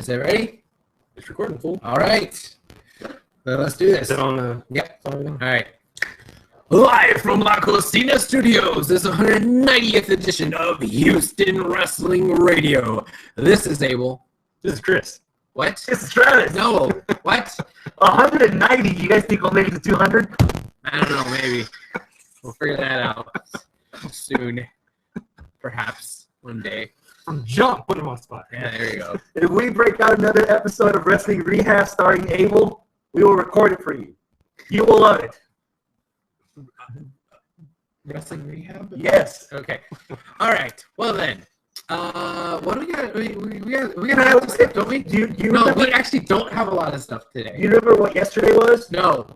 Is it ready? It's recording, fool. All right. Well, let's do this. Is it on the... Yep. All right. Live from La Cocina Studios, this is the 190th edition of Houston Wrestling Radio. This is Abel. This is Chris. What? This is Travis. No. What? 190. You guys think we'll make it to 200? I don't know. Maybe. We'll figure that out soon. Perhaps one day. From jump. Put him on spot. Yeah, there you go. If we break out another episode of Wrestling Rehab starring Abel, we will record it for you. You will love it. Wrestling Rehab? Yes. Okay. All right. Well then, what do we got? We got a lot of stuff, don't we? No, we actually don't have a lot of stuff today. You remember what yesterday was? No.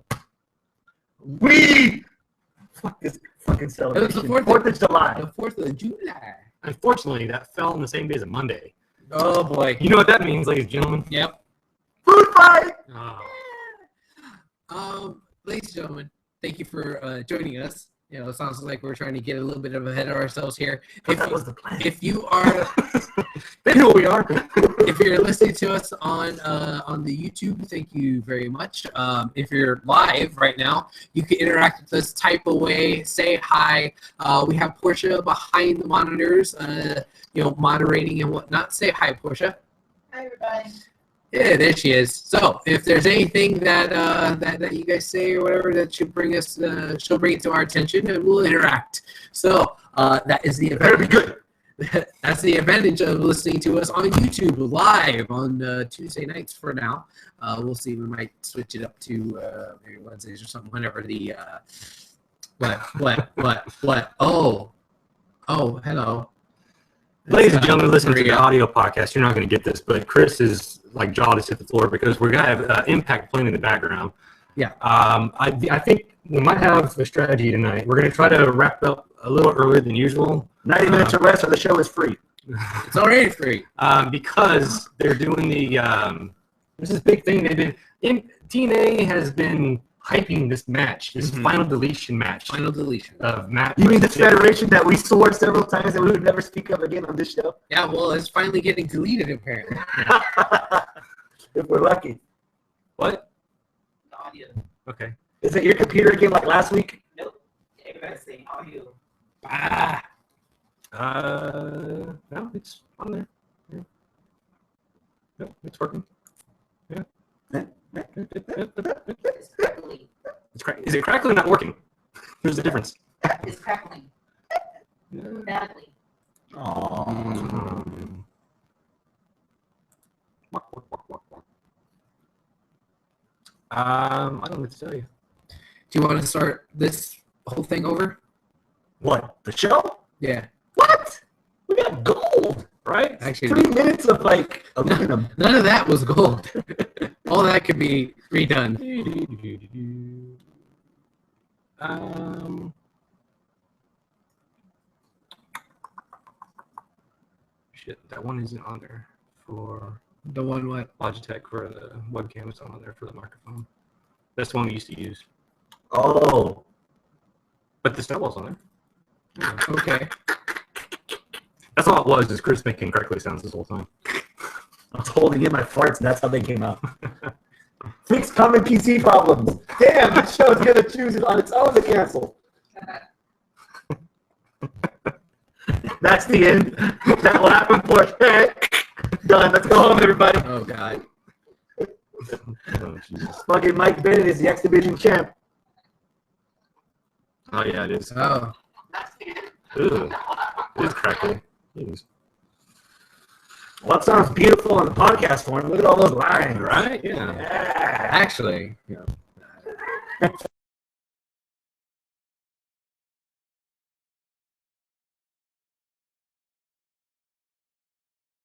Fuck this fucking celebration. It was the 4th of July. The 4th of July. Unfortunately, that fell on the same day as a Monday. Oh boy. You know what that means, ladies and gentlemen? Yep. Food fight. Oh. Ladies and gentlemen, thank you for joining us. You know, it sounds like we're trying to get a little bit ahead of ourselves here. That was the plan. If you are, They know who we are. if you're listening to us on the YouTube, thank you very much. If you're live right now, you can interact with us, type away, say hi. We have Portia behind the monitors, moderating and whatnot. Say hi, Portia. Hi, everybody. Yeah, there she is. So, if there's anything that that you guys say or whatever that should bring us, she'll bring it to our attention, and we'll interact. So, that is the Better be good. That's the advantage of listening to us on YouTube live on Tuesday nights for now. We'll see. We might switch it up to maybe Wednesdays or something whenever the what? Oh, hello. Ladies and gentlemen, listening to the audio podcast, you're not going to get this, but Chris is like jaw to hit the floor because we're going to have Impact playing in the background. Yeah. I think we might have a strategy tonight. We're going to try to wrap up a little earlier than usual. 90 minutes or less, or the show is free. It's already free. Because they're doing this is big thing. TNA has been hyping this match, this final deletion match. Final deletion. Of Matt. You mean this federation that we swore several times that we would never speak of again on this show? Yeah, well, it's finally getting deleted apparently. If we're lucky. What? The audio. Okay. Is it your computer again like last week? Nope. Everybody's saying audio. No, it's on there. Yeah. Yep, it's working. Yeah. It's crackling. Is it crackling or not working? There's a difference. It's crackling. Badly. I don't know what to tell you. Do you want to start this whole thing over? What? The show? Yeah. What? We got gold, right? Actually, 3 minutes of like aluminum. none of that was gold. All that could be redone. Shit, that one isn't on there for The one what? Logitech for the webcam. It's not on there for the microphone. That's the one we used to use. Oh. But the snowball's on there. Yeah. Okay. That's all it was, is Chris making crackly sounds this whole time. I was holding in my farts, and that's how they came out. Fix common PC problems. Damn, the show's gonna choose it on its own to cancel. That's the end. That will happen for done. Let's go home, everybody. Oh God. Oh, Jesus. Fucking Mike Bennett is the X Division champ. Oh, yeah, it is. Oh. Ooh. It is crackly. Jeez. Well, that sounds beautiful on the podcast form. Look at all those lines. Right? Yeah. Yeah. Actually.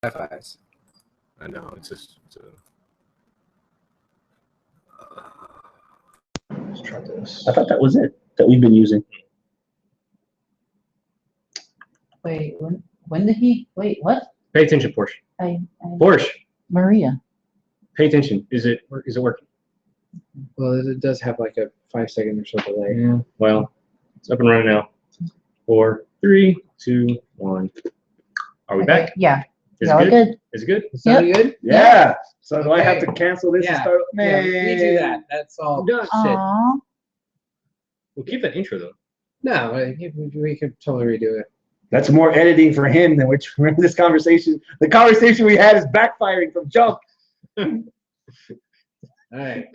High-fives. I know. It's just. Let's try this. I thought that was it that we've been using. Wait, when did he? Wait, what? Pay attention, Porsche. Porsche, Maria. pay attention. Is it working? Well, it does have like a 5-second or so delay. Yeah. Well, it's up and running now. 4, 3, 2, 1. Are we back? Yeah. Is Yeah, it we're good? good. Is it good? Sound good? Yeah. So do I have Okay. to cancel this and Yeah. start? Yeah, we do that. That's all. Done. Shit. Aw. We'll keep that intro though. No, we can totally redo it. That's more editing for him than which. Remember this conversation? The conversation we had is backfiring from jump. All right.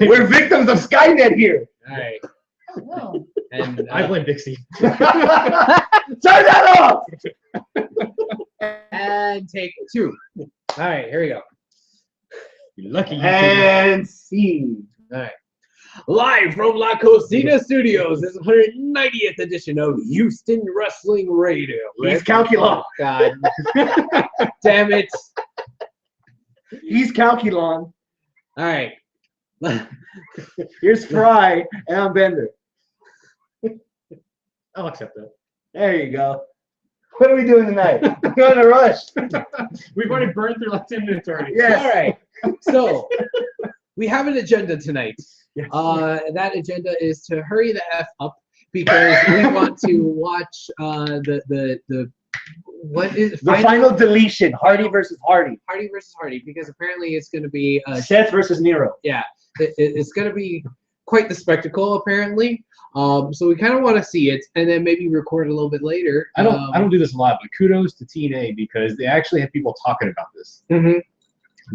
We're victims of Skynet here. All right. Oh. And I blame Dixie. Turn that off. and take 2. All right, here we go. You're lucky. And see. All right. Live from La Cocina Studios, this is 190th edition of Houston Wrestling Radio. He's Calculon. God. Damn it. He's Calculon. All right. Here's Fry, and I'm Bender. I'll accept that. There you go. What are we doing tonight? We're in a rush. We've already burned through like 10 minutes already. Yes. All right. So we have an agenda tonight. Yes. That agenda is to hurry the F up because we want to watch the what is The final deletion: Hardy versus Hardy. Hardy versus Hardy, because apparently it's going to be Seth versus Nero. yeah, it's going to be quite the spectacle apparently. So we kind of want to see it and then maybe record a little bit later. I don't do this a lot, but kudos to TNA because they actually have people talking about this. Mhm.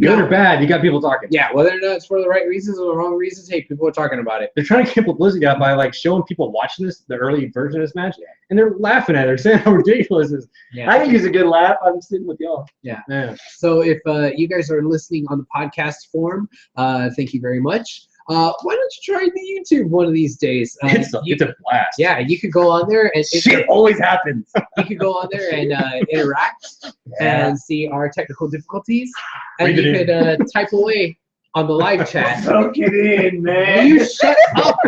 Good or bad, you got people talking. Yeah, whether or not it's for the right reasons or the wrong reasons, hey, people are talking about it. They're trying to get publicity out by like showing people watching this, the early version of this match, and they're laughing at it, saying how ridiculous it is. Yeah. I can use a good laugh. I'm sitting with y'all. Yeah. So if you guys are listening on the podcast form, thank you very much. Why don't you try the YouTube one of these days? It's a blast. Yeah, you could go on there and Shit always happens. you could go on there and interact and see our technical difficulties, and Breathe you it could type away on the live chat. Soak it in, Will man. you shut up?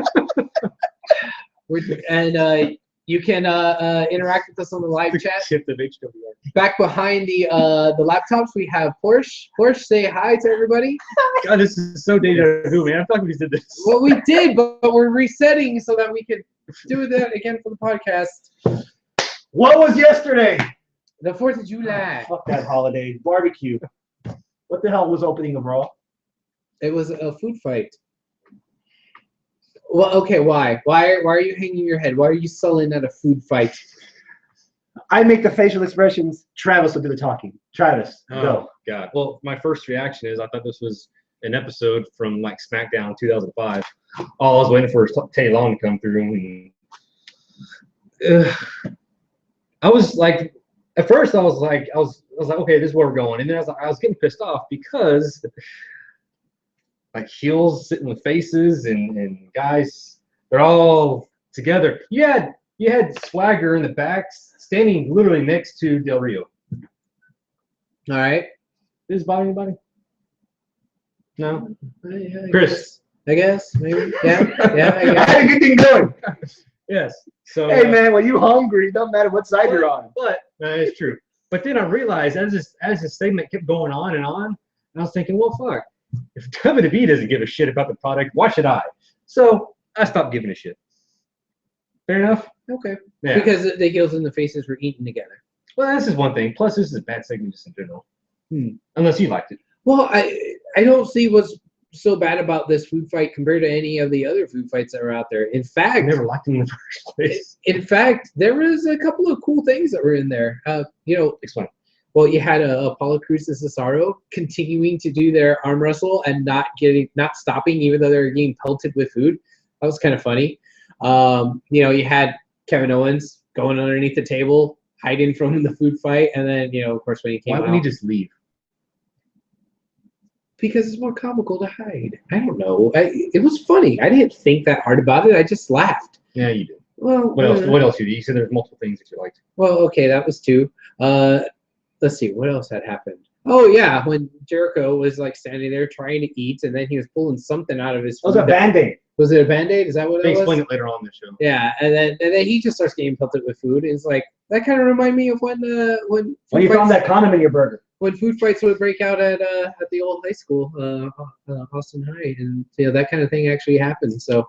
And you can interact with us on the live chat. Shift of HWR. Back behind the laptops, we have Porsche. Porsche, say hi to everybody. God, this is so deja vu, man. I thought we just did this. Well, we did, but we're resetting so that we could do that again for the podcast. What was yesterday? The 4th of July. Fuck that holiday. Barbecue. What the hell was opening of Raw? It was a food fight. Well, okay, why? Why are you hanging your head? Why are you sullen at a food fight? I make the facial expressions. Travis will do the talking. Travis, Oh, go. God. Well, my first reaction is I thought this was an episode from like SmackDown 2005. All I was waiting for is Teddy Long to come through. And I was like, at first I was like, okay, this is where we're going. And then I was getting pissed off because like heels sitting with faces and guys, they're all together. You had Swagger in the back standing literally next to Del Rio. All right. Did this bother anybody? No? I Chris. guess, maybe. Yeah, I I guess. had a good thing going. Yes. So Hey, man, when you hungry, it doesn't matter what side you're on. But it's true. But then I realized as this segment kept going on, and I was thinking, well, fuck. If WWE doesn't give a shit about the product, why should I? So I stopped giving a shit. Fair enough? Okay. Yeah. Because the heels and the faces were eating together. Well, this is one thing. Plus, this is a bad segment just in general. Unless you liked it. Well, I don't see what's so bad about this food fight compared to any of the other food fights that are out there. In I fact, never liked it in the first place. in fact, there was a couple of cool things that were in there. Explain. Well, you had Apollo Crews and Cesaro continuing to do their arm wrestle and not stopping, even though they were getting pelted with food. That was kind of funny. You had Kevin Owens going underneath the table, hiding from the food fight, and then of course when he came Why out, wouldn't he just leave? because it's more comical to hide. I don't know. It was funny. I didn't think that hard about it. I just laughed. Yeah, you did. Well, What else? What else you did? You said there's multiple things that you liked. Well, okay, that was 2. Let's see, what else had happened? Oh yeah, when Jericho was like standing there trying to eat, and then he was pulling something out of his It was a food. Band-Aid. Was it a Band-Aid? Is that what They it was? explain it later on in the show. Yeah, and then he just starts getting pelted with food. And it's like that kind of remind me of when When you found that condom in your burger. when food fights would break out at the old high school, Austin High, and that kind of thing actually happened. So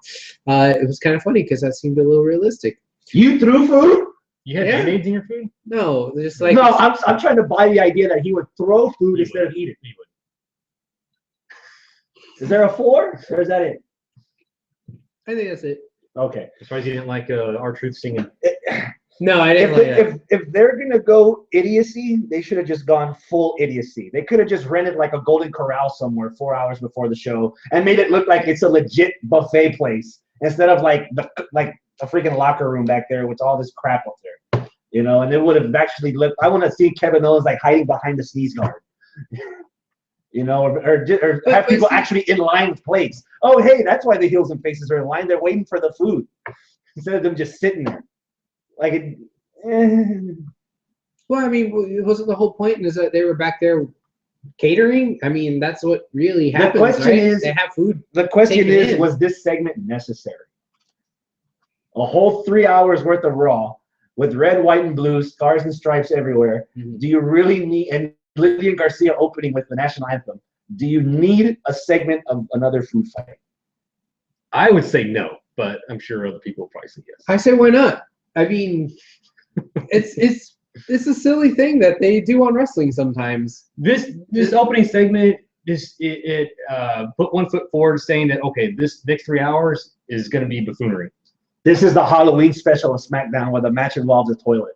it was kind of funny because that seemed a little realistic. You threw food? You had Yeah. grenades in your food? No, just like No, I'm trying to buy the idea that he would throw food instead of eat it. He would. Is there a 4? Or is that it? I think that's it. Okay. I'm surprised you didn't like R-Truth singing. No, I didn't like that. If they're gonna go idiocy, they should have just gone full idiocy. They could have just rented like a Golden Corral somewhere 4 hours before the show and made it look like it's a legit buffet place instead of like a freaking locker room back there with all this crap up there. You know, and it would have actually looked. I want to see Kevin Owens like hiding behind the sneeze guard. You know, or have people actually in line with plates. Oh, hey, that's why the heels and faces are in line. They're waiting for the food instead of them just sitting there. Like it. Well, I mean, wasn't the whole point is that they were back there catering? I mean, that's what really happens, The question right? is, they have food. The question Taken is, in. was this segment necessary? A whole 3 hours worth of Raw with red, white, and blue, stars and stripes everywhere. Mhm. Do you really need, and Lillian Garcia opening with the national anthem, do you need a segment of another food fight? I would say no, but I'm sure other people will probably say yes. I say, why not? I mean, it's a silly thing that they do on wrestling sometimes. This opening segment it put one foot forward, saying that okay, this next 3 hours is going to be buffoonery. This is the Halloween special of SmackDown where the match involves a toilet.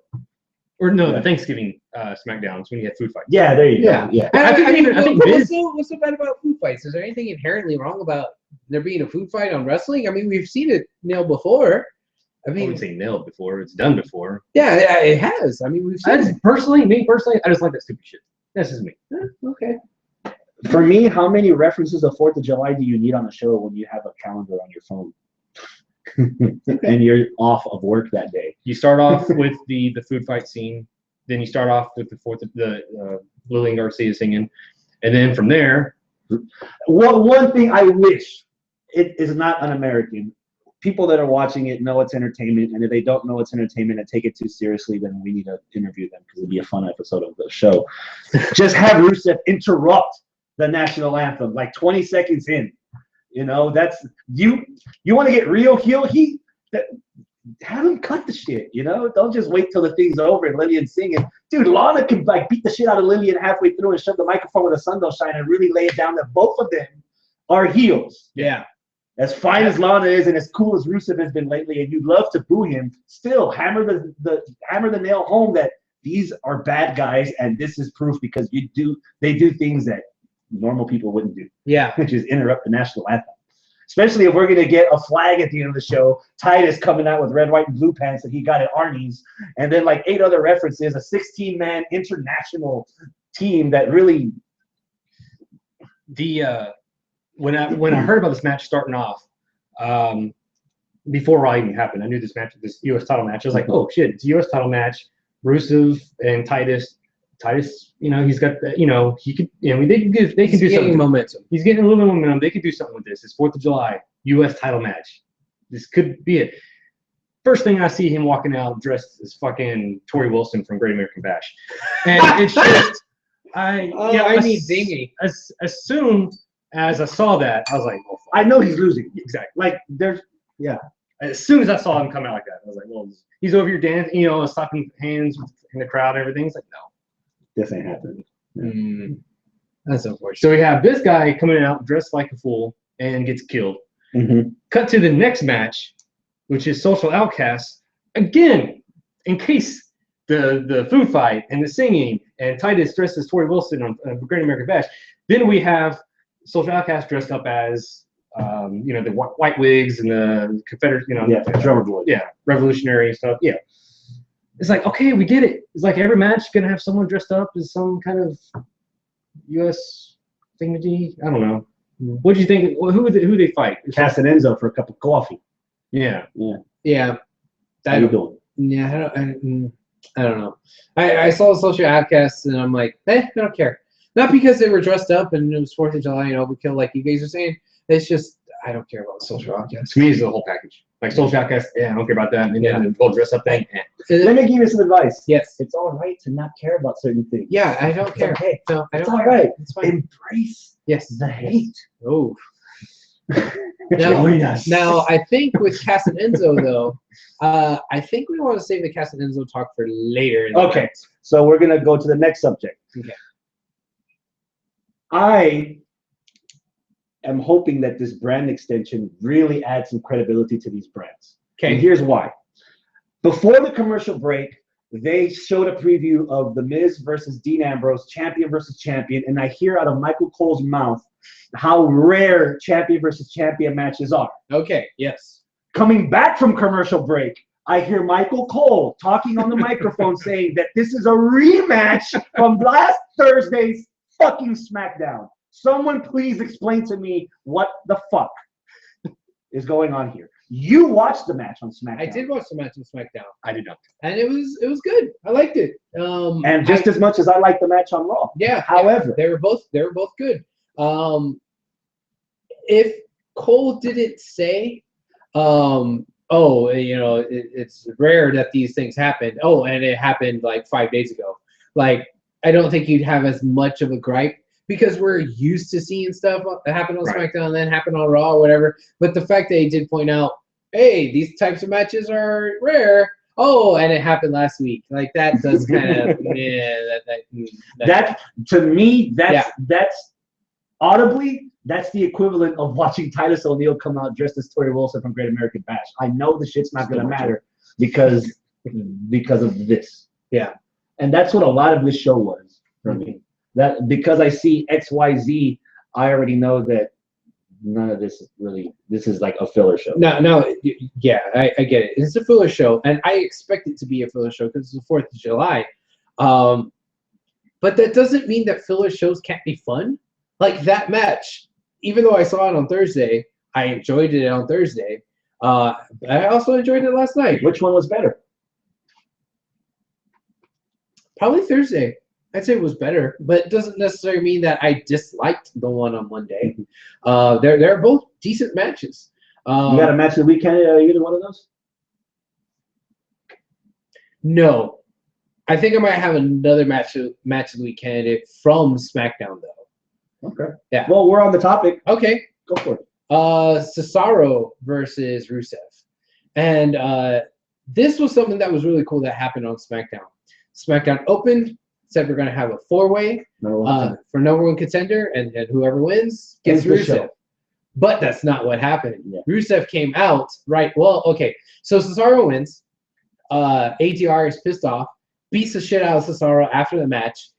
Or no, Yeah. the Thanksgiving SmackDowns when you had food fights. Yeah, there you Yeah. go. Yeah. I think what's Miz- so bad about food fights? Is there anything inherently wrong about there being a food fight on wrestling? I mean, we've seen it nailed before. I I mean, wouldn't say nailed before; it's done before. yeah, it has. I mean, we've seen it. Me personally, I just like that stupid shit. That's just me. Okay. For me, how many references of 4th of July do you need on the show when you have a calendar on your phone? And you're off of work that day. You start off with the food fight scene, then you start off with the Lillian Garcia singing, and then from there, One thing I wish, it is not un-American. People that are watching it know it's entertainment, and if they don't know it's entertainment and take it too seriously, then we need to interview them because it'd be a fun episode of the show. Just have Rusev interrupt the national anthem like 20 seconds in. You know, that's you want to get real heel heat. Have him cut the shit, you know? Don't just wait till the thing's over and Lillian's singing. Dude, Lana can like beat the shit out of Lillian halfway through and shove the microphone with a sun don't shine and really lay it down that both of them are heels. Yeah. As fine as Lana is and as cool as Rusev has been lately, and you'd love to boo him, still hammer the nail home that these are bad guys and this is proof because they do things that normal people wouldn't do. Yeah. Which is interrupt the national anthem. Especially if we're going to get a flag at the end of the show, Titus coming out with red, white, and blue pants that he got at Arnie's, and then like 8 other references, a 16-man international team that really... When I heard about this match starting off, before Raw even happened, I knew this U.S. title match. I was like, oh shit, it's a U.S. title match. Rusev and Titus, you know, he's got the, you know, he could, you know, they can do something. Momentum. He's getting a little bit of momentum. They could do something with this. It's 4th of July, U.S. title match. This could be it. First thing I see him walking out dressed as fucking Tori Wilson from Great American Bash, and it's just I need Dingy. As soon as I saw that, I was like, oh, fuck. I know he's losing. Exactly. Like, yeah. As soon as I saw him come out like that, I was like, well, he's over here dancing, you know, slapping hands in the crowd and everything. He's like, no. This ain't happening. That's unfortunate. So we have this guy coming out dressed like a fool and gets killed. Mm-hmm. Cut to the next match, which is Social Outcasts. Again, in case the food fight and the singing and Titus dressed as Tori Wilson on Great American Bash, then we have Social Outcasts dressed up as, you know, the white wigs and the Confederate, you know, drummer boy. Yeah, revolutionary stuff. Yeah. It's like, okay, we get it. It's like every match gonna have someone dressed up as some kind of U.S. thingamajig. I don't know. What do you think? Who they fight? Cass and Enzo for a cup of coffee. Yeah. Yeah. How you doing? Yeah, I don't know. I saw the Social Outcasts and I'm like, I don't care. Not because they were dressed up and it was 4th of July and overkill like you guys are saying. It's just I don't care about the Social Outcasts. To me, it's the whole package. Like Social Outcasts, yeah, I don't care about that. And then the whole dress up thing. Let me give you some advice. Yes. It's all right to not care about certain things. Yeah, I don't care. Okay. No, I It's don't all care. right. It's fine. Embrace Yes. the hate. Oh. Now, Join us. now, I think with Cass and Enzo, though, I think we want to save the Cass and Enzo talk for later. In the Okay, night. so we're gonna go to the next subject. Okay. I am hoping that this brand extension really adds some credibility to these brands. Okay. And here's why. Before the commercial break, they showed a preview of The Miz versus Dean Ambrose, champion versus champion, and I hear out of Michael Cole's mouth how rare champion versus champion matches are. Okay. Yes. Coming back from commercial break, I hear Michael Cole talking on the microphone saying that this is a rematch from last Thursday's fucking SmackDown. Someone please explain to me what the fuck is going on here. You watched the match on SmackDown. I did watch the match on SmackDown, I did not. and it was good. I liked it. And just as much as I like the match on Raw. Yeah. However, they were both good. If Cole didn't say, it's rare that these things happen. Oh, and it happened like 5 days ago. Like, I don't think you'd have as much of a gripe because we're used to seeing stuff that happen on SmackDown and then happen on Raw or whatever. But the fact that he did point out, hey, these types of matches are rare. Oh, and it happened last week. Like, that does kind of, that to me, that's audibly, that's the equivalent of watching Titus O'Neil come out dressed as Tori Wilson from Great American Bash. I know the shit's not going to matter because of this. Yeah. And that's what a lot of this show was for me. That because I see XYZ, I already know that none of this is like a filler show. No, yeah, I get it. It's a filler show, and I expect it to be a filler show because it's the 4th of July. But that doesn't mean that filler shows can't be fun. Like that match, even though I saw it on Thursday, I enjoyed it on Thursday. I also enjoyed it last night. Which one was better? Probably Thursday. I'd say it was better, but it doesn't necessarily mean that I disliked the one on Monday. They're both decent matches. You got a match of the weekend either one of those? No. I think I might have another match of the week candidate from SmackDown, though. Okay. Yeah. Well, we're on the topic. Okay. Go for it. Cesaro versus Rusev. And this was something that was really cool that happened on SmackDown. SmackDown opened, said we're going to have a 4-way for number one contender, and whoever wins gets Rusev. But that's not what happened. Yeah. Rusev came out, right? Well, okay. So Cesaro wins. HWR is pissed off, beats the shit out of Cesaro after the match,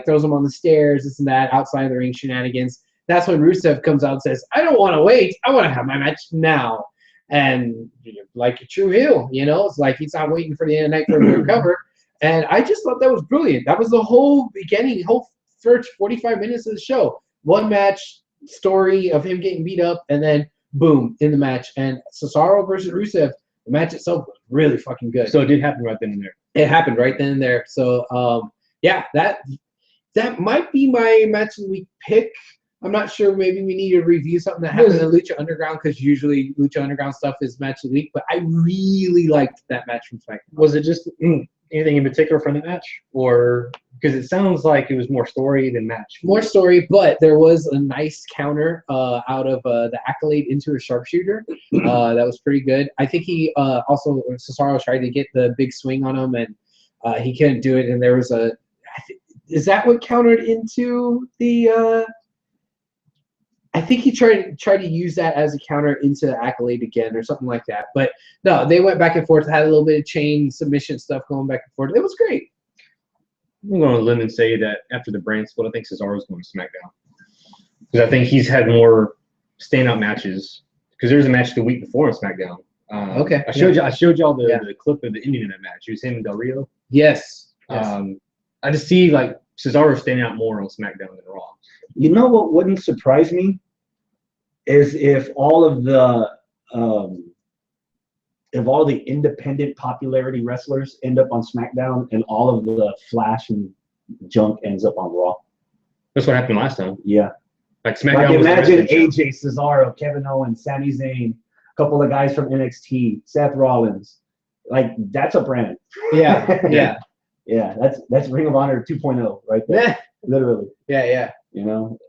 throws him on the stairs, this and that, outside the ring shenanigans. That's when Rusev comes out and says, I don't want to wait. I want to have my match now. And like a true heel, it's like he's not waiting for the end of the night for him to recover. And I just thought that was brilliant. That was the whole beginning, whole first 45 minutes of the show. One match story of him getting beat up, and then boom, in the match. And Cesaro versus Rusev, the match itself was really fucking good. So it did happen right then and there. It happened right then and there. So, yeah, that might be my match of the week pick. I'm not sure. Maybe we need to review something that happened in Lucha Underground because usually Lucha Underground stuff is match of the week. But I really liked that match from SmackDown. Was it just anything in particular from the match, or because it sounds like it was more story than match? More story, but there was a nice counter out of the Accolade into a sharpshooter. That was pretty good. I think he also Cesaro tried to get the big swing on him, and he couldn't do it. And there was is that what countered into the? I think he tried to use that as a counter into the Accolade again or something like that. But no, they went back and forth, had a little bit of chain submission stuff going back and forth. It was great. I'm going to limit and say that after the brand split, I think Cesaro's going to SmackDown. Because I think he's had more standout matches. Because there was a match the week before on SmackDown. Okay. I showed y'all the clip of the ending of that match. It was him and Del Rio. Yes. I just see like Cesaro standing out more on SmackDown than Raw. You know what wouldn't surprise me is if all of the independent popularity wrestlers end up on SmackDown and all of the flash and junk ends up on Raw. That's what happened last time. Yeah. Like SmackDown. Like imagine AJ, Cesaro, Kevin Owens, Sami Zayn, a couple of guys from NXT, Seth Rollins. Like that's a brand. Yeah. Yeah. Yeah. That's Ring of Honor 2.0 right there. Literally. Yeah. You know,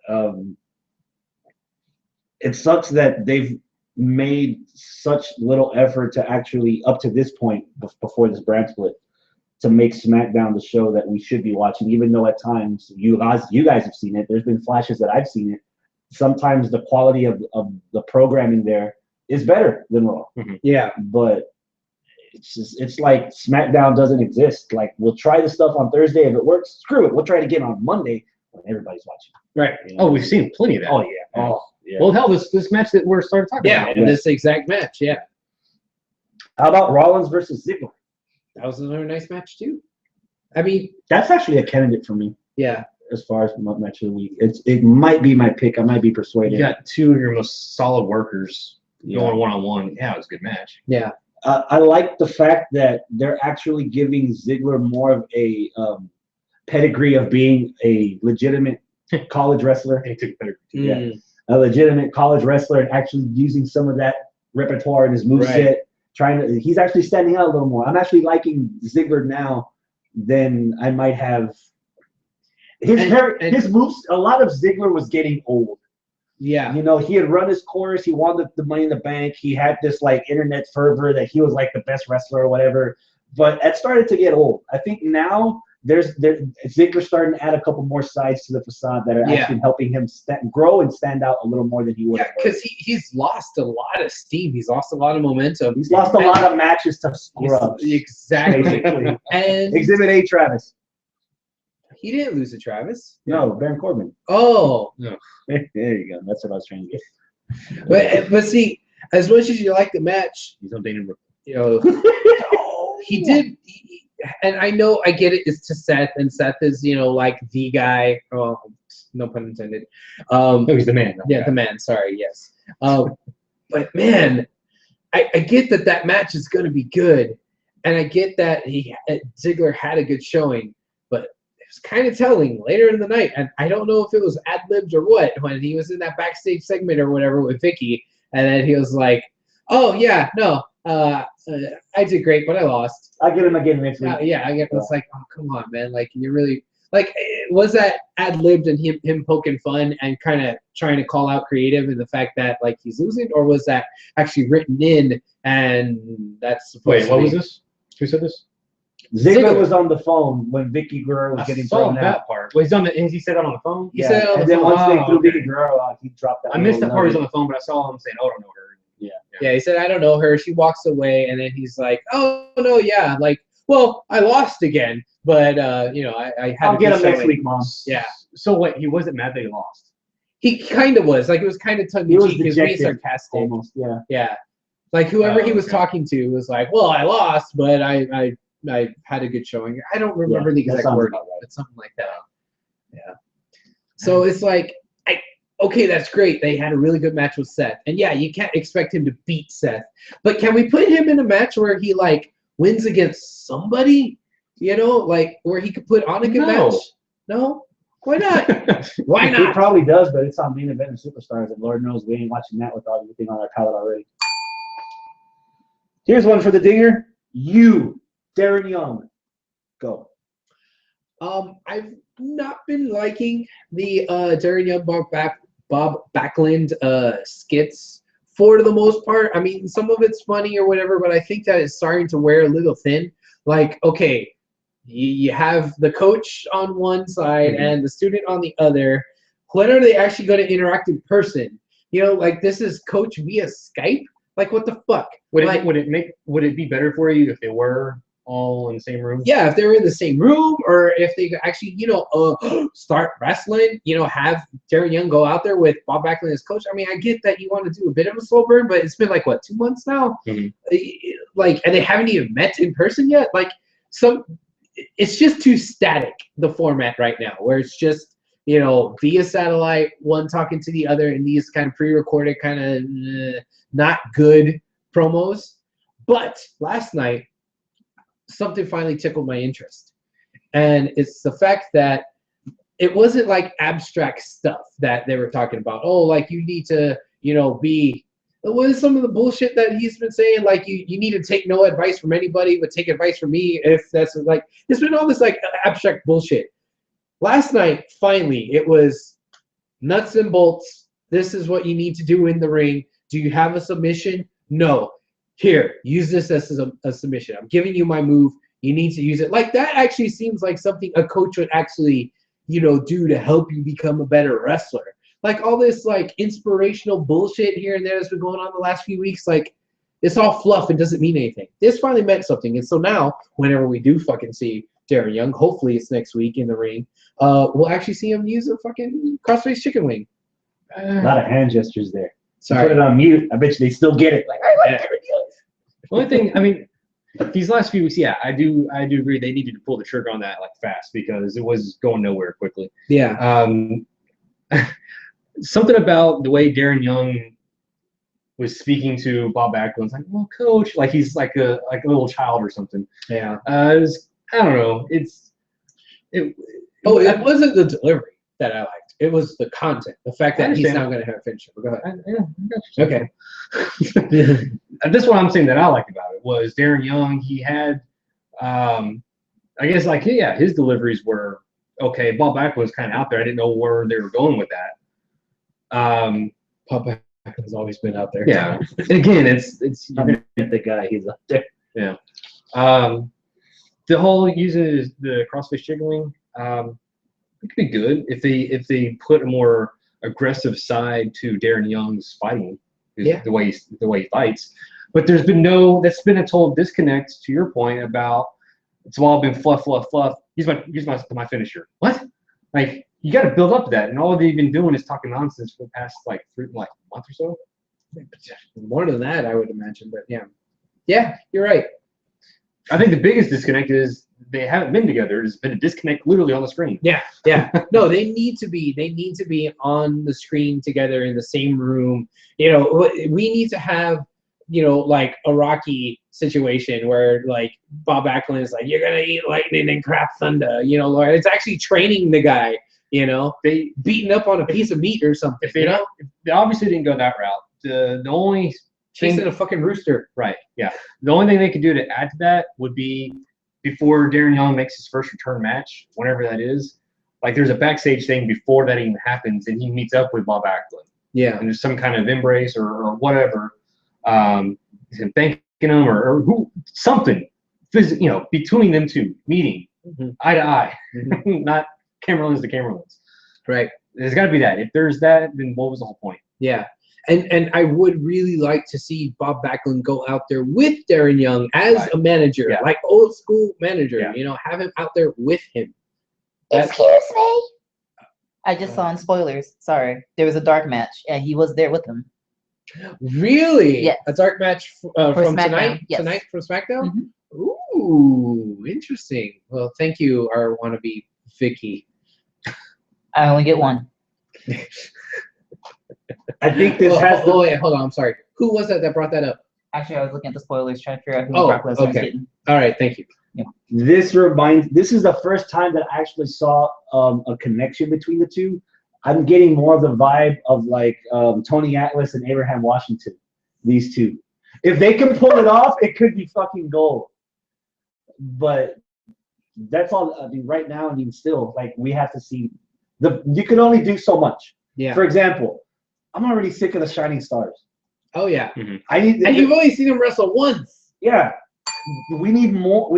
it sucks that they've made such little effort to actually, up to this point, before this brand split, to make SmackDown the show that we should be watching, even though at times you guys have seen it. There's been flashes that I've seen it. Sometimes the quality of the programming there is better than Raw. Yeah. But it's like SmackDown doesn't exist. Like, we'll try the stuff on Thursday. If it works, screw it. We'll try it again on Monday when everybody's watching. Right. You know? Oh, we've seen plenty of that. Oh, yeah. Oh, yeah. Well, hell, this match that we're starting talking about. Yeah, this exact match. Yeah. How about Rollins versus Ziggler? That was another nice match too. I mean, that's actually a candidate for me. Yeah. As far as match of the week, it might be my pick. I might be persuaded. You got two of your most solid workers going one-on-one. Yeah, it was a good match. Yeah. I like the fact that they're actually giving Ziggler more of a pedigree of being a legitimate college wrestler. And he took pedigree. Yeah, a legitimate college wrestler, and actually using some of that repertoire in his moveset. Right. He's actually standing out a little more. I'm actually liking Ziggler now than I might have. His moves, a lot of Ziggler was getting old. Yeah. You know, he had run his course. He won the Money in the Bank. He had this like internet fervor that he was like the best wrestler or whatever. But it started to get old. I think now Ziggler's starting to add a couple more sides to the facade that are actually helping him grow and stand out a little more than he would. Yeah, because he's lost a lot of steam. He's lost a lot of momentum. He's lost a lot of matches to scrubs. Exactly. And Exhibit A, Travis. He didn't lose to Travis. No, Baron Corbin. Oh. No. There you go. That's what I was trying to get. But see, as much as you like the match, he's on Dana Brooke. You know, he did. And I know, I get it. It's to Seth, and Seth is, you know, like the guy. Oh, no pun intended. No, he's the man. Yeah, the man. Sorry. Yes. But man, I get that match is going to be good, and I get that Ziggler had a good showing, but it was kind of telling later in the night, and I don't know if it was ad-libbed or what, when he was in that backstage segment or whatever with Vicky, and then he was like, "Oh yeah, no, I did great, but I lost. I'll get him again next week." Yeah, I get. It's like, oh come on, man! Like, you really like, was that ad-libbed and him poking fun and kind of trying to call out creative in the fact that like he's losing, or was that actually written in and that's supposed Wait, what was this? Who said this? Ziggler was on the phone when Vicky Guerrero was getting thrown out. That part. Well, he said that on the phone? He said it on the then phone. once they threw Vicky Guerrero out, he dropped that. I missed that part. He was on the phone, but I saw him saying, "Oh, I don't know her." Yeah, he said, "I don't know her." She walks away, and then he's like, "Oh no, yeah, like, well, I lost again, but you know, I had." I'll get him next week, Mom. Yeah. So what? He wasn't mad that he lost. He kind of was. Like, it was kind of tongue in cheek. He was being sarcastic. Almost, yeah. Yeah. Like, whoever he was talking to was like, "Well, I lost, but I had a good showing." I don't remember the exact word, but something like that. Yeah. So it's like, okay, that's great. They had a really good match with Seth. And yeah, you can't expect him to beat Seth. But can we put him in a match where he, like, wins against somebody? You know, like, where he could put on a good match? No? Why not? Why not? He probably does, but it's on Main Event and Superstars, and Lord knows we ain't watching that with everything on our palette already. Here's one for the dinger. You, Darren Young. Go. I've not been liking the Darren Young Bob Backlund skits for the most part. I mean, some of it's funny or whatever, but I think that it's starting to wear a little thin. Like, okay, you have the coach on one side and the student on the other. When are they actually going to interact in person? You know, like, this is coach via Skype. Like, what the fuck? Would it be better for you if they were all in the same room? Yeah, if they were in the same room, or if they could actually, you know, start wrestling, you know, have Darren Young go out there with Bob Backlund as coach. I mean, I get that you want to do a bit of a slow burn, but it's been like, what, 2 months now? Like, and they haven't even met in person yet. Like, it's just too static, the format right now, where it's just, you know, via satellite, one talking to the other in these kind of pre-recorded, kind of not good promos. But last night, something finally tickled my interest, and it's the fact that it wasn't like abstract stuff that they were talking about. Oh, like, you need to, you know, be, what is some of the bullshit that he's been saying? Like, you need to take no advice from anybody, but take advice from me. If that's like, it's been all this like abstract bullshit. Last night, finally, it was nuts and bolts. This is what you need to do in the ring. Do you have a submission? No. Here, use this as a submission. I'm giving you my move. You need to use it. Like, that actually seems like something a coach would actually, do to help you become a better wrestler. Like, all this, like, inspirational bullshit here and there that's been going on the last few weeks, like, it's all fluff and doesn't mean anything. This finally meant something. And so now, whenever we do fucking see Darren Young, hopefully it's next week in the ring, we'll actually see him use a fucking crossface chicken wing. A lot of hand gestures there. Sorry. Put it on mute. I bet you they still get it. Like, I like Darren Young. The only thing, I mean, these last few weeks, yeah, I do agree they needed to pull the trigger on that like fast because it was going nowhere quickly. Yeah. Something about the way Darren Young was speaking to Bob Backlund's like, well, coach, like he's like a little child or something. Yeah. I don't know. It wasn't the delivery that I liked. It was the content. The fact that he's not going to have a finisher. Go ahead. Okay. That's what I'm saying that I liked about it was Darren Young. He had, I guess, like, yeah, his deliveries were okay. Bob Backlund was kind of out there. I didn't know where they were going with that. Bob Backlund's always been out there. Yeah. Again, it's The guy, he's up there. yeah. The whole using the crossface chicken wing, it could be good if they put a more aggressive side to Darren Young's fighting, the way he fights. But that's been a total disconnect to your point about it's all been fluff. Use my finisher. What? Like, you got to build up to that, and all they've been doing is talking nonsense for the past like month or so. More than that, I would imagine. But yeah, you're right. I think the biggest disconnect is they haven't been together. There's been a disconnect literally on the screen. Yeah. No, they need to be on the screen together in the same room. We need to have, like a Rocky situation where like Bob Backlund is like, you're gonna eat lightning and crap thunder. It's actually training the guy. They beating up on a piece of meat or something. If they obviously didn't go that route. The only chasing a fucking rooster. Right. Yeah. The only thing they could do to add to that would be before Darren Young makes his first return match, whenever that is, like there's a backstage thing before that even happens, and he meets up with Bob Backlund. Yeah. And there's some kind of embrace or whatever, thanking him or who something, between them two meeting eye to eye, not camera lens to camera lens. Right. There's got to be that. If there's that, then what was the whole point? Yeah. And I would really like to see Bob Backlund go out there with Darren Young as a manager, like old school manager. Have him out there with him. Excuse me. I just saw in spoilers. Sorry, there was a dark match, and he was there with him. Really? Yes. A dark match from SmackDown. tonight? Yes. Tonight from SmackDown? Mm-hmm. Ooh, interesting. Well, thank you, our wannabe Vicky. I only get one. I think this has. Wait, hold on. I'm sorry. Who was that brought that up? Actually, I was looking at the spoilers, trying to figure out who Oh, Brock Lesnar was okay. getting. All right, thank you. This is the first time that I actually saw a connection between the two. I'm getting more of the vibe of like Tony Atlas and Abraham Washington. These two, if they can pull it off, it could be fucking gold. But that's all. I mean, right now, still, like we have to see you can only do so much. Yeah. For example, I'm already sick of the Shining Stars. Oh yeah. Mm-hmm. And you've only seen him wrestle once. Yeah. We need more.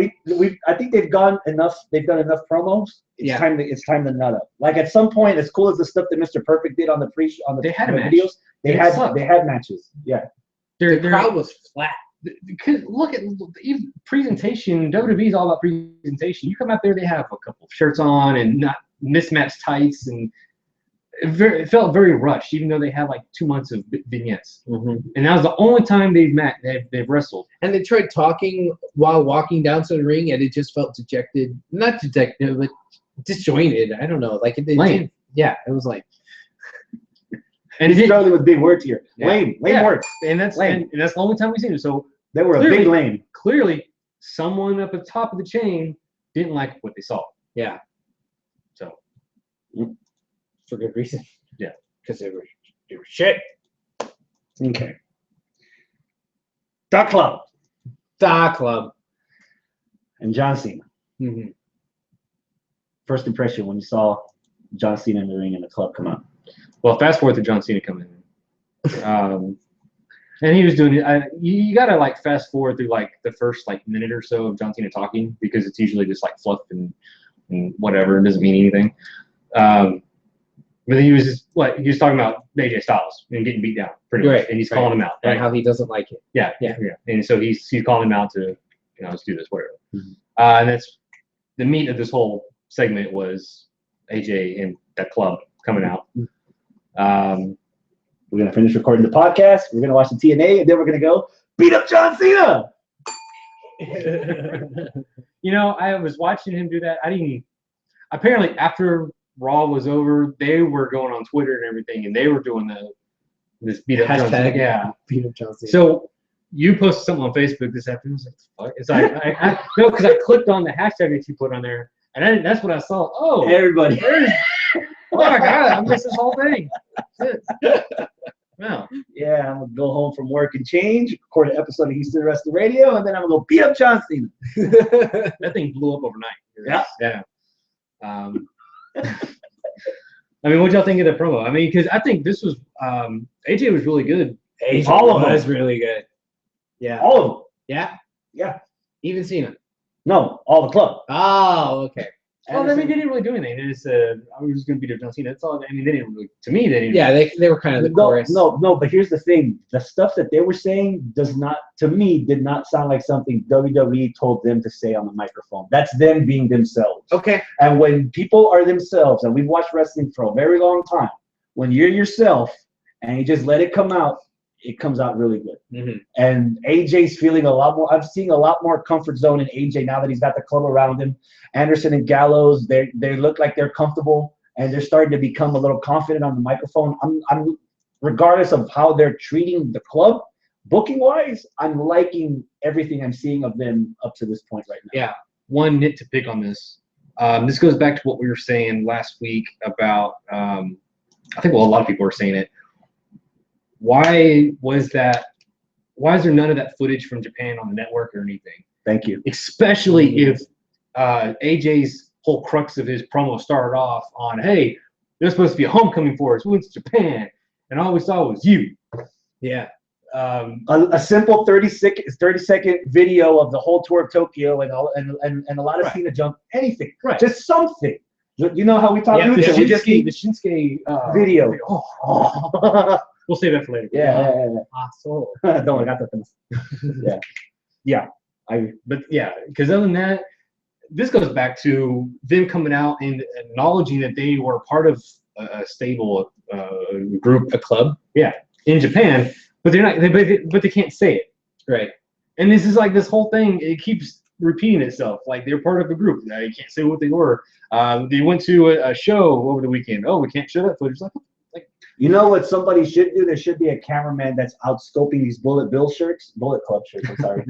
I think they've done enough promos. It's time to nut up. Like at some point, as cool as the stuff that Mr. Perfect did on the they had videos, they had matches. Yeah. The crowd was flat. Look at even presentation. WWE's all about presentation. You come out there, they have a couple of shirts on and not mismatched tights, and it felt very rushed, even though they had like 2 months of vignettes. Mm-hmm. And that was the only time they've wrestled. And they tried talking while walking down to the ring, and it just felt dejected. Not dejected, but disjointed. I don't know. Like Lame. Yeah, it was like. And he's struggling with big words here. Yeah. Lame words. And that's lame. And that's the only time we've seen it. So they were a big lame. Clearly, someone up at the top of the chain didn't like what they saw. Yeah. So. For good reason. Yeah. Because they were shit. Okay. The Club. And John Cena. Mm-hmm. First impression when you saw John Cena in the ring and the club come out. Well, fast forward to John Cena coming in. And he was doing it. You gotta like fast forward through like the first like minute or so of John Cena talking because it's usually just like fluff and whatever. It doesn't mean anything. But then he was talking about AJ Styles and getting beat down pretty much, and he's calling him out, and how he doesn't like it. Yeah. And so he's calling him out to, let's do this, whatever. And that's the meat of this whole segment was AJ and that club coming out. We're gonna finish recording the podcast. We're gonna watch the TNA, and then we're gonna go beat up John Cena. I was watching him do that. Apparently after Raw was over, they were going on Twitter and everything, and they were doing this beat up John Cena. Yeah, beat up John Cena. So you posted something on Facebook this afternoon. I was like, "Fuck!" It's like no, because I clicked on the hashtag that you put on there, and that's what I saw. Oh, everybody! Oh my God, I missed this whole thing. Shit. Wow. Yeah, I'm gonna go home from work and change, record an episode of Houston Wrestling Radio, and then I'm gonna go beat up John Cena. That thing blew up overnight. Yeah. I mean, what y'all think of the promo? I mean, because I think this was AJ was really good. AJ all of them was really good. Yeah. All of them. Yeah. Even Cena. No, all the club. Oh, okay. Well, they didn't really do anything. They just said, I was just going to beat up John Cena. That's all. I mean, they didn't really, to me, they didn't. Yeah, they were kind of the chorus. No, but here's the thing. The stuff that they were saying did not sound like something WWE told them to say on the microphone. That's them being themselves. Okay. And when people are themselves, and we've watched wrestling for a very long time, when you're yourself and you just let it come out, it comes out really good. Mm-hmm. And AJ's feeling a lot more. I'm seeing a lot more comfort zone in AJ now that he's got the club around him. Anderson and Gallows, they look like they're comfortable and they're starting to become a little confident on the microphone. I'm regardless of how they're treating the club, booking wise, I'm liking everything I'm seeing of them up to this point right now. Yeah, one nit to pick on this. This goes back to what we were saying last week about. I think a lot of people were saying it. Why is there none of that footage from Japan on the network or anything? Thank you. Especially if AJ's whole crux of his promo started off on, hey, there's supposed to be a homecoming for us. We went to Japan, and all we saw was you. Yeah. A simple 30-second video of the whole tour of Tokyo and a lot of Cena jump, anything. Right. Just something. You know how we talk about the Shinsuke video. We'll save that for later. Yeah. So No, I got that. Yeah. Because other than that, this goes back to them coming out and acknowledging that they were part of a stable group, a club, in Japan, but they're not. But they can't say it, right? And this is like this whole thing. It keeps repeating itself. Like they're part of a group. Now you can't say what they were. They went to a show over the weekend. Oh, we can't show that footage. Like. You know what somebody should do? There should be a cameraman that's out scoping these Bullet Club shirts, I'm sorry.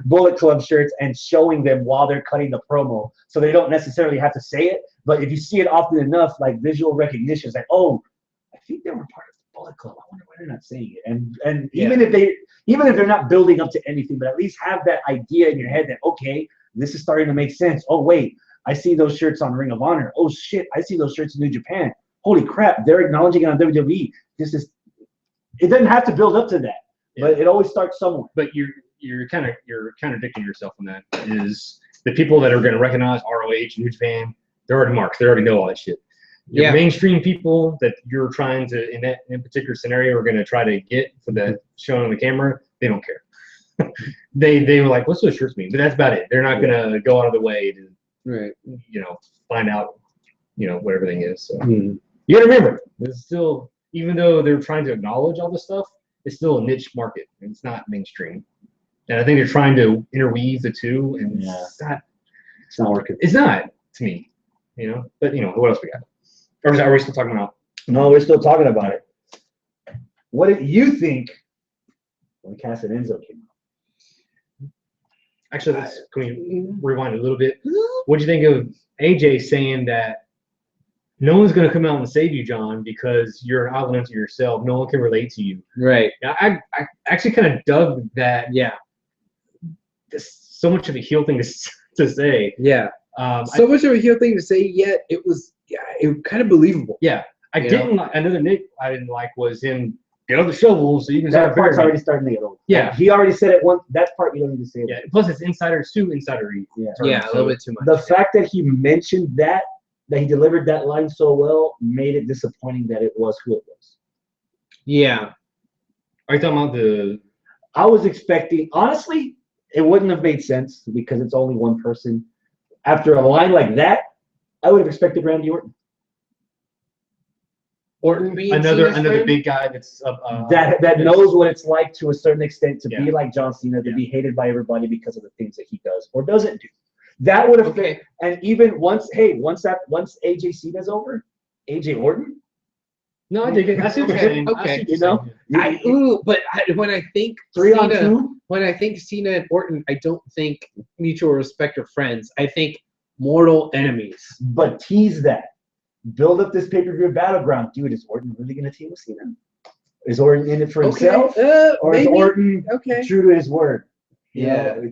Bullet Club shirts, and showing them while they're cutting the promo. So they don't necessarily have to say it. But if you see it often enough, like visual recognition, it's like, oh, I think they were part of the Bullet Club. I wonder why they're not saying it. And even if they're not building up to anything, but at least have that idea in your head that, okay, this is starting to make sense. Oh, wait, I see those shirts on Ring of Honor. Oh, shit, I see those shirts in New Japan. Holy crap, they're acknowledging it on WWE. It doesn't have to build up to that, but it always starts somewhere. But you're contradicting yourself on that. Is the people that are going to recognize ROH and New Japan, they're already marked. They already know all that shit. Your mainstream people that you're trying to, in particular scenario, are going to try to get for the showing on the camera, they don't care. they were like, what's those shirts mean? But that's about it. They're not going to go out of the way to, find out, what everything is. So. You got to remember, it's still, even though they're trying to acknowledge all this stuff, it's still a niche market. It's not mainstream. And I think they're trying to interweave the two, and it's not working. It's not, to me, But, what else we got? Or are we still talking about? No, we're still talking about it. What did you think when Cass and Enzo came out? Actually, can we rewind a little bit? What do you think of AJ saying that no one's going to come out and save you, John, because you're an island unto yourself. No one can relate to you. Right. I actually kind of dug that. Yeah. So much of a heel thing to say. Yeah. So much of a heel thing to say, yet it was kind of believable. Yeah. I You didn't like another Nick I didn't like was him get on the shovel so you can That start part's burying. already starting to get old. Yeah. He already said it once. That part you don't need to say. Yeah. Plus it's insiders to insidery. Yeah. Yeah, a little bit too much. The fact that he mentioned that he delivered that line so well, made it disappointing that it was who it was. Yeah. Are you talking about the? I was expecting, honestly, it wouldn't have made sense because it's only one person. After a line like that, I would have expected Randy Orton. Orton being Another Cena's friend? big guy that's That knows what it's like to a certain extent to Yeah. be like John Cena, to be hated by everybody because of the things that he does or doesn't do. That would have Okay. and even once AJ Cena's over, AJ Orton, No, I dig it. I see what you're Okay, saying. I okay. see what you you're know, saying. When I think 3-on-2. Cena, when I think Cena and Orton, I don't think mutual respect or friends. I think mortal enemies. But tease that. Build up this pay-per-view Battleground. Dude, is Orton really going to team with Cena? Is Orton in it for himself? Or maybe. is Orton Okay. true to his word? You Yeah. know,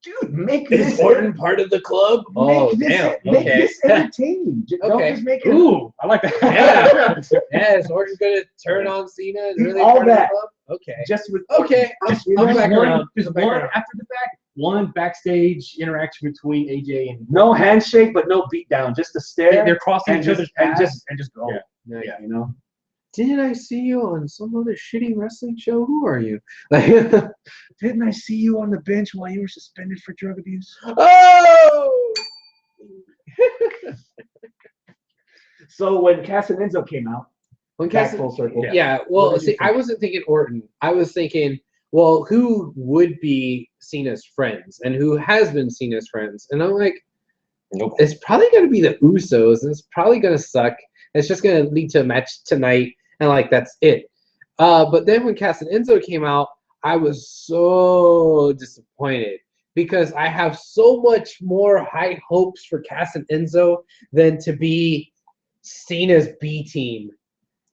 dude, make Is this Orton part of the club? Oh, damn. Make Okay. this entertaining. Don't Okay. just make it. Ooh, I like that. Yeah. Yeah, is Orton going to turn on Cena and really All part of the that. club? Okay. Just with Okay. I'm back around. Just I'm back one around. after the fact. One backstage interaction between AJ and no handshake, but no beatdown. Just a stare. they're crossing and each other's paths. just go. Yeah. Yeah, you know. Did I see you on some other shitty wrestling show? Who are you? Didn't I see you on the bench while you were suspended for drug abuse? Oh! So when Cass and Enzo came out, When back Cass- full circle. Yeah, What well, did you see, I think? wasn't thinking Orton. I was thinking, well, who would be Cena's friends and who has been Cena's friends? And I'm like, Nope. it's probably going to be the Usos, and it's probably going to suck. It's just going to lead to a match tonight, and like that's it. But then when Cass and Enzo came out, I was so disappointed because I have so much more high hopes for Cass and Enzo than to be Cena's B team.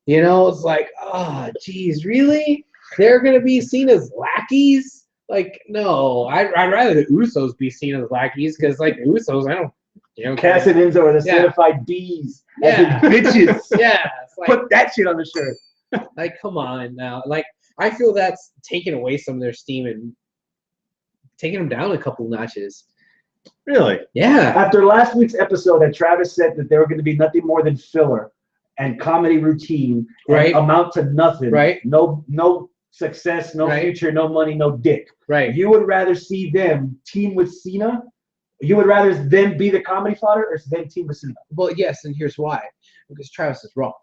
You know, it's like, oh, geez, really? They're going to be Cena's lackeys? Like, no, I'd rather the Usos be Cena's lackeys because, like, the Usos, I don't, you know. Cass and Enzo are the Yeah. certified D's. Yeah. Bitches. Yeah, it's like, Put that shit on the shirt. like, come on now. Like, I feel that's taking away some of their steam and taking them down a couple notches. Really? Yeah. After last week's episode, that Travis said that they were going to be nothing more than filler and comedy routine, and Right. amount to nothing. Right. No success, no Right. future, no money, no dick. Right. You would rather see them team with Cena? You would rather them be the comedy fodder or them team with Cena? Well, yes, and here's why. Because Travis is wrong.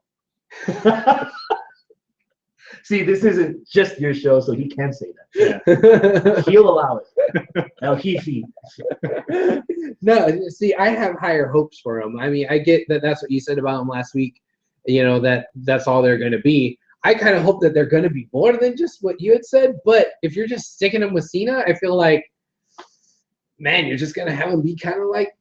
See, this isn't just your show, so he can say that. Yeah. He'll allow it. Now he. No, see, I have higher hopes for him. I mean, I get that that's what you said about him last week, you know, that's all they're going to be. I kind of hope that they're going to be more than just what you had said, but if you're just sticking them with Cena, I feel like, man, you're just going to have them be kind of like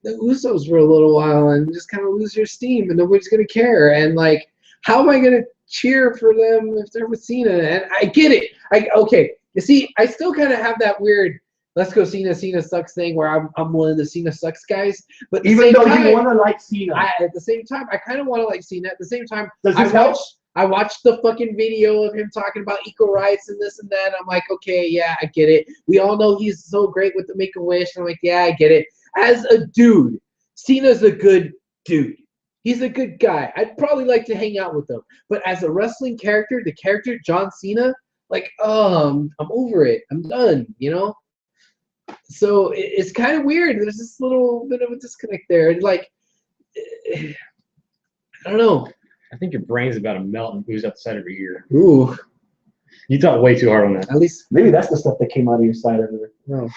the Usos for a little while and just kind of lose your steam and nobody's going to care. And, like, how am I going to cheer for them if they're with Cena? And I get it. Okay, you see, I still kind of have that weird let's go Cena sucks thing where I'm one of the Cena sucks guys. But at the Even same though time, you want to like Cena. at the same time, I kind of want to like Cena. At the same time, Does this help? I watched the fucking video of him talking about equal rights and this and that. I'm like, okay, yeah, I get it. We all know he's so great with the Make-A-Wish. And I'm like, yeah, I get it. As a dude, Cena's a good dude. He's a good guy. I'd probably like to hang out with him. But as a wrestling character, the character John Cena, like, I'm over it. I'm done, you know? So it's kind of weird. There's this little bit of a disconnect there. And like, I don't know. I think your brain's about to melt and ooze out the side of your ear. Ooh, You thought way too hard on that. at least Maybe that's the stuff that came out of your side of it. no.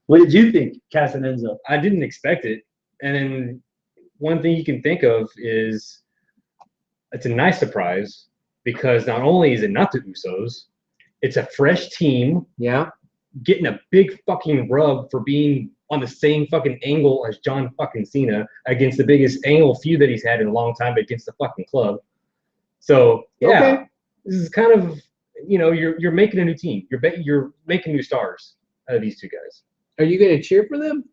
What did you think, Cass and Enzo? I didn't expect it. And then one thing you can think of is it's a nice surprise because not only is it not the Usos, it's a fresh team Yeah. getting a big fucking rub for being on the same fucking angle as John fucking Cena against the biggest angle feud that he's had in a long time against the fucking club. So yeah, Okay. this is kind of, you know, you're making a new team. You're making new stars out of these two guys. Are you gonna cheer for them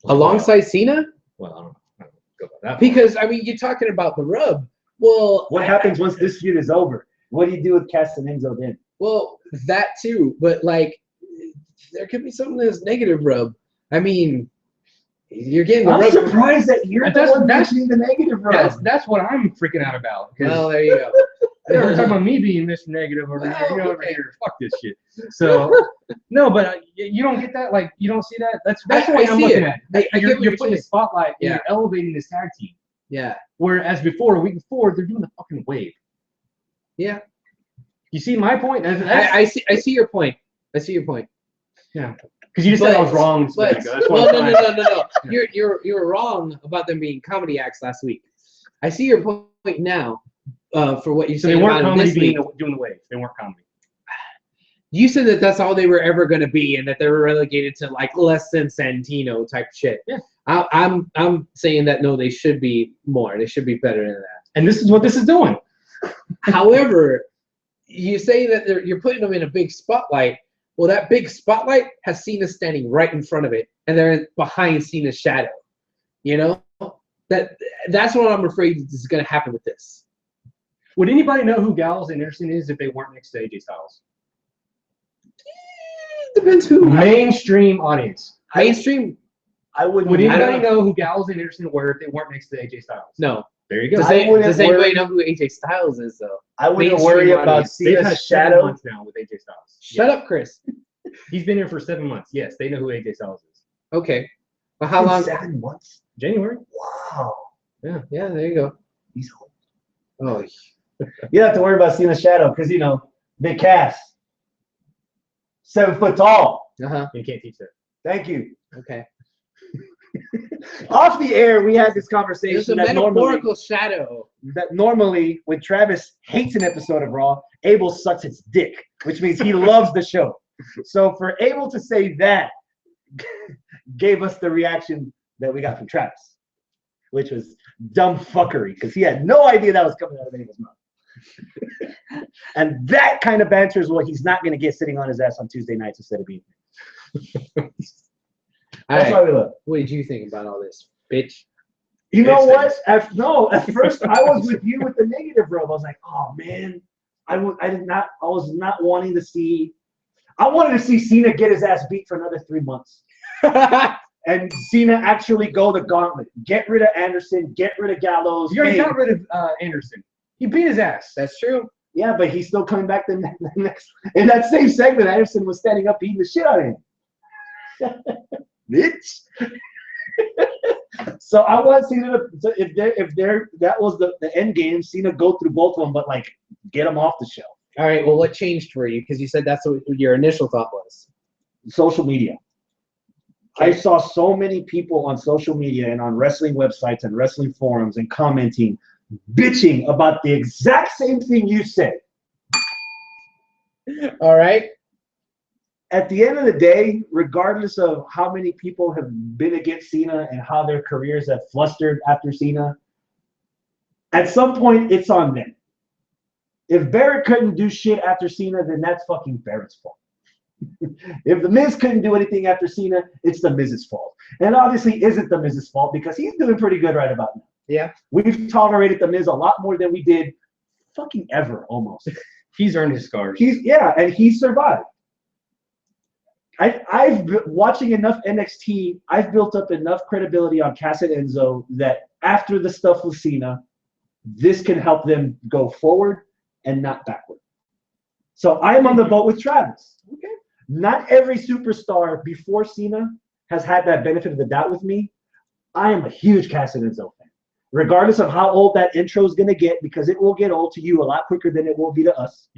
alongside Cena? Well, I don't know. go by that. Because I mean, you're talking about the rub. Well, What happens once this feud is over? What do you do with Cass and Enzo then? Well, that too, but like, there could be something that's negative rub. I mean, you're getting the I'm rub. surprised that you're the one mentioning the negative rub. That's what I'm freaking out about. Well, there you go. They were talking about me being Mr. Negative over here. You know, over here. Fuck this shit. So, no, but you don't get that. Like, you don't see that. That's the way I'm looking at it. I get what You're you're putting a saying. spotlight. Yeah. And you're elevating this tag team. Yeah. Whereas before, a week before, they're doing the fucking wave. Yeah. You see my point? I see your point. I see your point. Yeah. Because you just said I was wrong. But, no. You were wrong about them being comedy acts last week. I see your point now. For what you So said they weren't about comedy this week. doing the wave. They weren't comedy. You said that that's all they were ever going to be, and that they were relegated to like less than Santino type shit. Yeah. I'm saying that no, they should be more. They should be better than that. And this is what this is doing. However, you say that you're putting them in a big spotlight. Well, that big spotlight has Cena standing right in front of it, and they're behind Cena's shadow. You know, that's what I'm afraid is going to happen with this. Would anybody know who Gallows and Anderson is if they weren't next to AJ Styles? Depends who. Mainstream audience. Mainstream. I wouldn't. Would I anybody don't know who Gallows and Anderson were if they weren't next to AJ Styles? No. There you go. Does, I wouldn't does anybody worry- know who AJ Styles is though? I wouldn't mainstream worry about audience. They've Cena's had 7 shadow. months now with AJ Styles. Shut up, Chris. He's been here for 7 months. Yes, they know who AJ Styles is. Okay. But how long? 7 months. January. Wow. Yeah, there you go. He's old. Oh, You don't have to worry about Cena's shadow because big Cass, 7 foot tall. You can't teach that. Thank you. Okay. Off the air, we had this There's a conversation metaphorical shadow. that normally when Travis hates an episode of Raw, Abel sucks its dick, which means he loves the show. So for Abel to say that gave us the reaction that we got from Travis, which was dumb fuckery because he had no idea that was coming out of Abel's mouth. And that kind of banter is what he's not going to get sitting on his ass on Tuesday nights instead of being here. That's why we love. What did you think about all this, bitch? You know what? At first I was with you with the negative rub. I was like, oh man, I was not wanting to see. I wanted to see Cena get his ass beat for another 3 months, and Cena actually go the gauntlet. Get rid of Anderson. Get rid of Gallows. You already got rid of Anderson. He beat his ass. That's true. Yeah, but he's still coming back the next. In that same segment, Anderson was standing up beating the shit out of him. Bitch. So I want Cena to, if that was the end game, Cena go through both of them, but like get them off the show. All right. Well, what changed for you? Because you said that's what your initial thought was. Social media. I saw so many people on social media and on wrestling websites and wrestling forums and commenting, bitching about the exact same thing you said. All right. At the end of the day, regardless of how many people have been against Cena and how their careers have flustered after Cena, at some point it's on them. If Barrett couldn't do shit after Cena, then that's fucking Barrett's fault. If The Miz couldn't do anything after Cena, it's The Miz's fault. And obviously isn't The Miz's fault because he's doing pretty good right about now. Yeah. We've tolerated The Miz a lot more than we did fucking ever, almost. He's earned his scars. And he survived. I've been watching enough NXT. I've built up enough credibility on Cass and Enzo that after the stuff with Cena, this can help them go forward and not backward. So I'm on the boat with Travis. Okay. Not every superstar before Cena has had that benefit of the doubt with me. I am a huge Cass and Enzo fan, regardless of how old that intro is going to get, because it will get old to you a lot quicker than it will be to us.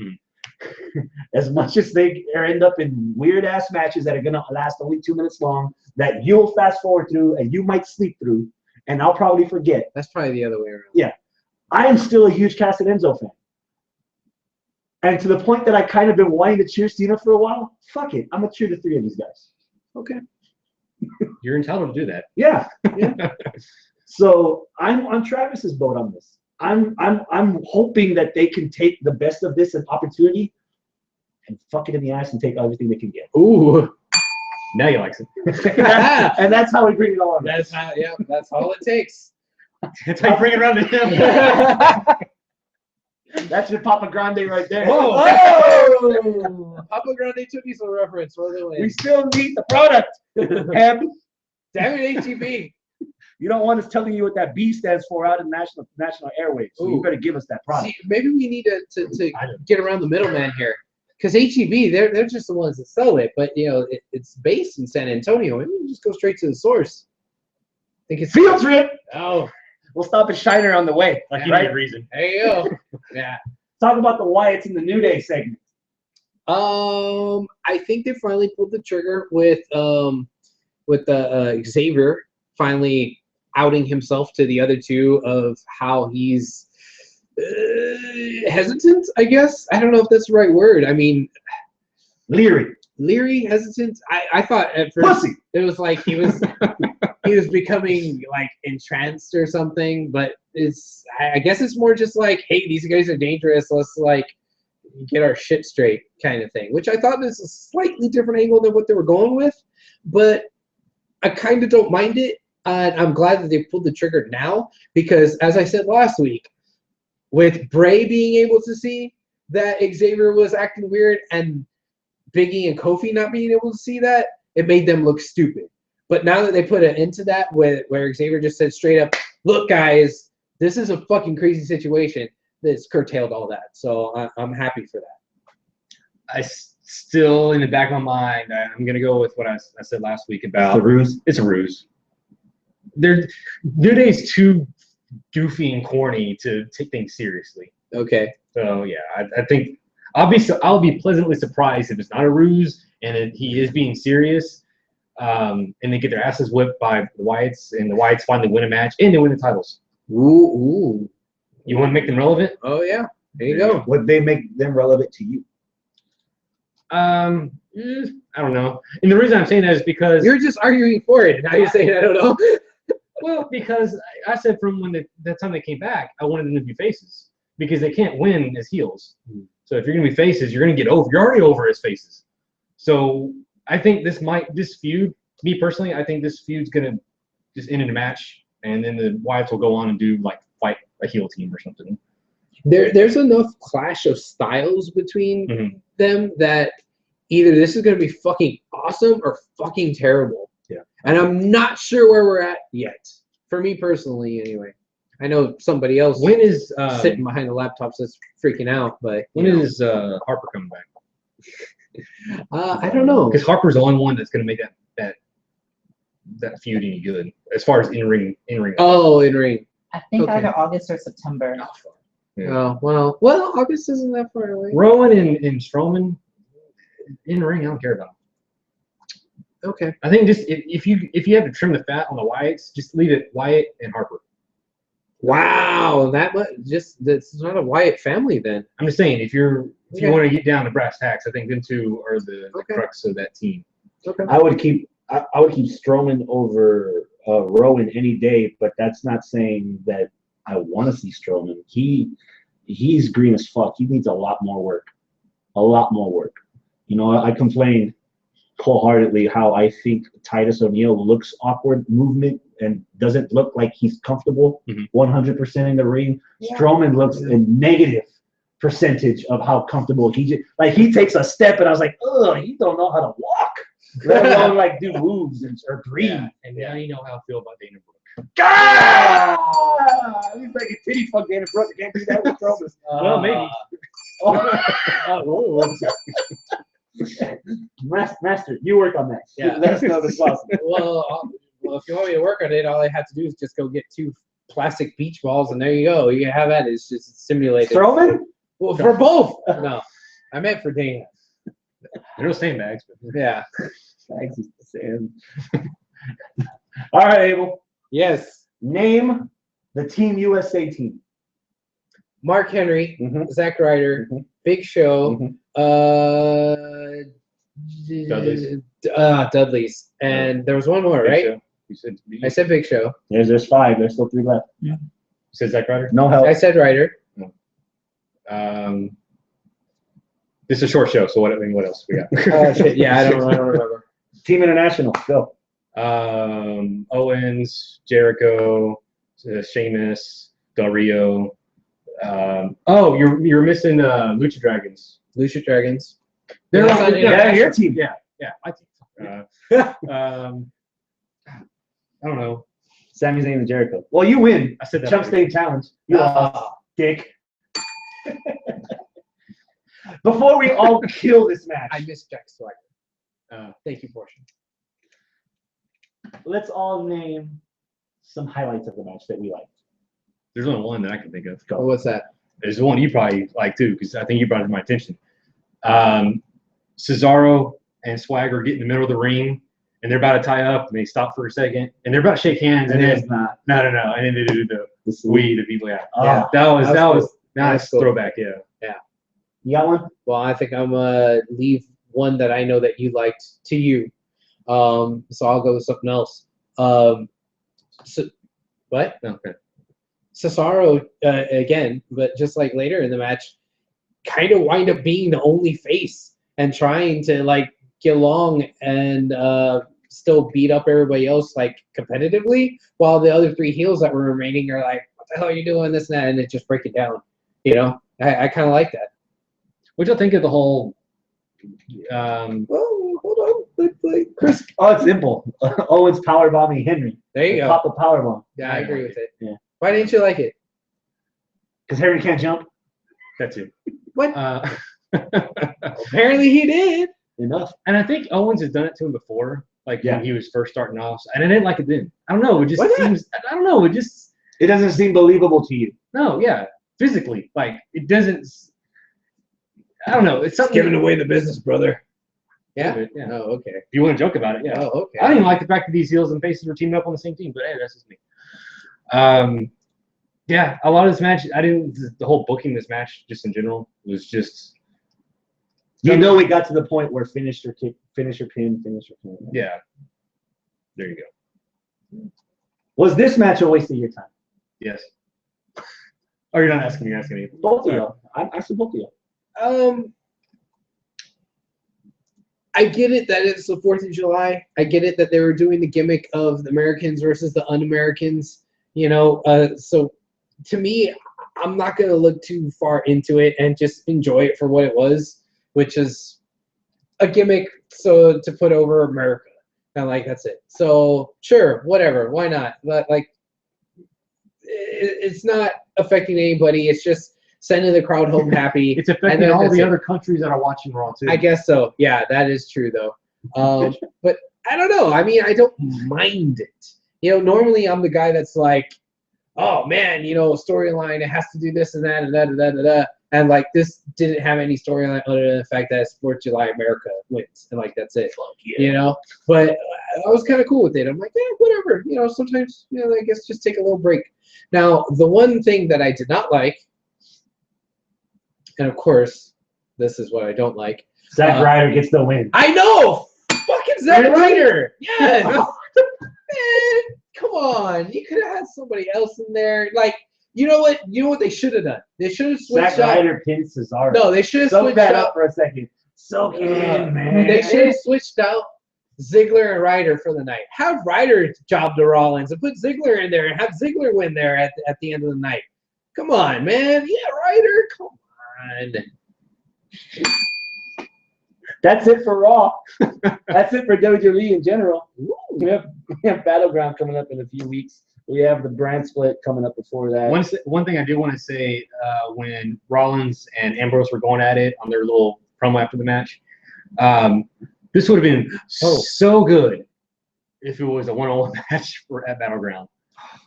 As much as they end up in weird ass matches that are gonna last only 2 minutes long, that you'll fast forward through and you might sleep through, and I'll probably forget. That's probably the other way around. Yeah, I am still a huge Cass and Enzo fan, and to the point that I kind of been wanting to cheer Cena for a while. Fuck it, I'm gonna cheer the 3 of these guys. Okay. You're entitled to do that. Yeah. So I'm on Travis's boat on this. I'm hoping that they can take the best of this opportunity and fuck it in the ass and take everything they can get. Ooh. Now you like it. And that's how we bring it all on. That's how. Yeah. That's all it takes. That's how you bring it around to him. That's your Papa Grande right there. Whoa! Oh! Papa Grande took me some reference. By the way. We still need the product. Em, Damn it, HEB. you don't want us telling you what that B stands for out in national airwaves. So you Ooh. better give us that product. See, maybe we need to get around the middleman here. Because HEB, they're just the ones that sell it, but you know it's based in San Antonio. Maybe we just go straight to the source. I think it's Field trip. Oh, We'll stop at Shiner on the way. Like you right? need a reason. there you go. Yeah. Talk about the Wyatts in the New Day segment. I think they finally pulled the trigger with Xavier finally outing himself to the other two of how he's hesitant, I guess. I don't know if that's the right word. I mean, Leary. hesitant. I thought at first Pussy. it was like he was he was becoming like entranced or something, but I guess it's more just like, hey, these guys are dangerous. Let's like get our shit straight kind of thing, which I thought is a slightly different angle than what they were going with, but I kind of don't mind it. And I'm glad that they pulled the trigger now because, as I said last week, with Bray being able to see that Xavier was acting weird and Biggie and Kofi not being able to see that, it made them look stupid. But now that they put an end to that, where Xavier just said straight up, look, guys, this is a fucking crazy situation, that's curtailed all that. So I'm happy for that. I still, in the back of my mind, I'm going to go with what I said last week about... It's a ruse. It's a ruse. New Day's too goofy and corny to take things seriously. Okay. So, yeah, I think I'll be pleasantly surprised if it's not a ruse and he is being serious. And they get their asses whipped by the Wyatts, and the Wyatts finally win a match, and they win the titles. Ooh. You want to make them relevant? Oh, yeah. There you go. Would they make them relevant to you? I don't know. And the reason I'm saying that is because... You're just arguing for it. Now you're saying I don't know. Well, because I said from that time they came back, I wanted them to be faces. Because they can't win as heels. So if you're going to be faces, you're going to get over. You're already over as faces. So I think this feud, me personally, I think this feud's going to just end in a match. And then the Wyatts will go on and do, like, fight a heel team or something. There's enough clash of styles between them that either this is going to be fucking awesome or fucking terrible. Yeah. And I'm not sure where we're at yet. For me personally, anyway. I know somebody else When is sitting behind the laptops that's freaking out, but when is Harper coming back? I don't know. Because Harper's the only one that's going to make that feud any good as far as in ring. Oh, in ring. I think Okay. either August or September. Yeah. Oh, well, August isn't that far away. Rowan and Strowman in ring, I don't care about. Okay. I think just if you have to trim the fat on the Wyatts, just leave it Wyatt and Harper. Wow, that's not a Wyatt family then. I'm just saying if you Okay. want to get down to brass tacks, I think them two are the Okay. crux of that team. Okay. I would keep Strowman over Rowan any day, but that's not saying that I want to see Strowman. He's green as fuck. He needs a lot more work. A lot more work. You know, I complained wholeheartedly how I think Titus O'Neil looks awkward movement and doesn't look like he's comfortable 100% in the ring. Yeah. Strowman looks a negative percentage of how comfortable he takes a step and I was like, ugh, you don't know how to walk. Let alone like do moves or breathe. Yeah. And now you know how I feel about Dana Brooke. Ah! He's like a titty fuck Dana Brooke. Can't do that with Strowman. Well, maybe. Master, you work on that. Yeah. Let us know the sauce. Well, if you want me to work on it, all I have to do is just go get 2 plastic beach balls, and there you go. You can have that. It's just simulated. Strowman? Well, for both. No, I meant for Dana. They're no sandbags, but Yeah. Thanks, Sam. All right, Abel. Yes. Name the Team USA team. Mark Henry, Mhm. Zack Ryder, Mhm. Big Show, Mhm. Dudley's, and there was one more, Big right? Show. You I said Big Show. There's 5. There's still 3 left. said Zack Ryder? No help. I said Ryder. This is a short show, so what else we got? Oh shit! Yeah, I don't remember. Team International. Go. Owens, Jericho, Sheamus, Del Rio. Oh, you're missing Lucha Dragons. Lucha Dragons. They're That's on not Yeah, your team. Yeah, my team. I don't know. Sami Zayn and Jericho. Well, you win. I said that. Chump already. State Challenge. You lost, dick. Before we all kill this match, I missed Jack Swagger. Thank you, Portia. let's all name some highlights of the match that we liked. There's only one that I can think of. Oh, what's that? There's one you probably like too, because I think you brought it to my attention. Cesaro and Swagger get in the middle of the ring, and they're about to tie up, and they stop for a second, and they're about to shake hands, and then not. no, and then they do the people. Yeah, Oh, that was cool. nice cool. throwback. Yeah. You got one? Well, I think I'm gonna leave one that I know that you liked to you. So I'll go with something else. What? Okay. Cesaro again, but just like later in the match, kind of wind up being the only face and trying to like get along and still beat up everybody else like competitively, while the other three heels that were remaining are like, "What the hell are you doing?" This and that, and it just break it down. You know, I kind of like that. What do you think of the whole? Oh, hold on, like Chris. Oh, it's simple. Owens power bombing Henry. There you go. Pop a power bomb. Yeah, I agree with it. Yeah. Why didn't you like it? Because Henry can't jump. That too. What? And Apparently he did. Enough. I think Owens has done it to him before, like Yeah. when he was first starting off, and I didn't like it then. I don't know. It just Why not? seems. I don't know. It just It doesn't seem believable to you. no. Yeah, physically, like it doesn't. I don't know. It's something. Giving away the business, brother. Yeah. Yeah. Oh, okay. If you want to joke about it, yeah. Oh, okay. I don't even like the fact that these heels and faces were teaming up on the same team, but hey, that's just me. Yeah, a lot of this match, the whole booking this match, just in general, was just. You know, we got to the point where finisher kick, finisher pin. Yeah. There you go. Was this match a waste of your time? Yes. Oh, you're not asking me. You're asking me. Both of you. I'm asking both of you. I get it that it's the 4th of July. I get it that they were doing the gimmick of the Americans versus the un-Americans, you know. So to me, I'm not going to look too far into it and just enjoy it for what it was, which is a gimmick so to put over America. And like, that's it. So sure, whatever. Why not? But like, it's not affecting anybody. It's just sending the crowd home happy. It's affecting all the other countries that are watching Raw too. I guess so. Yeah, that is true though. But I don't know. I mean, I don't mind it. You know, normally I'm the guy that's like, oh man, you know, storyline, it has to do this and that and da. And like this didn't have any storyline other than the fact that it's 4th of July, America wins, and like that's it. Yeah. You know. But I was kind of cool with it. I'm like, yeah, whatever. You know, sometimes you know, I guess just take a little break. Now, the one thing that I did not like. And of course, this is what I don't like. Zack Ryder gets the win. I know! Fucking Zack Ryder! Yes! Man, come on. You could have had somebody else in there. Like, you know what? You know what they should have done? They should have switched Zack Ryder pins Cesaro. No, they should have Soak switched that out. up for a second. Soak it in, man. They should have switched out Ziggler and Ryder for the night. Have Ryder job to Rollins and put Ziggler in there and have Ziggler win there at the end of the night. Come on, man. Yeah, Ryder. Come on. That's it for Raw. That's it for WWE in general. We have Battleground coming up in a few weeks. We have the brand split coming up before that. One thing I do want to say, when Rollins and Ambrose were going at it on their little promo after the match, this would have been so good if it was a one-on-one match at Battleground.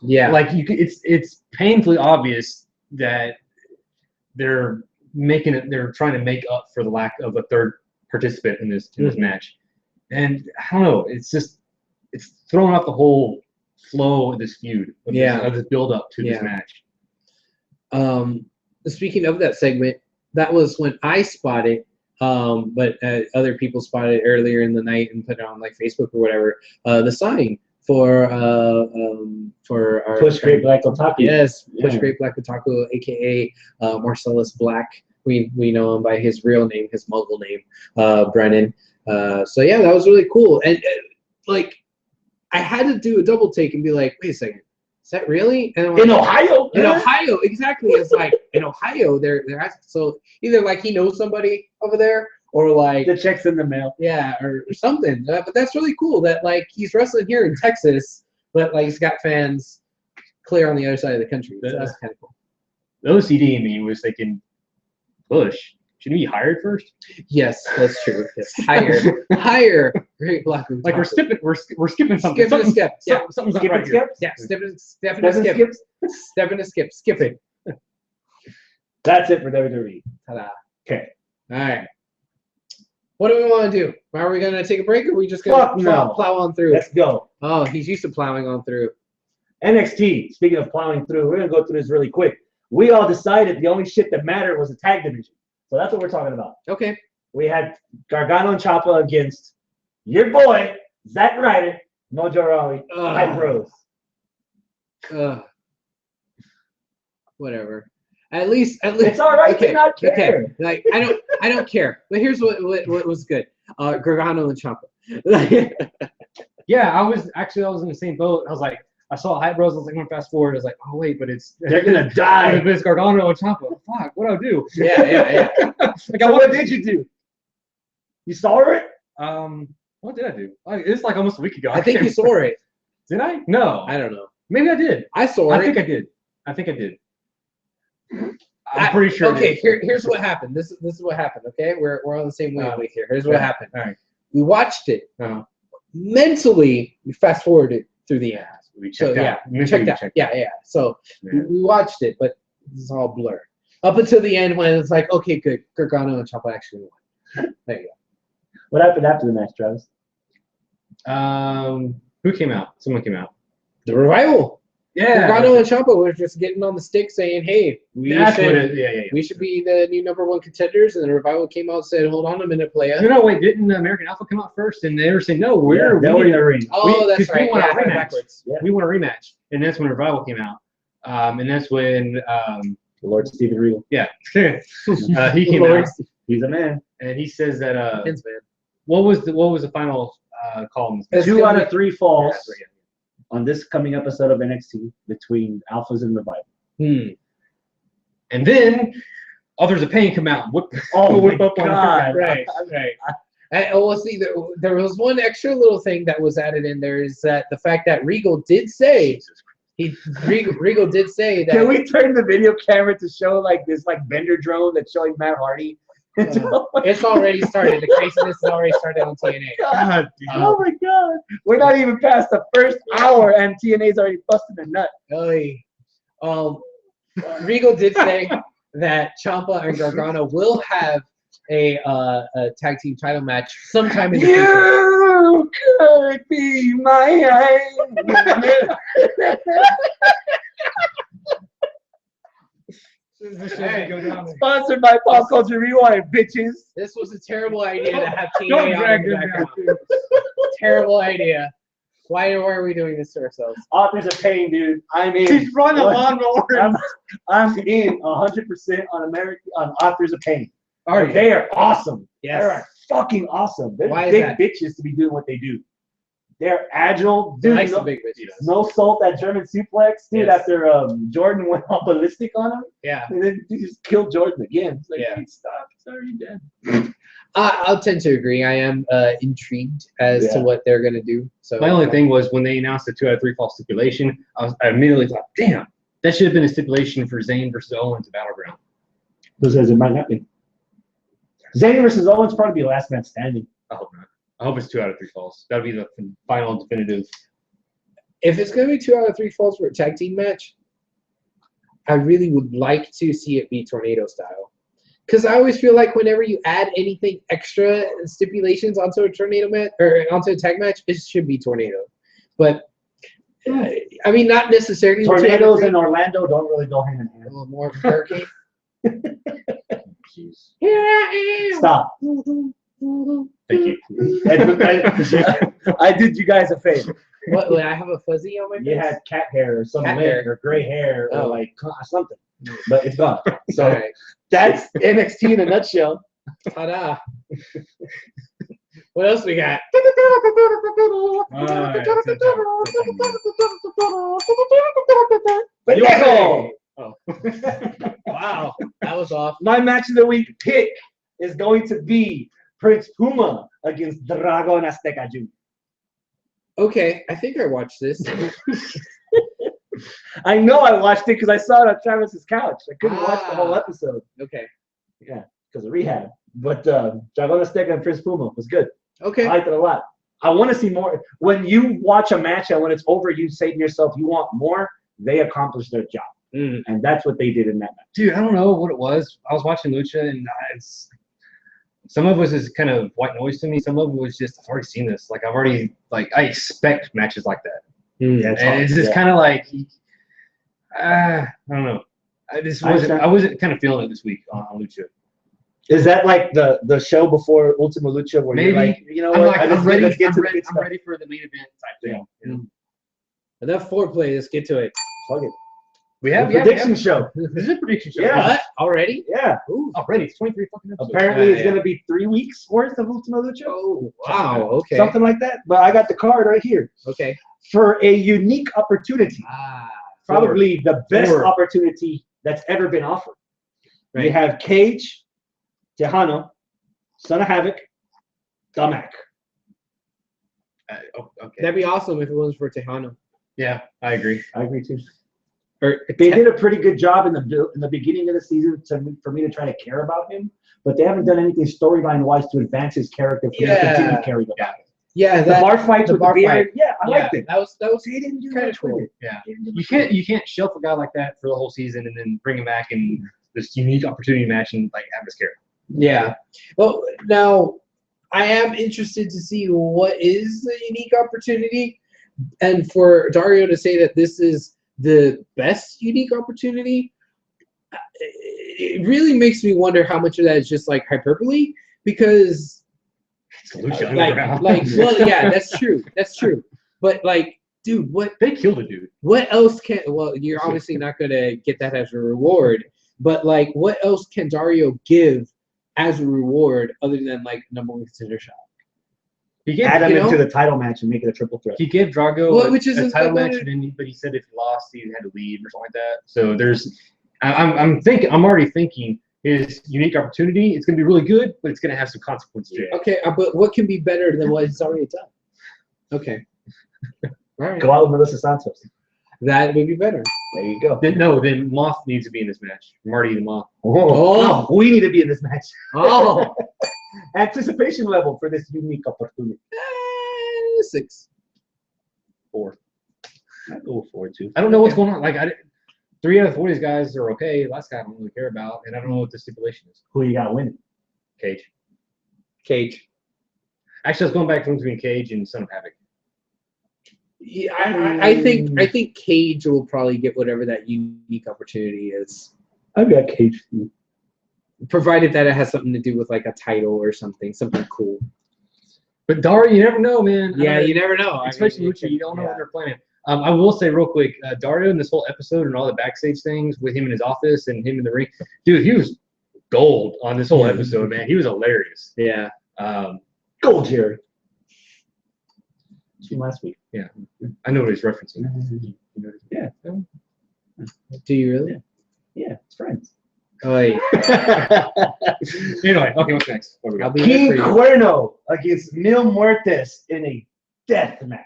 Yeah, like you could, it's painfully obvious that they're trying to make up for the lack of a third participant in this match, and I don't know, it's throwing off the whole flow of this feud, of this build up to this match. Speaking of that segment, that was when I spotted, but other people spotted it earlier in the night and put it on like Facebook or whatever. The sign for our Push Great Black Otaku. Yes, Push Great Black Otaku, aka Marcellus Black. We know him by his real name, his Muggle name, Brennan. So yeah, that was really cool. And like, I had to do a double take and be like, wait a second, that really? And I'm In like, Ohio. in Ohio, exactly. It's like in Ohio, they're asking. So either like he knows somebody over there, or like The check's in the mail. yeah, or something. But that's really cool that like he's wrestling here in Texas, but like he's got fans clear on the other side of the country. So that's kind of cool. The OCD in me was thinking, Bush, shouldn't he be hired first? Yes, that's true. Yes, higher. Great black room. Like we're skipping something. Skipping a step. Yeah, Something's not Skip right and here. skip. yeah. Stepping a Seven skip. skips. Stepping a skip. Skipping. That's it for WWE. Ta-da. Okay. All right. What do we want to do? Are we going to take a break, or are we just going Fuck to no. plow on through? Let's go. Oh, he's used to plowing on through. NXT, speaking of plowing through, we're going to go through this really quick. We all decided the only shit that mattered was the tag division. So that's what we're talking about. Okay. We had Gargano and Ciampa against your boy, Zack Ryder, Mojo Rawley, Hype Bros. Whatever. At least It's all right okay, to not care. Okay. Like I don't care. But here's what was good. Gargano and Ciampa. Yeah, I was in the same boat. I was like, I saw Hype Bros. I was like, I'm gonna fast forward. I was like, oh wait, but They're going to die. But it's Gargano and Ciampa. Fuck, what do I do? yeah. Like, So what did you do? You saw it? What did I do? It's like almost a week ago. I think you saw it. Did I? No. I don't know. Maybe I did. I saw I it. think I did. I'm pretty sure. Okay, here's what happened. This is what happened. Okay, we're on the same wavelength here. Here's what happened. All right. We watched it. Uh-huh. Mentally, we fast forwarded through the end. We So checked out. we checked out. Yeah. So we watched it, but it's all blurred up until the end when it's like, okay, good, Gargano and Ciampa actually won. There you go. What happened after the match, Travis? Who came out? Someone came out. The Revival. Yeah. Gargano and Ciampa were just getting on the stick saying, hey, That's what it. Yeah. we should be the new #1 contenders. And the Revival came out and said, hold on a minute, playa. No, wait. Didn't American Alpha come out first? And they were saying, no, They were in the ring. Oh, that's 'cause we right. want a Yeah, I had it rematch. backwards. Yeah. We want a rematch, and that's when Revival came out. And that's when Lord Steven Regal. he came Lord. out, He's a man. and he says that Vince, man. what was the final call? It's 2 gonna out of 3 falls Yeah. on this coming episode of NXT between Alphas and Revival. And then Authors of Pain come out and whip Oh my up on God. Right. Well, see, there was one extra little thing that was added in there is that the fact that Regal did say Regal did say that. Can we turn the video camera to show like this vendor drone that's showing Matt Hardy? It's already started. The craziness has already started on TNA. God, oh my God. We're not even past the first hour and TNA's already busting a nut. Regal did say that Ciampa and Gargano will have a tag team title match sometime in the future. You could be my Sponsored by Pop Culture Rewind, bitches. This was a terrible idea to have Don't TNA drag on the them background. Terrible idea. Why are we doing this to ourselves? Authors of Pain, dude. I'm in. He's running along I'm in 100% on Authors of Pain. Are you? They are awesome. Yes. They are fucking awesome. They're Why is big that? bitches to be doing what they do. They're agile. Dude, Nice no, and big bitches. no salt, that German suplex, dude, Yes. after Jordan went all ballistic on him. Yeah. And then he just killed Jordan again. It's like, Yeah. hey, stop. It's already dead. I'll tend to agree. I am intrigued as to what they're gonna do. So My only thing was when they announced the 2 out of 3 fall stipulation, I immediately thought, damn, that should have been a stipulation for Zayn versus Owens at Battleground. Who says it might not be? Zayn versus Owens probably be last man standing. I hope not. I hope it's 2 out of 3 falls. That'll be the final definitive. if it's gonna be 2 out of 3 falls for a tag team match, I really would like to see it be tornado style. Because I always feel like whenever you add anything extra stipulations onto a tornado match or onto a tag match, it should be tornado. But I mean, not necessarily. Tornadoes in Orlando don't really go hand in hand. A little more of a hurricane. Jeez. Here I am. Stop. Thank you. I did you guys a favor. What? Would I have a fuzzy on my face? You had cat hair or some Cat lint hair. or gray hair or Oh. like something, but it's gone. So All right. that's NXT in a nutshell. Ta-da. What else we got? Pendejo! Oh. Wow, that was off. My match of the week pick is going to be Prince Puma against Dragon Azteca Jr. Okay, I think I watched this. I know I watched it because I saw it on Travis's couch. I couldn't watch the whole episode. Okay. Yeah, because of rehab. But Dragon Azteca and Prince Puma was good. Okay. I liked it a lot. I want to see more. When you watch a match and when it's over, you say to yourself, you want more. They accomplished their job. And that's what they did in that match. Dude, I don't know what it was. I was watching Lucha, and some of it was just kind of white noise to me. Some of it was just, I've already seen this. Like, I expect matches like that. Yeah, And it's just kind of like, I don't know. I wasn't kind of feeling it this week on Lucha. Is that like the show before Ultima Lucha where you're like, you know what? I'm ready let's get to the for good stuff. the main event type thing. Yeah. Enough foreplay. Let's get to it. Plug it. We have Prediction show. This is a prediction show. Yeah. What? Already? Yeah. Ooh, already. It's 23 fucking episodes. Apparently, it's going to be 3 weeks worth of Ultima Lucha. Oh, wow. Okay. Something like that. But I got the card right here. Okay. For a unique opportunity. Probably the best opportunity that's ever been offered. Right. You have Cage, Tejano, Son of Havoc, Damak. Okay. That'd be awesome if it was for Tejano. Yeah, I agree. I agree too. Or They did a pretty good job in the beginning of the season for me to try to care about him, but they haven't done anything storyline wise to advance his character for me to continue to care about him. Yeah, The bar fights with the beard, yeah, I liked it. That was They didn't do kind of much with cool. it. Yeah. They didn't do You much can't shelf a guy like that for the whole season and then bring him back in this unique opportunity match and like have his character. Yeah. Well, now I am interested to see what is the unique opportunity, and for Dario to say that this is the best unique opportunity, it really makes me wonder how much of that is just like hyperbole, because It's Lucha Underground. well, yeah, that's true. That's true. But like, dude, what They killed a dude. what else can? Well, you're obviously not gonna get that as a reward, but like, what else can Dario give as a reward other than like number one contender shot? He gave Add him you know? into the title match and make it a triple threat. He gave Drago Well, which is a title what- match, but he said if he lost, he had to leave or something like that. So I'm already thinking his unique opportunity. It's gonna be really good, but it's gonna have some consequences. to it. Okay, but what can be better than what he's already done? Okay. All right. Go out with Melissa Santos. That would be better. There you go. Then Moth needs to be in this match. Marty the Moth. Oh, we need to be in this match. Oh. Anticipation level for this unique opportunity. 6. 4. I'd go 4 too. I don't know what's going on. Like 3 out of 4 of these guys are okay. Last guy I don't really care about, and I don't know what the stipulation is. Who you got winning? Cage. Cage. Actually, I was going back between Cage and Son of Havoc. Yeah, I think Cage will probably get whatever that unique opportunity is, I've got Cage. provided that it has something to do with like a title or something cool. But Dario, you never know, man. Yeah, you never know. Especially Lucha, you don't know what they're planning. I will say real quick, Dario in this whole episode and all the backstage things with him in his office and him in the ring, dude, he was gold on this whole episode, man. He was hilarious. Yeah. Gold, Jerry. Seen last week. Yeah, I know what he's referencing. Yeah. Do you really? Yeah, it's friends. Oh, yeah. Anyway, okay, what's next? What do we I'll got? be King there for you. Cuerno against Mil Muertes in a death match.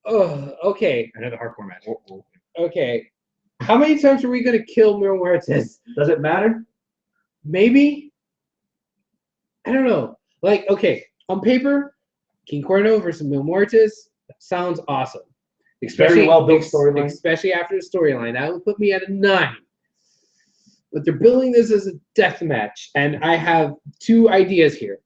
Oh, okay. Another hardcore match. Okay. How many times are we gonna kill Mil Muertes? Does it matter? Maybe. I don't know. Like, okay, on paper, King Cuerno versus Mil Muertes sounds awesome. Very well built storyline. Especially after the storyline. That would put me at a 9. But they're billing this as a death match, and I have 2 ideas here.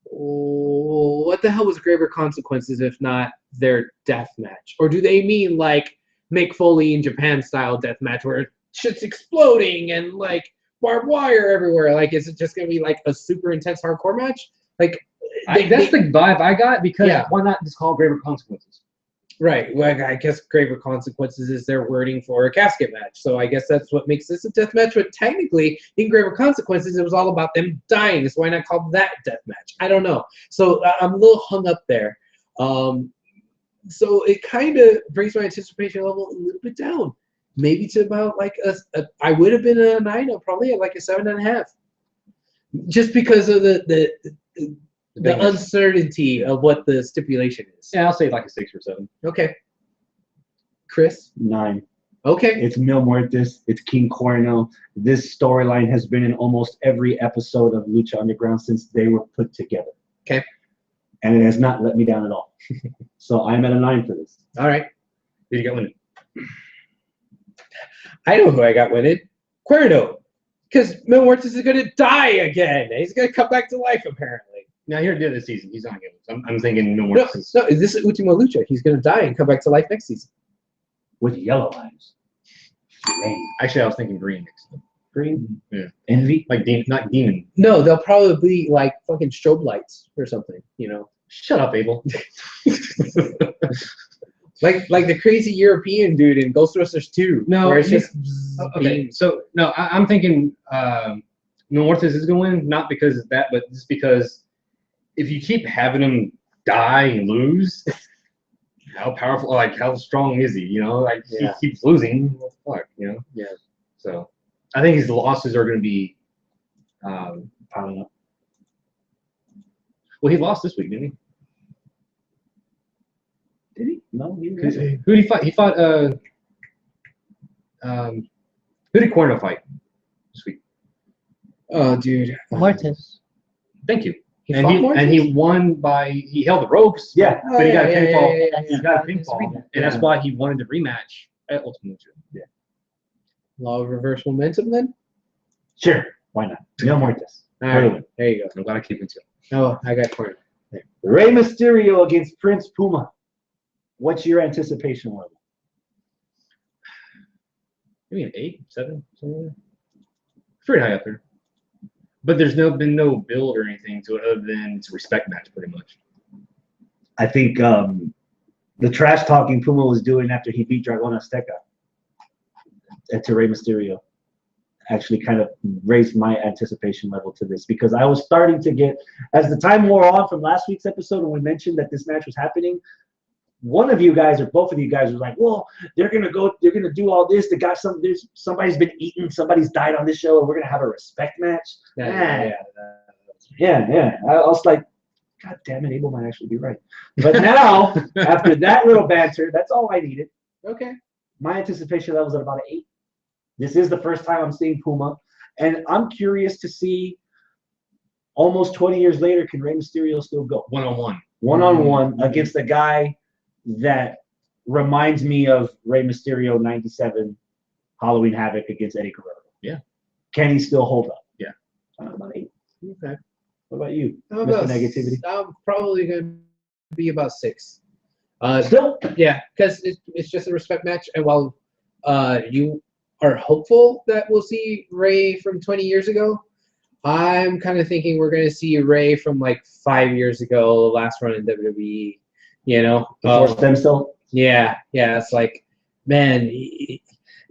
What the hell was Graver Consequences if not their death match? Or do they mean like Mick Foley in Japan style death match where shit's exploding and like barbed wire everywhere? Like, is it just gonna be like a super intense hardcore match? Like, That's the vibe I got because why not just call Graver Consequences? Right. Well, I guess graver consequences is their wording for a casket match. So I guess that's what makes this a death match. But technically, in graver consequences, it was all about them dying. So why not call that death match? I don't know. So I'm a little hung up there. So it kind of brings my anticipation level a little bit down. Maybe to about like I would have been a 9, probably at like a 7.5. Just because of the uncertainty of what the stipulation is. Yeah, I'll say like a 6 or 7. Okay. Chris? 9. Okay. It's Mil Muertes. It's King Cuerno. This storyline has been in almost every episode of Lucha Underground since they were put together. Okay. And it has not let me down at all. So I'm at a 9 for this. All right. Did you get one? I know who I got winning. Cuerno. Because Mil Muertes is going to die again. He's going to come back to life, apparently. Now, here at the end of the season, he's not getting it. I'm thinking no more. No, this is Ultima Lucha. He's going to die and come back to life next season. With yellow eyes. Flame. Actually, I was thinking green next. Green? Yeah. Envy? Like not demon. No, they'll probably be like fucking strobe lights or something, you know. Shut up, Abel. Like the crazy European dude in Ghostbusters 2. No, where it's just okay. So no, I'm thinking Mil Muertes is going to win, not because of that, but just because if you keep having him die and lose, how powerful, like how strong is he? You know, like Yeah. he keeps losing. What the fuck, you know? Yeah. So I think his losses are going to be Piling up. well, he lost this week, didn't he? Did he? No, he didn't. Who did he fight? He fought who did Cuerno fight this week? oh, dude. Muertes. Thank you. He And fought he Muertes? won by he held the ropes. Yeah. But he got a pinfall. yeah. He got a pinfall, and that's why he wanted the rematch at Ultimate Lucha. Yeah. Law of reverse momentum, then? Sure. Why not? Mil Muertes. All right. There you go. I'm glad I keep it to. Oh, I got Cuerno. Rey Mysterio against Prince Puma. What's your anticipation level? Maybe an 8, 7, something like that. Pretty high up there. But there's been no build or anything to it other than it's a respect match, pretty much. I think the trash talking Puma was doing after he beat Dragon Azteca to Rey Mysterio actually kind of raised my anticipation level to this, because I was starting to get, as the time wore on from last week's episode when we mentioned that this match was happening, one of you guys or both of you guys was like, well, they're gonna do all this. Somebody's been eaten, somebody's died on this show, and we're gonna have a respect match. Yeah. I was like, God damn it, Abel might actually be right. But now, after that little banter, that's all I needed. Okay. My anticipation level is at about an 8. This is the first time I'm seeing Puma, and I'm curious to see, almost 20 years later, can Rey Mysterio still go? One-on-one. One-on-one against a guy that reminds me of Rey Mysterio 97 Halloween Havoc against Eddie Guerrero. Yeah. Can he still hold up? Yeah. About 8. Okay. What about you? I'm Mr. Negativity. I'm probably going to be about 6. Still? Yeah, because it's just a respect match. And while you are hopeful that we'll see Ray from 20 years ago, I'm kind of thinking we're going to see Ray from like 5 years ago, last run in WWE, you know? Before stem cell? Yeah. It's like, man,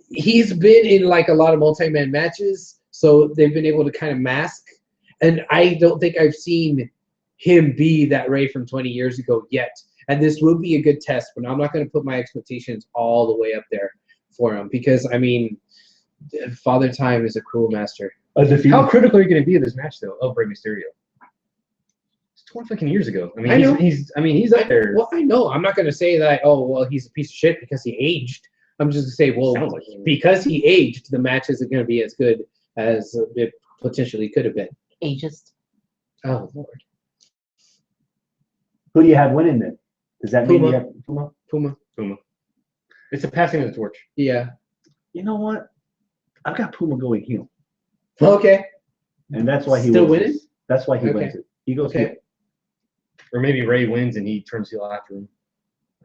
he's been in like a lot of multi-man matches, so they've been able to kind of mask. And I don't think I've seen him be that Ray from 20 years ago yet. And this will be a good test, but I'm not going to put my expectations all the way up there for him, because, I mean, Father Time is a cruel master. How critical are you going to be in this match, though, of Rey Mysterio? It's 20 fucking years ago. I mean, he's up there. Well, I know. I'm not going to say that, oh, well, he's a piece of shit because he aged. I'm just going to say, well, Sounds like because he aged, the match isn't going to be as good as it potentially could have been. Ageist. Oh, Lord. Who do you have winning then? Does that mean Puma. you have Puma? Puma. It's a passing of the torch. Yeah. You know what? I've got Puma going heel. Okay. And that's why he Still wins winning? it. That's why he Okay. wins it. He goes Okay. heel. Or maybe Ray wins and he turns heel after him.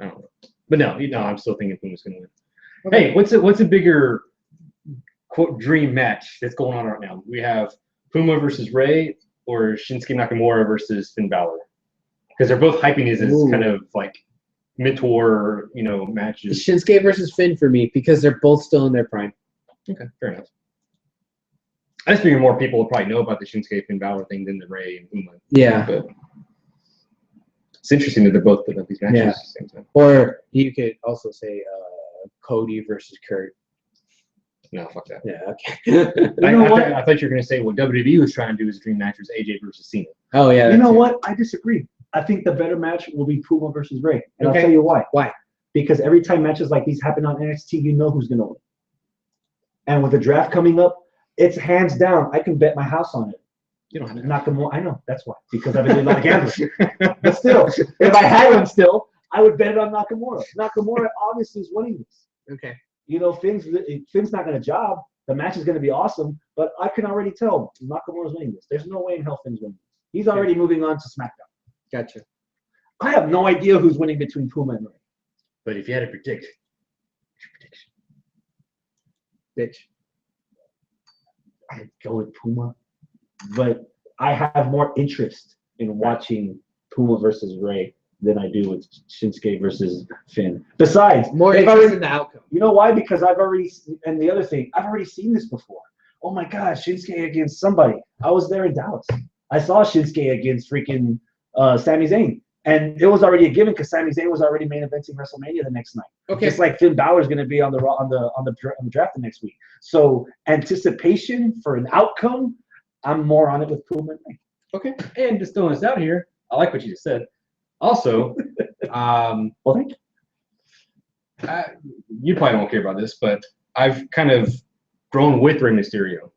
I don't know. But no, I'm still thinking Puma's going to win. Okay. Hey, what's a bigger quote dream match that's going on right now? We have Puma versus Ray, or Shinsuke Nakamura versus Finn Balor, because they're both hyping this as Ooh. kind of like mid-tour, matches. Shinsuke versus Finn for me because they're both still in their prime. Okay, fair enough. I just figure more people will probably know about the Shinsuke Finn Balor thing than the Ray and Puma. Yeah. But it's interesting that they're both putting up these matches at the same time. Or you could also say Cody versus Kurt. No, fuck that. Yeah, okay. I thought you were going to say what WWE was trying to do is dream match was AJ versus Cena. Oh, yeah. You know what? I disagree. I think the better match will be Puma versus Ray. And I'll tell you why. Why? Because every time matches like these happen on NXT, you know who's going to win. And with the draft coming up, it's hands down. I can bet my house on it. You don't have to. Nakamura. I know. That's why. Because I've been doing a lot of gambling. But still, if I had him still, I would bet it on Nakamura. Nakamura obviously is winning this. Okay. Finn's not going to job. The match is going to be awesome, but I can already tell Nakamura's winning this. There's no way in hell Finn's winning this. He's already moving on to SmackDown. Gotcha. I have no idea who's winning between Puma and Ray. But if you had to predict, what's your prediction? Bitch. I'd go with Puma, but I have more interest in watching Puma versus Ray than I do with Shinsuke versus Finn. Besides, More interest in the outcome. you know why? Because I've already seen this before. Oh my God, Shinsuke against somebody. I was there in Dallas. I saw Shinsuke against freaking Sami Zayn. And it was already a given because Sami Zayn was already main eventing WrestleMania the next night. Okay. Just like Finn Balor is going to be on the draft the next week. So anticipation for an outcome, I'm more on it with Puma. Okay. And just throwing this out here, I like what you just said. Also, Well, thank you. you probably won't care about this, but I've kind of grown with Rey Mysterio.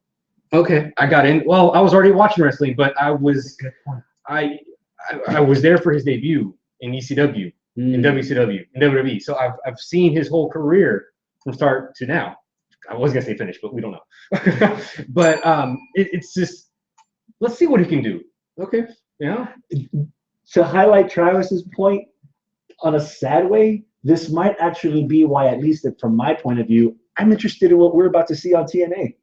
Okay. I got in. Well, I was already watching wrestling, but I was there for his debut in ECW, in WCW, in WWE. So I've seen his whole career from start to now. I was gonna say finish, but we don't know. But it's just, let's see what he can do. Okay. Yeah. To highlight Travis's point, on a sad way, this might actually be why, at least from my point of view, I'm interested in what we're about to see on TNA.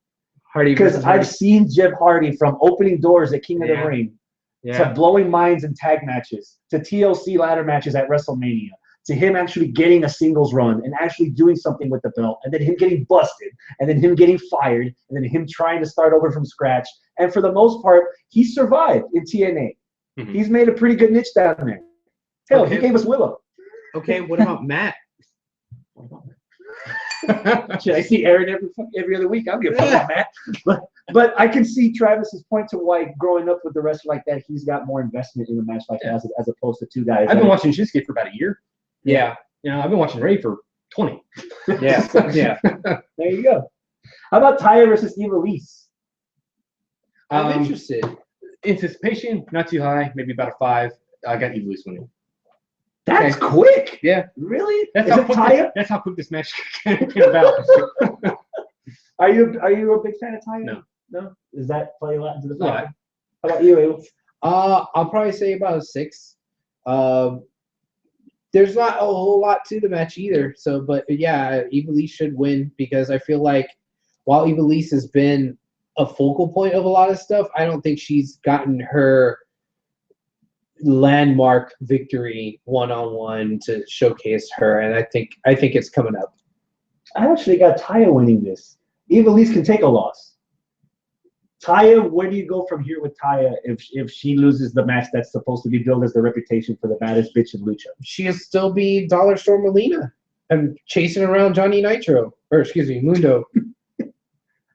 Hardy Because versus I've seen Jeff Hardy from opening doors at King of the Yeah. Ring Yeah. to blowing minds in tag matches, to TLC ladder matches at WrestleMania, to him actually getting a singles run and actually doing something with the belt, and then him getting busted, and then him getting fired, and then him trying to start over from scratch. And for the most part, he survived in TNA. Mhm. He's made a pretty good niche down there. Hell, Okay. he gave us Willow. Okay. What about Matt? Shit, I see Aaron every other week. I'm gonna put on that. But I can see Travis's point to why growing up with the wrestler like that, he's got more investment in a match like that as opposed to two guys. I've been watching Shinsuke for about a year. Yeah. I've been watching Ray for 20. Yeah. Yeah. There you go. How about Taya versus Eva Lise? I'm interested. Anticipation, not too high, maybe about a 5. I got Eva Lise winning. That's quick. Yeah. Really? That's Is how it quick Taya? that's how quick this match came about. Are you a big fan of Taya? No. No? Does that play a lot into the A lot. factor? How about you, Abel? I'll probably say about a 6. There's not a whole lot to the match either. So, but yeah, Ivelisse should win because I feel like while Ivelisse has been a focal point of a lot of stuff, I don't think she's gotten her landmark victory one-on-one to showcase her, and I think it's coming up. I actually got Taya winning this. Ivelisse can take a loss. Taya, where do you go from here with Taya if she loses the match that's supposed to be billed as the reputation for the baddest bitch in Lucha? She'll still be Dollar Store Melina and chasing around Johnny Nitro, or excuse me, Mundo.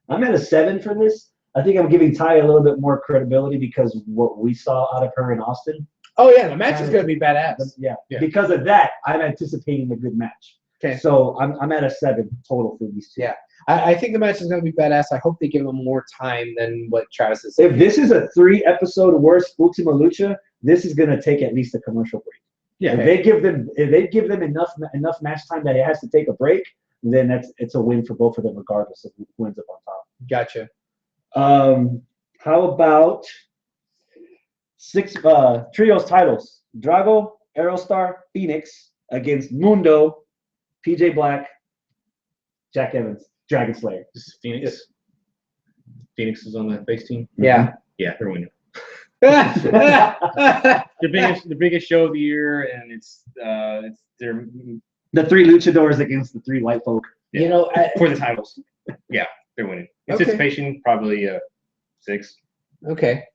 I'm at a 7 for this. I think I'm giving Taya a little bit more credibility because what we saw out of her in Austin. Oh yeah, the match is gonna be badass. Yeah. Yeah. Because of that, I'm anticipating a good match. Okay. So I'm at a 7 total for these two. Yeah. I think the match is going to be badass. I hope they give them more time than what Travis is saying. If this is a 3-episode worst Ultima Lucha, this is going to take at least a commercial break. Yeah. If they give them enough match time that it has to take a break, then it's a win for both of them, regardless of who ends up on top. Gotcha. How about 6 trios titles? Drago, Aerostar, Phoenix against Mundo, PJ Black, Jack Evans, Dragon Slayer. This is Phoenix. Phoenix is on the base team. Yeah. Yeah, they're winning. The biggest show of the year, and it's their The 3 luchadors against the 3 white folk. Yeah. You know, for the titles. Yeah, they're winning. Okay. Anticipation probably 6. okay.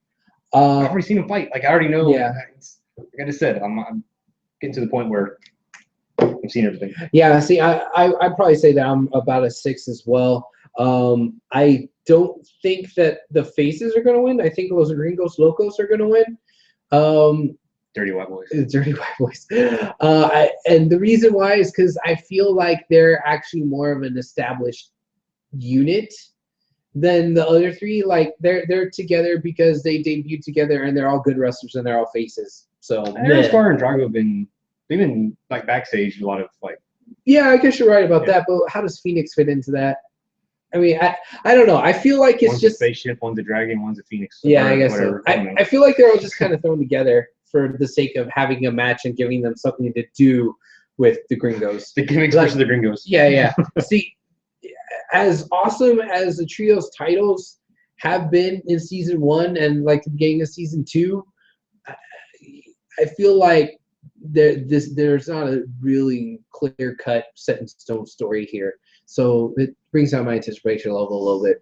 I've already seen them fight. Like I already know. Yeah. Like I just said, I'm getting to the point where I've seen everything. Yeah, see, I'd probably say that I'm about a 6 as well. I don't think that the faces are going to win. I think Los Gringos Locos are going to win. Dirty White Boys. Dirty White Boys. And the reason why is because I feel like they're actually more of an established unit than the other 3. Like they're together because they debuted together and they're all good wrestlers and they're all faces. So Aerostar and Drago they've been like backstage a lot of like. Yeah, I guess you're right about that. But how does Phoenix fit into that? I mean, I don't know. I feel like it's one's just a spaceship, one's a dragon, one's a phoenix. Yeah, I guess whatever. so. I feel like they're all just kind of thrown together for the sake of having a match and giving them something to do with the Gringos. The gimmicks versus the Gringos. Yeah. See, as awesome as the Trios titles have been in season 1 and like the beginning of season 2, I feel like there's not a really clear-cut, set-in-stone story here. So it brings down my anticipation level a little bit.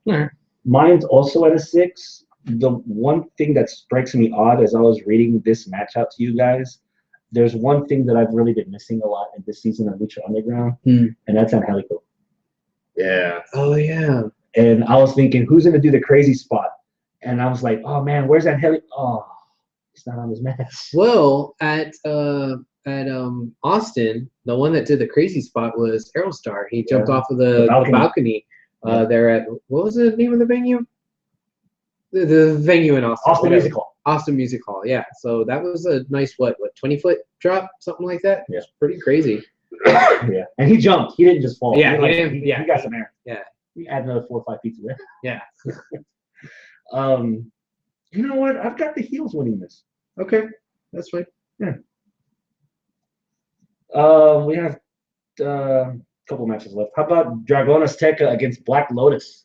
All right. Mine's also at a 6. The one thing that strikes me odd as I was reading this match out to you guys, there's one thing that I've really been missing a lot in this season of Lucha Underground, and that's Angelico. Yeah. Oh, yeah. And I was thinking, who's going to do the crazy spot? And I was like, oh, man, where's Angelico? Oh, he's not on his mask. Well, at Austin, the one that did the crazy spot was Aerostar. He jumped off of the balcony. There at, what was the name of the venue? The venue in Austin. Austin Music Hall. Austin Music Hall, yeah. So that was a nice, 20-foot drop, something like that? Yeah. It's pretty crazy. Yeah. And he jumped. He didn't just fall. Yeah, he got some air. Yeah. We add another 4 or 5 feet to there. Yeah. You know what? I've got the heels winning this. Okay. That's fine. Yeah. We have a couple matches left. How about Dragon Azteca against Black Lotus?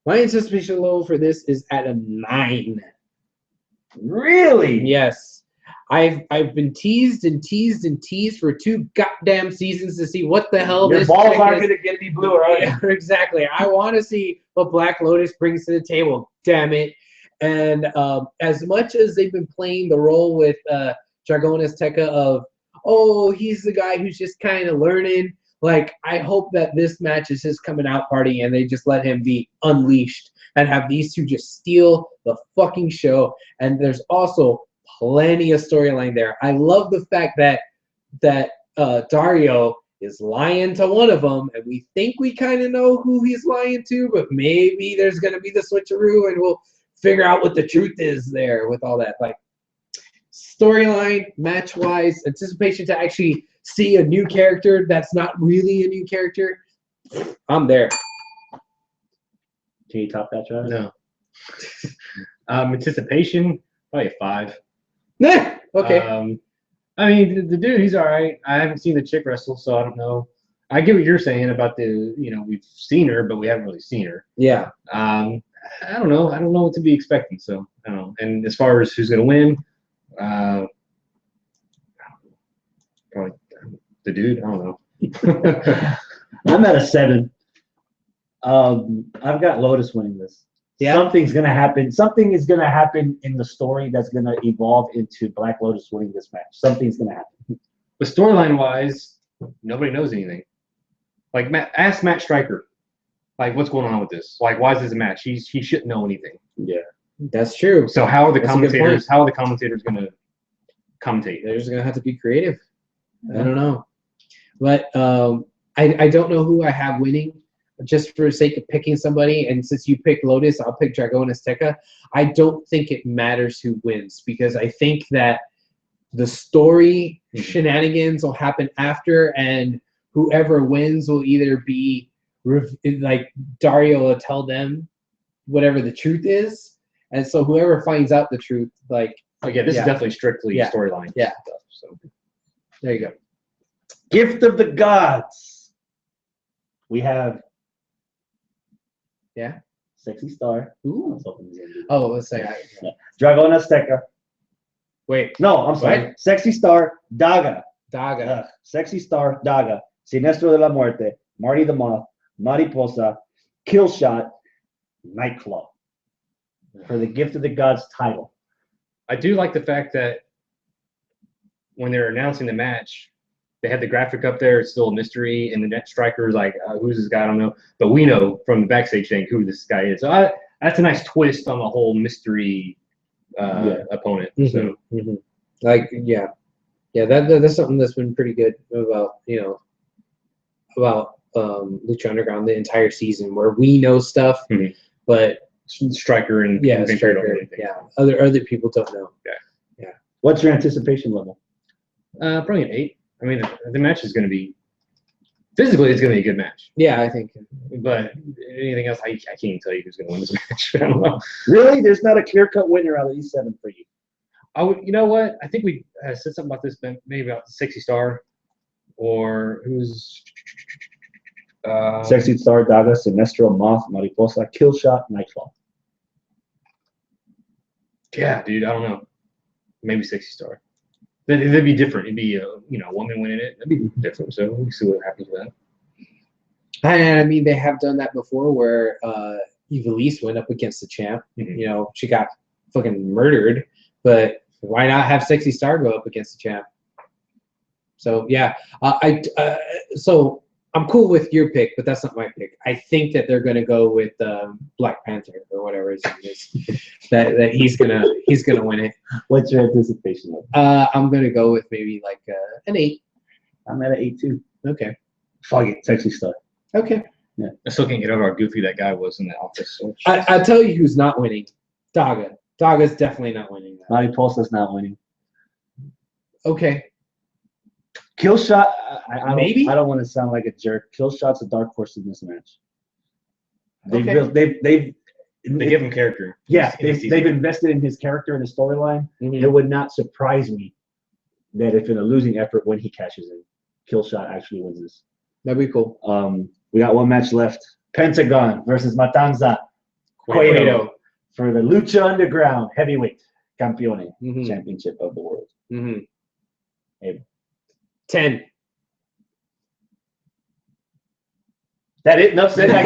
My anticipation level for this is at a 9. Really? Yes. I've been teased and teased and teased for 2 goddamn seasons to see what the hell Your this balls chick aren't is. going to get me blue, right? Yeah, exactly. I want to see what Black Lotus brings to the table. Damn it. And as much as they've been playing the role with Dragon Azteca of, oh, he's the guy who's just kind of learning, like, I hope that this match is his coming out party and they just let him be unleashed and have these 2 just steal the fucking show. And there's also plenty of storyline there. I love the fact that Dario is lying to one of them, and we think we kind of know who he's lying to, but maybe there's going to be the switcheroo, and we'll figure out what the truth is there with all that. Like, storyline, match-wise, anticipation to actually see a new character that's not really a new character. I'm there. Can you top that, Travis? No. Anticipation, probably a 5. Okay. I mean, the dude, he's all right. I haven't seen the chick wrestle, so I don't know. I get what you're saying about we've seen her, but we haven't really seen her. Yeah. I don't know. I don't know what to be expecting, so I don't know. And as far as who's going to win, probably the dude. I don't know. I'm at a 7. I've got Lotus winning this. Yeah. Something's gonna happen. Something is gonna happen in the story that's gonna evolve into Black Lotus winning this match. Something's gonna happen. But storyline wise, nobody knows anything. Like, ask Matt Stryker, like, what's going on with this? Like, why is this a match? He shouldn't know anything. Yeah, That's true. So how are the That's a good commentators? point. How are the commentators going to commentate? They're just gonna have to be creative. I don't know, but I don't know who I have winning. Just for the sake of picking somebody, and since you picked Lotus, I'll pick Dragon Azteca. I don't think it matters who wins because I think that the story shenanigans will happen after, and whoever wins will either be like Dario will tell them whatever the truth is, and so whoever finds out the truth, like, yeah, this is definitely strictly storyline. Yeah. Stuff, so there you go. Gift of the Gods. We have Sexy Star. I Ooh. was hoping he was gonna do that. Oh, let's say. Dragon Azteca. Wait. No, I'm sorry. Sexy Star, Daga. Daga. Sexy Star, Daga. Sinestro de la Muerte, Marty the Moth, Mariposa, Killshot, Nightclaw. For the Gift of the Gods title. I do like the fact that when they're announcing the match, they had the graphic up there. It's still a mystery, and the net striker's like, "Who's this guy? I don't know." But we know from the backstage thing who this guy is. So that's a nice twist on the whole mystery opponent. So, like, that's something that's been pretty good about Lucha Underground the entire season, where we know stuff, but Striker and Striker, other people don't know. Yeah. What's your anticipation level? Probably an 8. I mean, the match is going to be physically, it's going to be a good match. Yeah, I think. But anything else, I can't even tell you who's going to win this match. I don't know. Really? There's not a clear-cut winner out of these 7 for you? I would. You know what? I think we said something about this, maybe about the Sexy Star, or who's Sexy Star, Daga, Sinestro, Moth, Mariposa, Killshot, Nightclaw. Yeah, dude. I don't know. Maybe Sexy Star. That'd be different. It'd be a woman winning it. That'd be different. So we'll see what happens with that. And I mean, they have done that before, where Evilise went up against the champ. She got fucking murdered, but why not have Sexy Star go up against the champ? So yeah, so I'm cool with your pick, but that's not my pick. I think that they're gonna go with Black Panther or whatever his name is. that he's gonna win it. What's your anticipation level? I'm gonna go with maybe like an 8. I'm at an 8 too. Okay. Fuck it, Sexy Star. Okay. Yeah. I still can't get over how goofy that guy was in the office. So. I'll tell you who's not winning. Daga. Daga's definitely not winning that. Mariposa's not winning. Okay. Killshot, Maybe? I don't want to sound like a jerk. Killshot's a dark horse in this match. They've They give him character. Yeah, they've invested in his character and his storyline. It would not surprise me that if in a losing effort, when he cashes in, Killshot actually wins this. That'd be cool. We got one match left. Pentagon versus Matanza Cueto for the Lucha Underground Heavyweight Campeone Championship of the World. Hey. 10. That it? Enough said. Like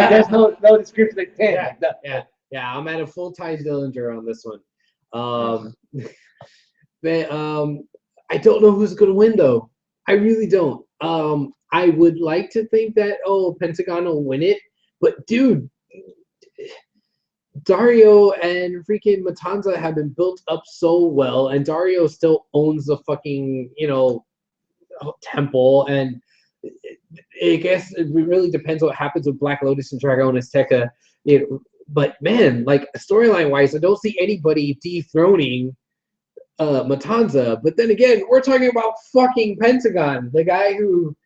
there's no description. Like 10. Yeah. I'm at a full Ty Dillinger on this one. Man, I don't know who's gonna win though. I really don't. I would like to think that Pentagon will win it, but dude, Dario and freaking Matanza have been built up so well, and Dario still owns the fucking temple, and I guess it really depends what happens with Black Lotus and Dragon Azteca. But man, like storyline wise, I don't see anybody dethroning Matanza. But then again, we're talking about fucking Pentagon, the guy who,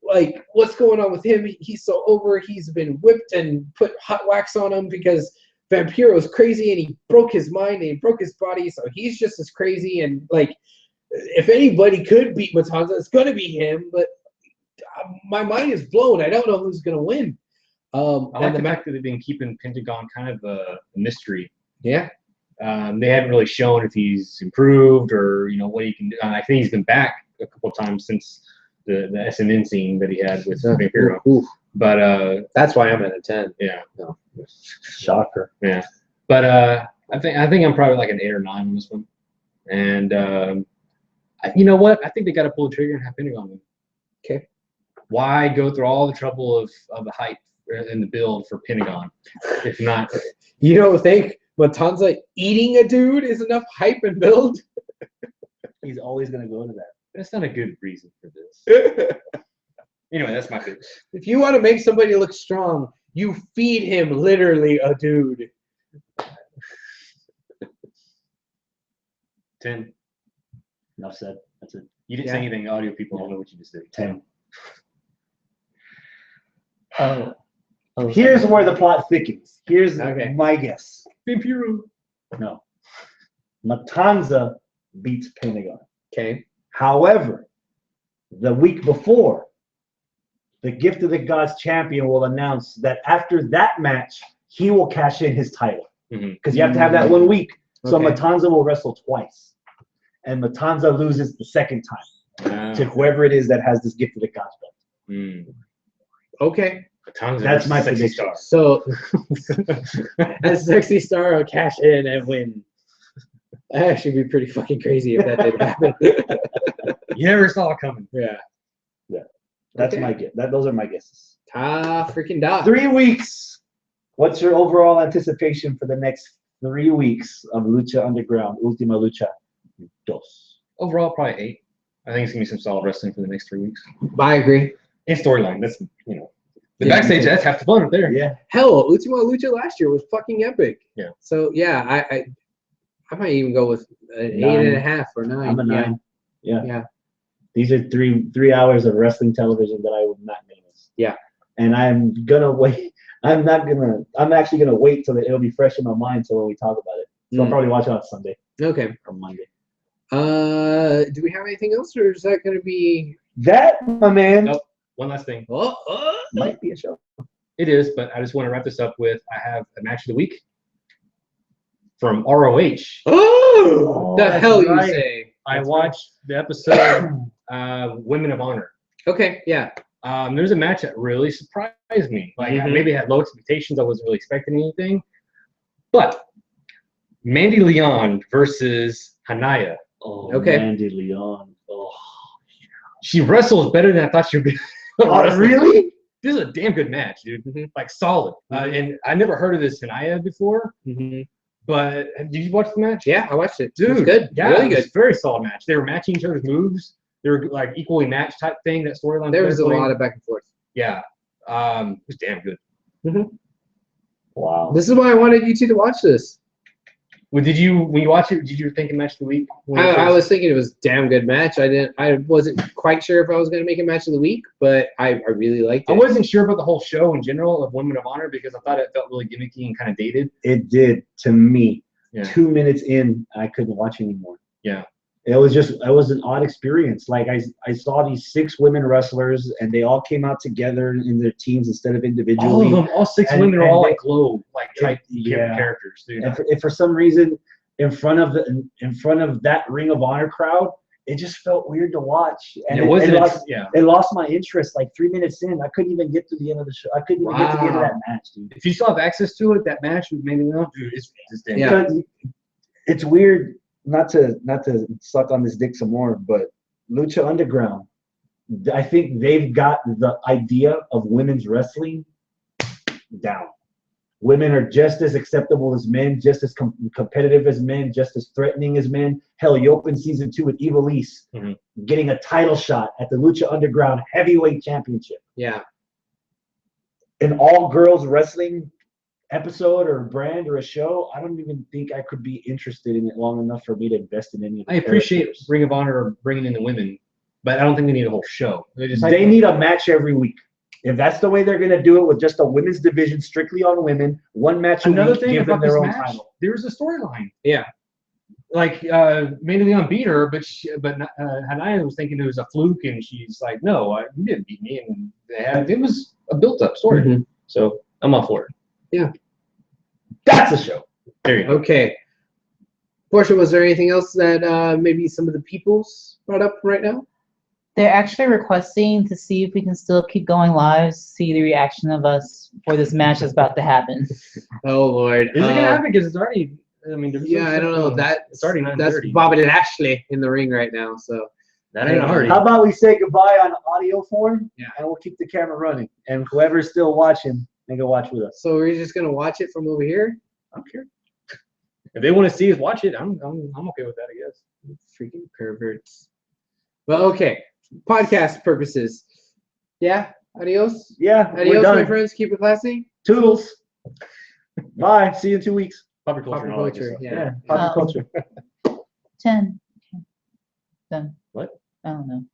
like, what's going on with him? He's so over. He's been whipped and put hot wax on him because Vampiro's crazy and he broke his mind and he broke his body. So he's just as crazy. And like, if anybody could beat Matanza, it's going to be him. But my mind is blown. I don't know who's going to win. I like the fact that they've been keeping Pentagon kind of a mystery. Yeah. They haven't really shown if he's improved or what he can do. I think he's been back a couple of times since the SNN scene that he had with Vampiro. But that's why I'm at a 10. Yeah. No. Shocker. Yeah. But I think I'm probably like an 8 or 9 on this one. And you know what? I think they got to pull the trigger and have Pentagon win. Okay. Why go through all the trouble of the hype and the build for Pentagon if not? You don't think Matanza eating a dude is enough hype and build? He's always going to go to that. That's not a good reason for this. Anyway, that's my pick. If you want to make somebody look strong, you feed him literally a dude. 10. Enough said. That's it. You didn't say anything. Audio people don't know what you just did. 10. Here's where the plot thickens. Here's my guess. Vampiro. No. Matanza beats Pentagon. Okay. However, the week before, the Gift of the Gods champion will announce that after that match, he will cash in his title. Because you have to have that 1 week. So Okay. Matanza will wrestle twice. And Matanza loses the second time to whoever it is that has this Gift of the Gods belt. Okay. That's my prediction. So, a sexy star will cash in and win. That'd actually be pretty fucking crazy if that did happen. You never saw it coming. Yeah. That's Okay. my guess. Those are my guesses. Freaking dog. 3 weeks. What's your overall anticipation for the next 3 weeks of Lucha Underground, Ultima Lucha Dos? Overall, probably 8. I think it's gonna be some solid wrestling for the next 3 weeks. I agree. And storyline. That's the Yeah, backstage. That's half the fun up there. Yeah. Hell, Ultima Lucha last year was fucking epic. Yeah. So yeah, I might even go with an 8.5 or 9. I'm a 9. Yeah. Yeah. These are three hours of wrestling television that I would not miss. Yeah. And I'm gonna wait. I'm actually gonna wait till it'll be fresh in my mind till when we talk about it. So I'll probably watch it on Sunday Okay. or Monday. Do we have anything else, or is that going to be? That, my man, Nope. One last thing. might be a show. It is, but I just want to wrap this up with I have a match of the week from ROH. Oh, the that's hell right. you say? I watched the episode Women of Honor. Okay, yeah. There's a match that really surprised me. Like I Mhm. maybe had low expectations. I wasn't really expecting anything. But Mandy Leon versus Hanaya. Oh, Okay. Mandy Leon. Oh, She wrestles better than I thought she would be. really? This is a damn good match, dude. Mhm. Like solid. Mhm. And I never heard of this Hanaya before. Mm-hmm. But did you watch the match? Yeah, I watched it. Dude, It was good. Yeah, Really it was good. a very solid match. They were matching each other's moves. They were like equally matched type thing. That storyline. There was a lot of back and forth. Yeah. It was damn good. Wow. This is why I wanted you two to watch this. Well, when you watch it, did you think match of the week? I was thinking it was a damn good match. I wasn't quite sure if I was going to make a match of the week, but I really liked it. I wasn't sure about the whole show in general of Women of Honor because I thought it felt really gimmicky and kind of dated. It did to me. Yeah. 2 minutes in, I couldn't watch anymore. Yeah. It was an odd experience. Like I saw these 6 women wrestlers, and they all came out together in their teams instead of individually. All of them, all 6 And- women are and all they- like glow, like type Yeah. characters, dude. And for some reason, in front of that Ring of Honor crowd, it just felt weird to watch. And it wasn't. it lost my interest. Like 3 minutes in, I couldn't even get to the end of the show. I couldn't even get to the end of that match, dude. If you still have access to it, that match with Mandy Leon, dude, it's damn Yeah. good. Because it's weird. Not to suck on this dick some more, but Lucha Underground, I think they've got the idea of women's wrestling down. Women are just as acceptable as men, just as competitive as men, just as threatening as men. Hell, you open season 2 with Ivelisse getting a title shot at the Lucha Underground Heavyweight Championship. Yeah. An all-girls wrestling episode or brand or a show, I don't even think I could be interested in it long enough for me to invest in any of the I appreciate characters. Ring of Honor bringing in the women, but I don't think they need a whole show. They need a match every week. If that's the way they're going to do it with just a women's division strictly on women, one match a Another week, thing give them about their this own match, title. there's a storyline. Yeah. Like Mandy Leon beat her, but Hanaya was thinking it was a fluke, and she's like, "No, you didn't beat me." And it was a built-up story. Mhm. So I'm all for it. Yeah. That's a show. There you go. Okay. Portia, was there anything else that maybe some of the peoples brought up right now? They're actually requesting to see if we can still keep going live, see the reaction of us for this match that's about to happen. Oh Lord. Is it gonna happen? Because it's already. I mean, there's Yeah, I don't know. It's already That's 9:30. Bob and Ashley in the ring right now. So That ain't hard. How about we say goodbye on audio form? Yeah. And we'll keep the camera running. And whoever's still watching, they can watch with us. So we're just gonna watch it from over here. I don't care. If they want to see us watch it, I'm okay with that, I guess. Freaking perverts. Well, okay. Podcast purposes. Yeah. Adios. Yeah, we're Adios, my done. friends. Keep it classy. Toodles. Bye. See you in 2 weeks. Popular culture. and all that good Culture. stuff. Yeah. Pop culture. 10. Done. What? I don't know.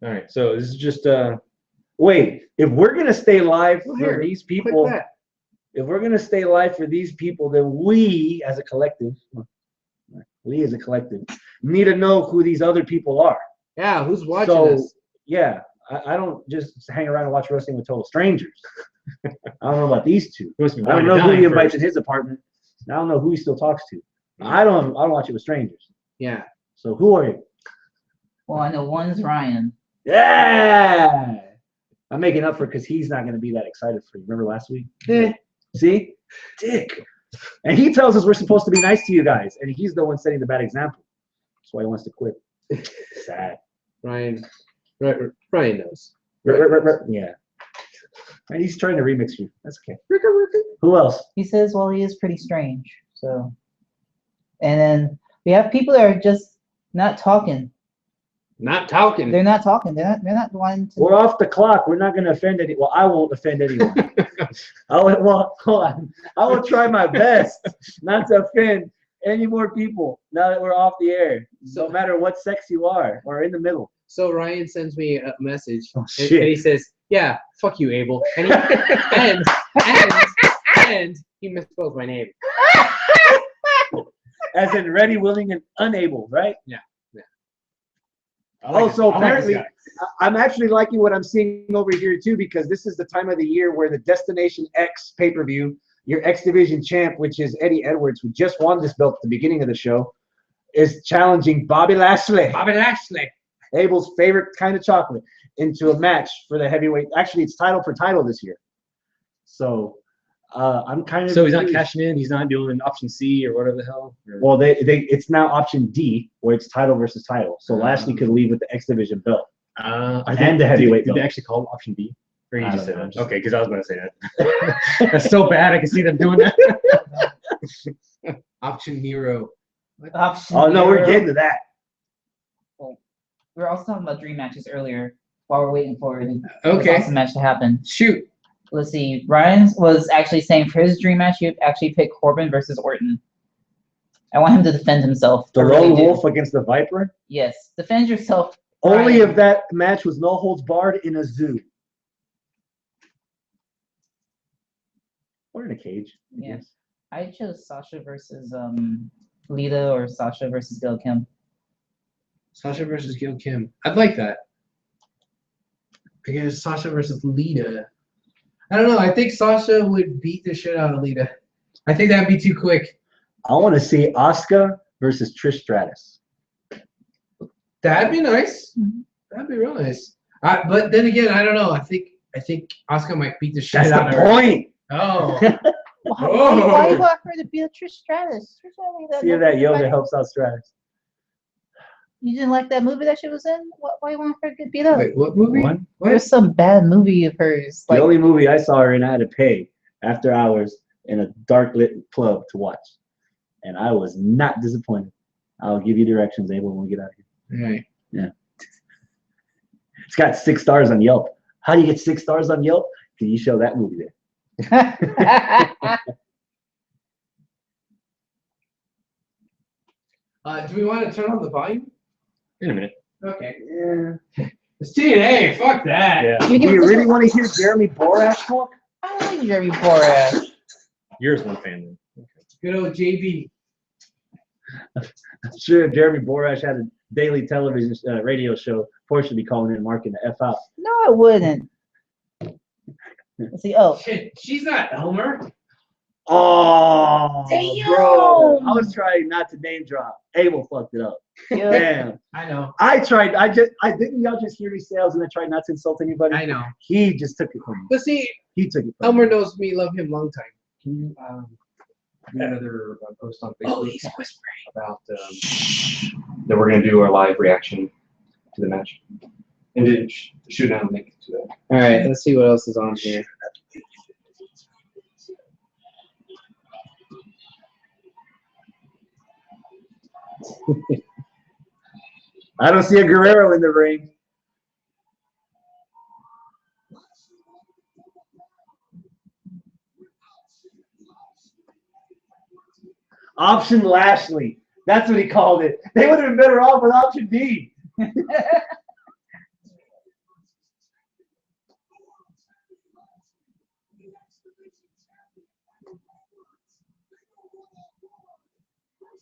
All right. So this is just Wait, if we're gonna stay live Well, for here, these Click people, that. if we're gonna stay live for these people, then we as a collective, need to know who these other people are. Yeah. Who's watching So us? yeah, I don't just hang around and watch wrestling with total strangers. I don't know about these two. He must be I don't winding know who down he invites first. in his apartment. I don't know who he still talks to. I don't watch it with strangers. Yeah. So who are you? Well, I know one's Ryan. Yeah. I'm making up for it because he's not going to be that excited for you. Remember last week? Eh. See? Dick. And he tells us we're supposed to be nice to you guys, and he's the one setting the bad example. That's why he wants to quit. Sad. Ryan knows. Yeah. And he's trying to remix you. That's okay. Who else? He says, well, he is pretty strange. So, and then we have people that are just not talking. Not talking. They're not talking. They're not wanting to. We're off the clock. We're not going to offend any. Well, I won't offend anyone. Hold on. I will try my best not to offend any more people now that we're off the air. No matter what sex you are or in the middle. So Ryan sends me a message, Oh, and shit. he says, "Yeah, fuck you, Abel," and and he misspoke my name. As in ready, willing, and unable, right? Yeah. So apparently, I'm actually liking what I'm seeing over here too, because this is the time of the year where the Destination X pay-per-view, your X Division champ, which is Eddie Edwards, who just won this belt at the beginning of the show, is challenging Bobby Lashley, Abel's favorite kind of chocolate, into a match for the heavyweight. Actually, it's title for title this year. So I'm kind of. So he's not cashing in. He's not doing option C or whatever the hell. Well, it's now option D, where it's title versus title. So Lashley could leave with the X Division belt. And the heavyweight Did belt. they actually call it option D? Or you I just don't said know. that? Okay, because I was going to say that. That's so bad. I can see them doing that. Option Nero. Option Oh no, we're zero. getting to that. We were also talking about dream matches earlier while we're waiting for the Okay. awesome match to happen. Shoot. Let's see. Ryan was actually saying for his dream match, he'd actually pick Corbin versus Orton. I want him to defend himself. The I really lone do. wolf against the viper. Yes, defend yourself. Only Ryan. if that match was no holds barred in a zoo. Or in a cage. I Yeah. guess. I chose Sasha versus Lita or Sasha versus Gail Kim. Sasha versus Gail Kim. I'd like that. I guess Sasha versus Lita. I don't know. I think Sasha would beat the shit out of Lita. I think that'd be too quick. I want to see Asuka versus Trish Stratus. That'd be nice. Mhm. That'd be real nice. But then again, I don't know. I think Asuka might beat the shit That's out the of her. point. Oh. Why you want her to beat Trish Stratus? See if that yoga helps out Stratus. You didn't like that movie that she was in? Why you want her to get beat up? Wait, what movie? What? There's some bad movie of hers. The Like, only movie I saw her in, I had to pay after hours in a dark lit club to watch. And I was not disappointed. I'll give you directions, Abel, when we get out of here. All right. It's got 6 stars on Yelp. How do you get 6 stars on Yelp? Can you show that movie there? Do we want to turn on the volume? In a minute. Okay. Yeah. It's TNA. Fuck that. Yeah. Do you really want to hear Jeremy Borash talk? I like Jeremy Borash. Yours one fan. Good old JB. I'm sure if Jeremy Borash had a daily television radio show, Portia would be calling in and marking the F out. No, I wouldn't. Let's see. Oh, Shit, she's not Elmer. Oh, Damn. bro. I was trying not to name drop. Abel fucked it up. yeah. Damn. I know. I tried. Didn't y'all just hear me say I was going to try not to insult anybody? I know. He just took it from me. But see, He took it from Elmer me. knows me, love him long time. Can you do another post on Facebook about that we're going to do our live reaction to the match? And then shoot down a link to that. All right, let's see what else is on here. I don't see a Guerrero in the ring. Option Lashley. That's what he called it. They would have been better off with option D.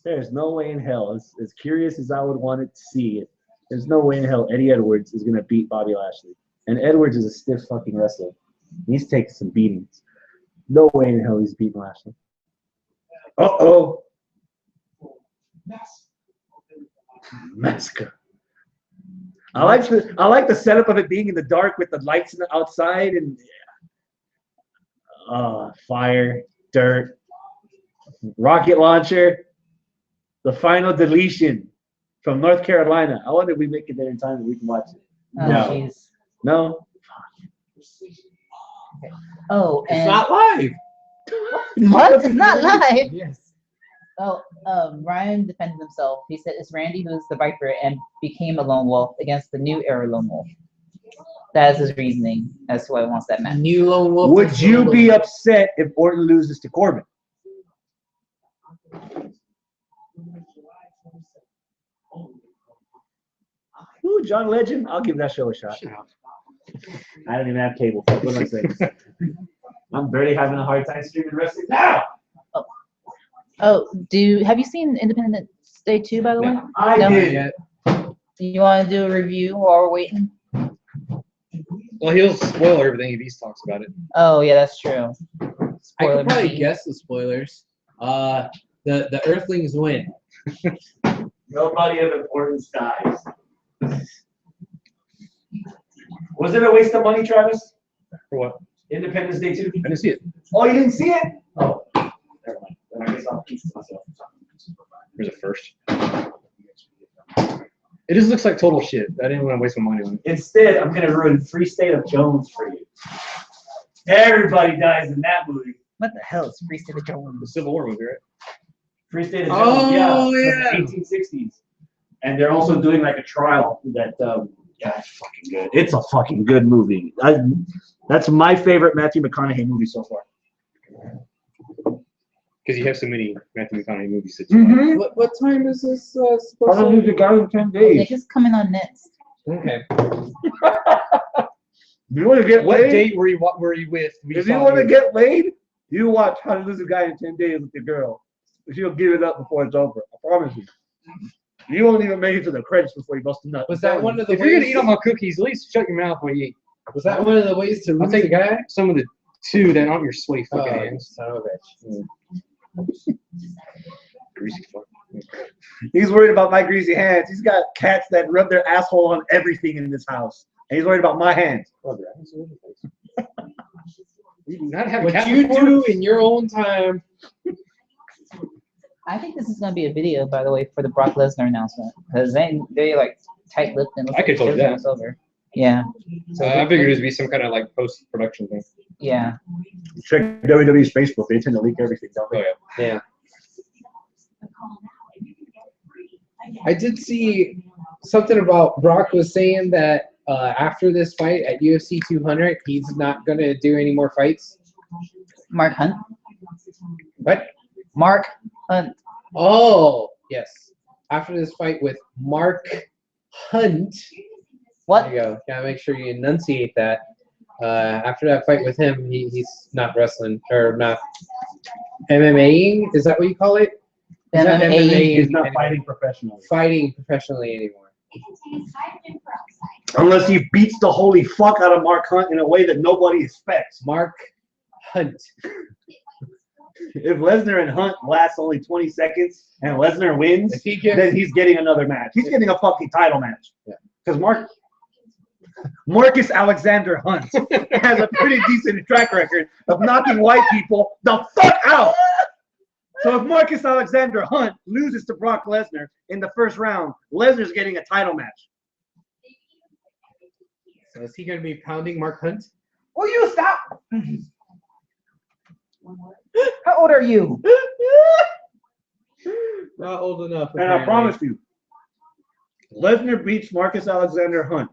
There's no way in hell, as curious as I would want it to see it, there's no way in hell Eddie Edwards is going to beat Bobby Lashley. And Edwards is a stiff fucking wrestler. He's taking some beatings. No way in hell he's beating Lashley. Uh-oh. Massacre. I like the setup of it being in the dark with the lights outside and fire, dirt, rocket launcher, the final deletion from North Carolina. I wonder if we make it there in time that we can watch it. Oh, No. jeez. No? Oh, and It's not live. what? It's not live. Yes. Oh, Ryan defended himself. He said it's Randy who's the Viper and became a lone wolf against the new era lone wolf. That is his reasoning as to why he wants that match. New lone wolf. Would you be upset if Orton loses to Corbin? Ooh, John Legend. I'll give that show a shot. I don't even have cable. What am I saying? I'm barely having a hard time streaming wrestling now. Oh, have you seen Independence Day 2, by the way? I No? did. Yet. Do you want to do a review while we're waiting? Well, he'll spoil everything if he talks about it. Oh, yeah, that's true. I Spoiler could probably movie. guess the spoilers. The Earthlings win. Nobody of importance dies. Was it a waste of money, Travis? For what? Independence Day 2? I didn't see it. Oh, you didn't see it? Oh, never mind. Then I guess I'll keep it to myself. There's a first. It just looks like total shit. I didn't want to waste my money on it. Instead, I'm going to ruin Free State of Jones for you. Everybody dies in that movie. What the hell is Free State of The Jones? Civil War movie, right? Free State of Jones, Oh, yeah. yeah. From the 1860s. And they're also doing like a trial that, yeah, it's fucking good. It's a fucking good movie. That's my favorite Matthew McConaughey movie so far. Because you have so many Matthew McConaughey movies that you like. What time is this supposed I don't to need the guy in 10 days. Nick is coming on next. Okay. You want to get What laid? date were you with? If you want to get laid, you watch How to Lose a Guy in 10 Days with your girl. She'll give it up before it's over. I promise you. You won't even make it to the credits before you bust a nut. Was that one of the If you're gonna ways? eat all my cookies, at least shut your mouth while you eat. Was that one of the ways to I'll lose take a guy? some of the two that aren't your sweaty Oh, fucking you hands. son of a bitch. Greasy fuck. He's worried about my greasy hands. He's got cats that rub their asshole on everything in this house. And he's worried about my hands. You do not have a What cat you before? do in your own time. I think this is going to be a video, by the way, for the Brock Lesnar announcement. Because they like tight-lipped and I could totally do that. it's over. Yeah. So I figured it would be some kind of like post-production thing. Yeah. Check WWE's Facebook. They tend to leak everything, don't Oh they? yeah. I did see something about Brock was saying that after this fight at UFC 200, he's not going to do any more fights. Mark Hunt. What? Mark Hunt. Oh, yes. After this fight with Mark Hunt. What? There you go. Gotta make sure you enunciate that. After that fight with him, he's not wrestling or not MMAing. Is that what you call it? He's not MMA. MMAing He's not anymore. fighting professionally. Fighting professionally anymore. Unless he beats the holy fuck out of Mark Hunt in a way that nobody expects. Mark Hunt. If Lesnar and Hunt last only 20 seconds and Lesnar wins, If he gets then he's getting another match. He's getting a fucking title match. Yeah. Because Marcus Alexander Hunt has a pretty decent track record of knocking white people the fuck out. So if Marcus Alexander Hunt loses to Brock Lesnar in the first round, Lesnar's getting a title match. So is he going to be pounding Mark Hunt? Will you stop? How old are you? Not old enough. And I promise you, Lesnar beats Marcus Alexander Hunt,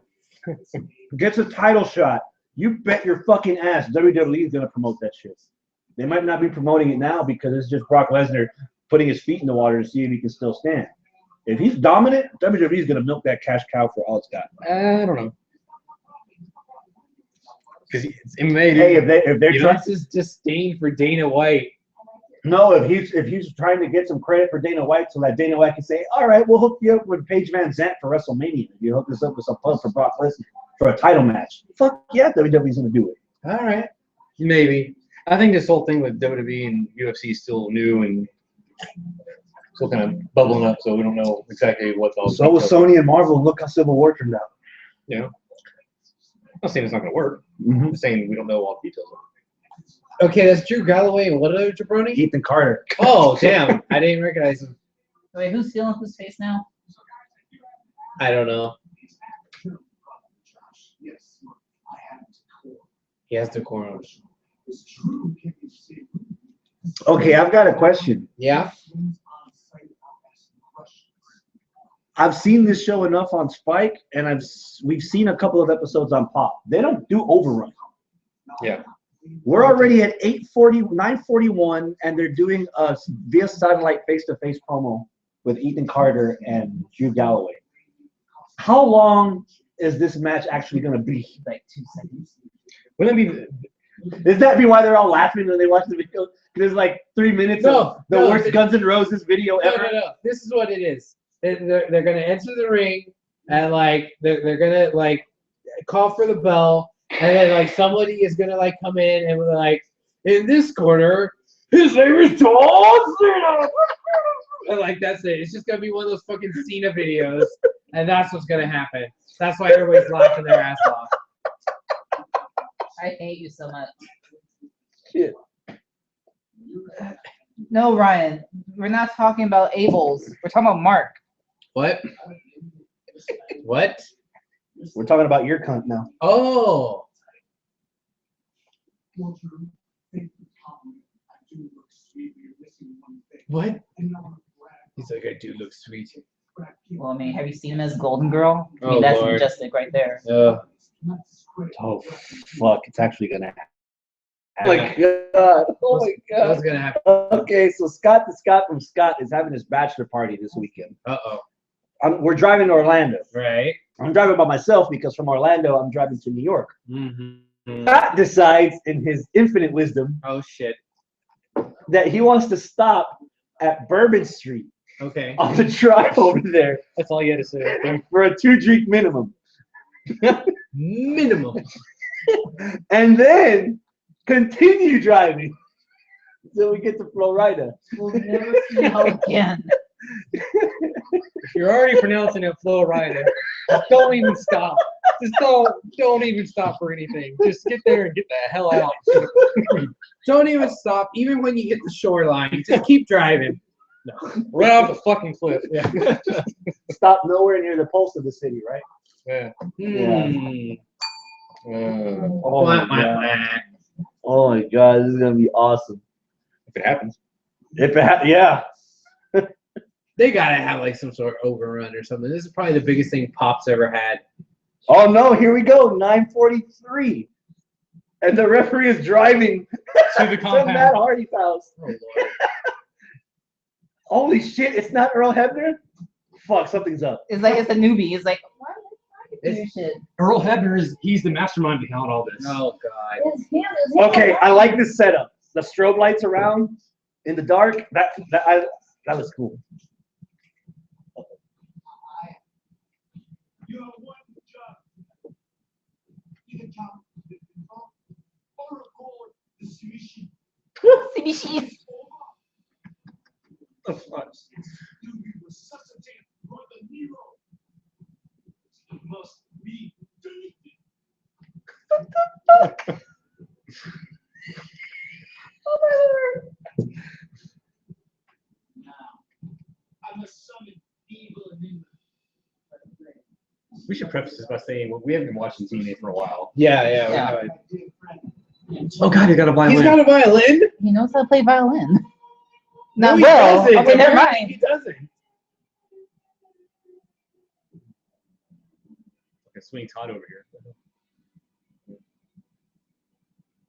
gets a title shot. You bet your fucking ass WWE is going to promote that shit. They might not be promoting it now because it's just Brock Lesnar putting his feet in the water to see if he can still stand. If he's dominant, WWE is going to milk that cash cow for all it's got. I don't know. Because it's MMA. Hey, if they're You trying, This is disdain for Dana White. no, if he's trying to get some credit for Dana White so that Dana White can say, all right, we'll hook you up with Paige Van Zandt for WrestleMania. You hook us up with some pub for Brock Lesnar. for a title match. Fuck yeah, WWE's gonna do it. All right. Maybe. I think this whole thing with WWE and UFC is still new and still kind of bubbling up, so we don't know exactly what's all. So was Sony and Marvel, and look how Civil War turned out. Yeah. I'm not saying it's not going to work. Mm-hmm. I'm saying we don't know all the details. Okay, that's Drew Galloway and what other jabroni? Ethan Carter. Oh, damn. I didn't recognize him. Wait, who's stealing whose face now? I don't know. He has the corners. Okay, I've got a question. Yeah? I've seen this show enough on Spike, and we've seen a couple of episodes on Pop. They don't do overrun. Yeah. We're already at 9:41, and they're doing a via satellite face-to-face promo with Ethan Carter and Drew Galloway. How long is this match actually going to be? Like 2 seconds. Wouldn't it be? Does that be why they're all laughing when they watch the video? There's like 3 minutes of the worst Guns N' Roses video ever. No. This is what it is. They're going to enter the ring, and like they're going to like call for the bell, and then like somebody is going to like come in and we're like, in this corner, his name is John Cena. And like that's it. It's just going to be one of those fucking Cena videos, and that's what's going to happen. That's why everybody's laughing their ass off. I hate you so much. Shit. No, Ryan, we're not talking about Abel's. We're talking about Mark. What? What? We're talking about your cunt now. Oh. What? He's like, I do look sweet. Well, I mean, have you seen him as Golden Girl? I mean, Oh, that's Lord. majestic right there. Oh, fuck. It's actually going to happen. Oh, my God. Oh, my God. What's going to happen? Okay, so Scott the Scott from Scott is having his bachelor party this weekend. Uh-oh. We're driving to Orlando. Right. I'm driving by myself because from Orlando, I'm driving to New York. Mm-hmm. Scott decides, in his infinite wisdom, Oh, shit. that he wants to stop at Bourbon Street Okay. on the drive over there That's all you had to say. for a 2-drink minimum. Minimum. And then continue driving until we get to Florida. We'll never see how again. If you're already pronouncing it Flo Rida, don't even stop. Just don't even stop for anything. Just get there and get the hell out. Don't even stop. Even when you hit the shoreline, just keep driving. Right off the fucking cliff. Yeah. Stop nowhere near the pulse of the city, right? Yeah. Hmm. Oh my God. Oh my God, this is gonna be awesome. If it happens. Yeah. They gotta have like some sort of overrun or something. This is probably the biggest thing Pop's ever had. Oh no, here we go. 9:43. And the referee is driving To the to compound. Matt Hardy's house. Oh, Lord. Holy shit, it's not Earl Hebner? Fuck, something's up. It's like it's a newbie. It's like, why are you shit? Earl Hebner he's the mastermind behind all this. Oh, God. It's him. It's him. Okay, I like this setup. The strobe lights around in the dark. That was cool. CBC. The fuck? Oh my Lord. We should preface this by saying we haven't been watching TNA for a while. Yeah. Oh God, he's got a violin. He's got a violin? He knows how to play violin. No, Not he well. doesn't. Okay, never Apparently mind. He doesn't. Okay, swing Todd over here.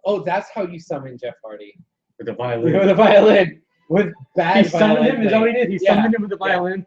Oh, that's how you summon Jeff Hardy. With the violin. With a violin. With bad He summoned violin. him. Is that what he did? He Yeah. summoned him with the violin.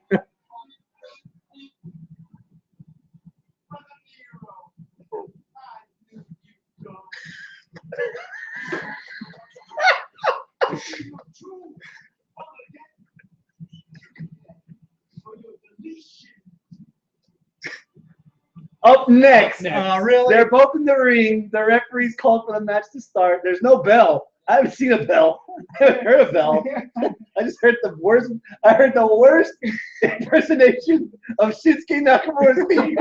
Up next. Really? They're both in the ring. The referee's called for the match to start. There's no bell. I haven't seen a bell. I haven't heard a bell. I just heard the worst. I heard the worst impersonation of Shinsuke Nakamura's theme.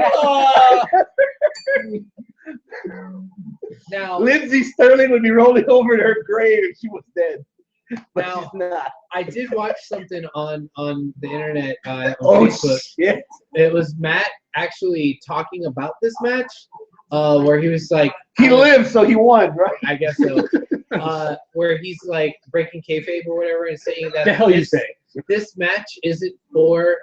Now, Lindsay Sterling would be rolling over to her grave if she was dead. But Now- she's not. I did watch something on the internet on Oh, Facebook. shit. It was Matt actually talking about this match, where he was like, He lived, so he won, right? I guess so. Where he's like breaking kayfabe or whatever and saying that The hell you this- say? This match isn't for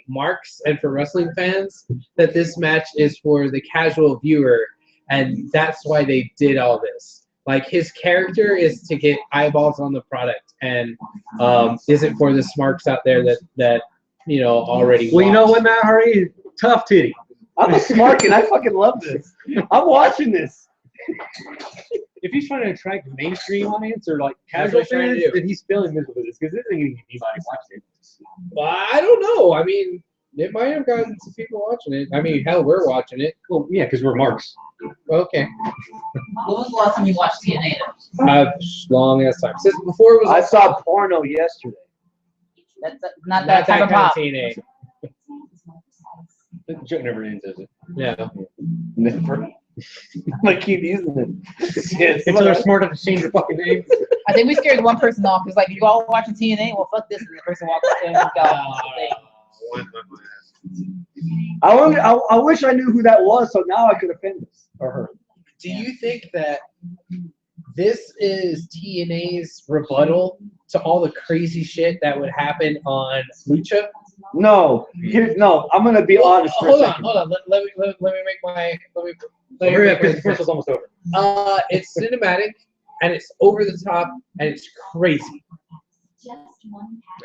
marks and for wrestling fans. That this match is for the casual viewer, and that's why they did all this. Like his character is to get eyeballs on the product, and isn't for the smarks out there that already. Well, you know watch. what, Matt Hardy? Tough titty. I'm a smart kid. I fucking love this. I'm watching this. If he's trying to attract a mainstream audience or like That's casual what he's trying to fans, do. then he's failing miserably with this because this ain't gonna get anybody watching it. Well, I don't know. I mean, it might have gotten some people watching it. I mean, hell, we're watching it. Well, yeah, because we're marks. Okay. When was the last time you watched TNA? Long ass time. Since before it was I saw porno yesterday. That's not that type of kind pop. TNA. The joke never ends, does it? Yeah. Never. I'm gonna keep using it. Yes. Until they're smart enough to change your fucking name. I think we scared one person off because like you all watching TNA, well fuck this, and the person walks in and goes, I wish I knew who that was, so now I could offend this or her. Do you think that this is TNA's rebuttal to all the crazy shit that would happen on Lucha? No, no. I'm gonna be honest for a Hold on, second. hold on. Let me make my Hurry up, because the commercial's almost over. It's cinematic and it's over the top and it's crazy.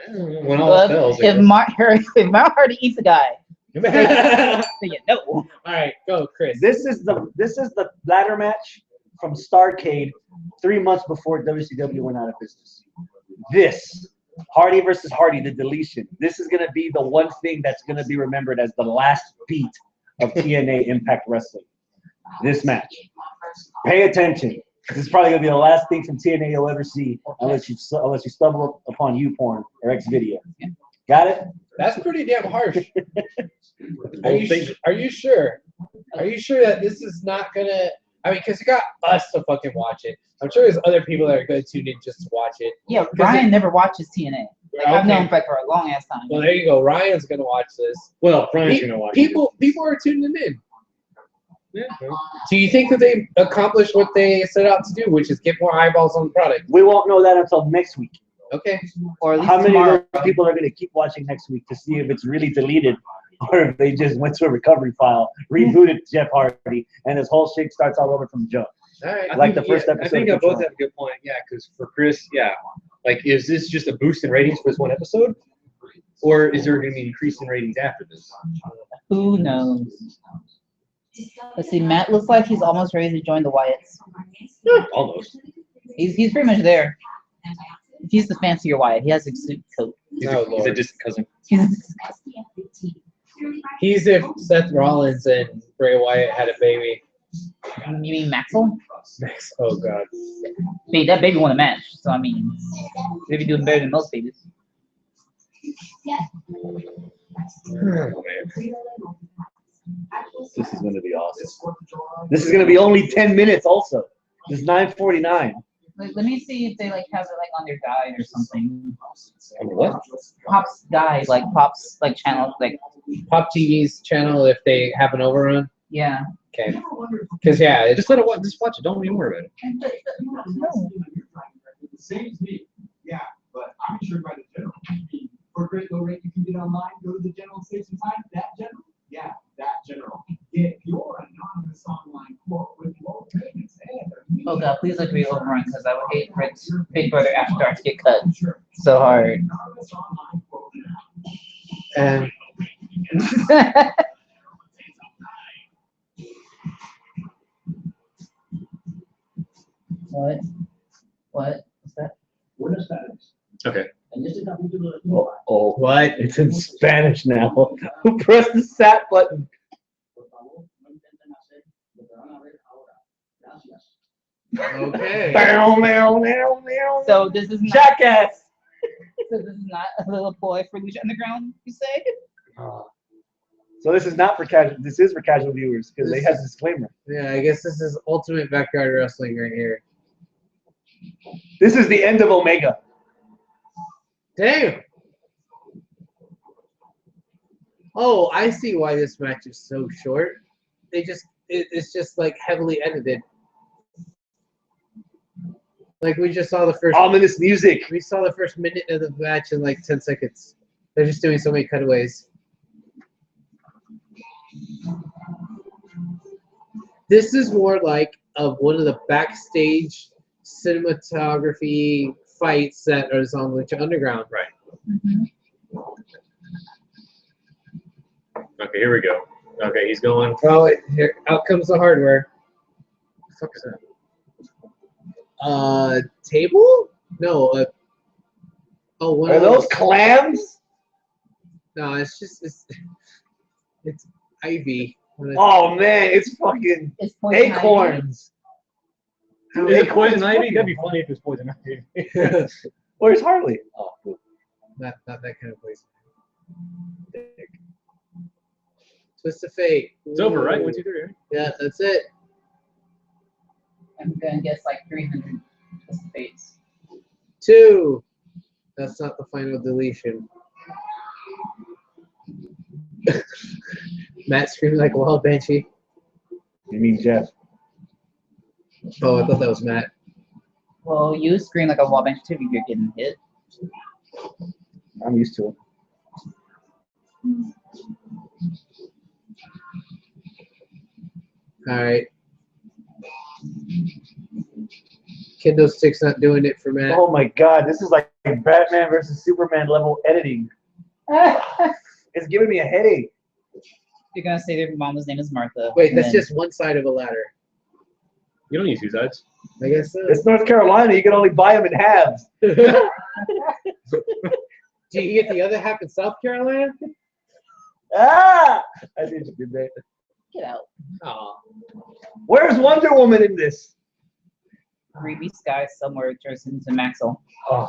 When all fails, if Mark Hardy eats a guy, then you know. All right, go, Chris. This is the ladder match from Starrcade 3 months before WCW went out of business. This Hardy versus Hardy, the deletion. This is gonna be the one thing that's gonna be remembered as the last beat of TNA Impact Wrestling. This match. Pay attention. This is probably gonna be the last thing from TNA you'll ever see, unless you stumble upon YouPorn or Xvideo. Got it? That's pretty damn harsh. Are you sure? Are you sure that this is not gonna? I mean, because you got us to fucking watch it. I'm sure there's other people that are going to tune in just to watch it. Yeah, Ryan never watches TNA. Like, I've Okay. known Beck for a long ass time. Well, there you go. Ryan's gonna watch this. Well, Brian's gonna watch People are tuning in. it. Yeah, well, Do you think that they accomplished what they set out to do, which is get more eyeballs on the product? We won't know that until next week. Okay. Or at least How many tomorrow. of those people are going to keep watching next week to see if it's really deleted or if they just went to a recovery file, rebooted Jeff Hardy, and this whole shit starts all over from jump? All right. Like the first I episode think of both Control. have a good point. Yeah, because for Chris, yeah, like, is this just a boost in ratings for this one episode, or is there going to be an increase in ratings after this? Who knows? Let's see. Matt looks like he's almost ready to join the Wyatts. Almost. He's pretty much there. He's the fancier Wyatt. He has a suit coat. He's Oh, a Lord. distant cousin. He's if Seth Rollins and Bray Wyatt had a baby. You mean Maxwell? Oh God. Hey, that baby won a match, so I mean, they'd be doing better than most babies. Oh, man. This is going to be awesome. This is going to be only 10 minutes also. This is 9:49. Like, let me see if they like have it like on their guide or something. I mean, what? Pop's guide, like Pop's like channel, like Pop TV's channel if they have an overrun. yeah. Okay. Because yeah, it's Just let it watch. Just watch it. Don't even worry about it. Same as me. Yeah, but I'm insured by the general. For a great low rate you can get online, go to the general and save some time. That general? Yeah, that general. Get your anonymous online quote with low payments and Oh god, please let me overrun because I would hate Rick's Big Brother After Dark to get cut so hard. anonymous online quote. and What? What's that? What is that? Okay. And this is how we do it. Oh, what? it's in Spanish now. Who pressed the sat button? Okay. Meow, meow, meow, meow. So this is not. Jackass. So this is not a little boy for Lucha Underground, you say? So this is not for casual. This is for casual viewers because they This have is- a disclaimer. Yeah, I guess this is ultimate backyard wrestling right here. This is the end of Omega. Damn. Oh, I see why this match is so short. It's just like heavily edited. Like we just saw the first. Ominous music. We saw the first minute of the match in like 10 seconds. They're just doing so many cutaways. This is more like one of the backstage cinematography fights that is on Lucha Underground. Right. Mm-hmm. Okay, here we go. Okay, he's going. Oh, here out comes the hardware. What the fuck is that? Table? No. One Are of those clams? No, it's Ivy. Oh man, it's fucking It's poison ivy. acorns. Is it poison ivy? That'd be funny if it was poison ivy. Where's Harley? Oh, cool. Not that kind of place. Twist of fate. It's over, right? Ooh. 1, 2, 3. Right? Yeah, that's it. I'm gonna guess like 300 Twist of Fates. 2. That's not the final deletion. Matt screamed like a wild banshee. You mean Jeff? Oh, I thought that was Matt. Well, you scream like a wall bench too if you're getting hit. I'm used to it. All right. Kendo Stick's not doing it for Matt. Oh my god, this is like Batman versus Superman level editing. It's giving me a headache. You're gonna say their mama's name is Martha. Wait, and that's then- just one side of a ladder. You don't need 2 sides. I guess so. It's North Carolina. You can only buy them in halves. Do you get the other half in South Carolina? Ah! I see what you did there. Get out. Oh. Where's Wonder Woman in this? Greedy Sky somewhere turns into Maxwell. Oh,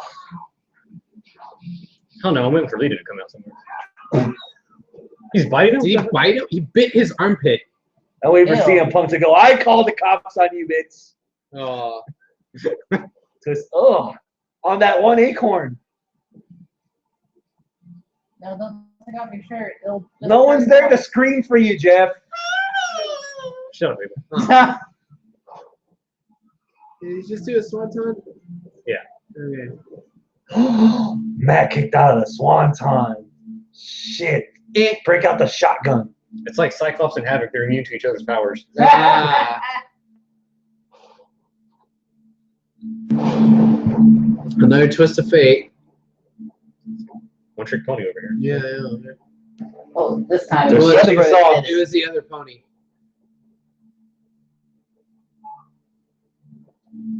I don't know. I'm waiting for Lita to come out somewhere. He's biting him? Did he bite him? He bit his armpit. I'm waiting for Ew. CM Punk to go, I called the cops on you, bitch. Oh. Just, on that one acorn. No, don't take off your shirt. It'll just No one's turn there to off. scream for you, Jeff. Shut up, baby. Did he just do a swanton? Yeah. Okay. Matt kicked out of the swanton. Shit. Break out the shotgun. It's like Cyclops and Havoc. They're immune to each other's powers. Ah. Another twist of fate. One trick pony over here. Yeah. Oh, this time They're it was singing songs. It was the other pony.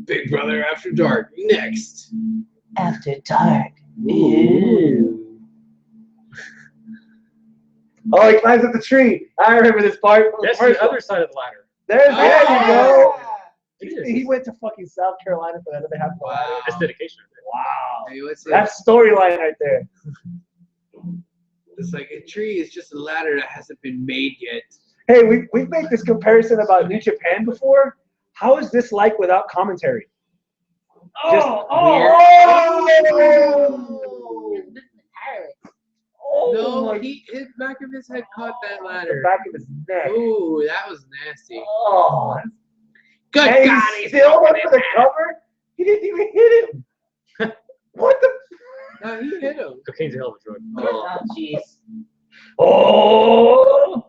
Big Brother After Dark. Next. After Dark. Ooh. Oh, he climbs up the tree. I remember this part. That's the other side of the ladder. There you go. It He is. went to fucking South Carolina for that other half of the ladder. That's dedication. Wow. Hey, what's it? That's storyline right there. It's like a tree is just a ladder that hasn't been made yet. Hey, we've made this comparison about New Japan before. How is this like without commentary? Just weird. Oh No, my his back of his head caught that the ladder. back of his neck. Ooh, that was nasty. Oh, Good and God, he he's still went fucking for the in cover. He didn't even hit him. What the? there. No, he hit him. Cocaine's a hell of a drug. Oh, jeez. Oh.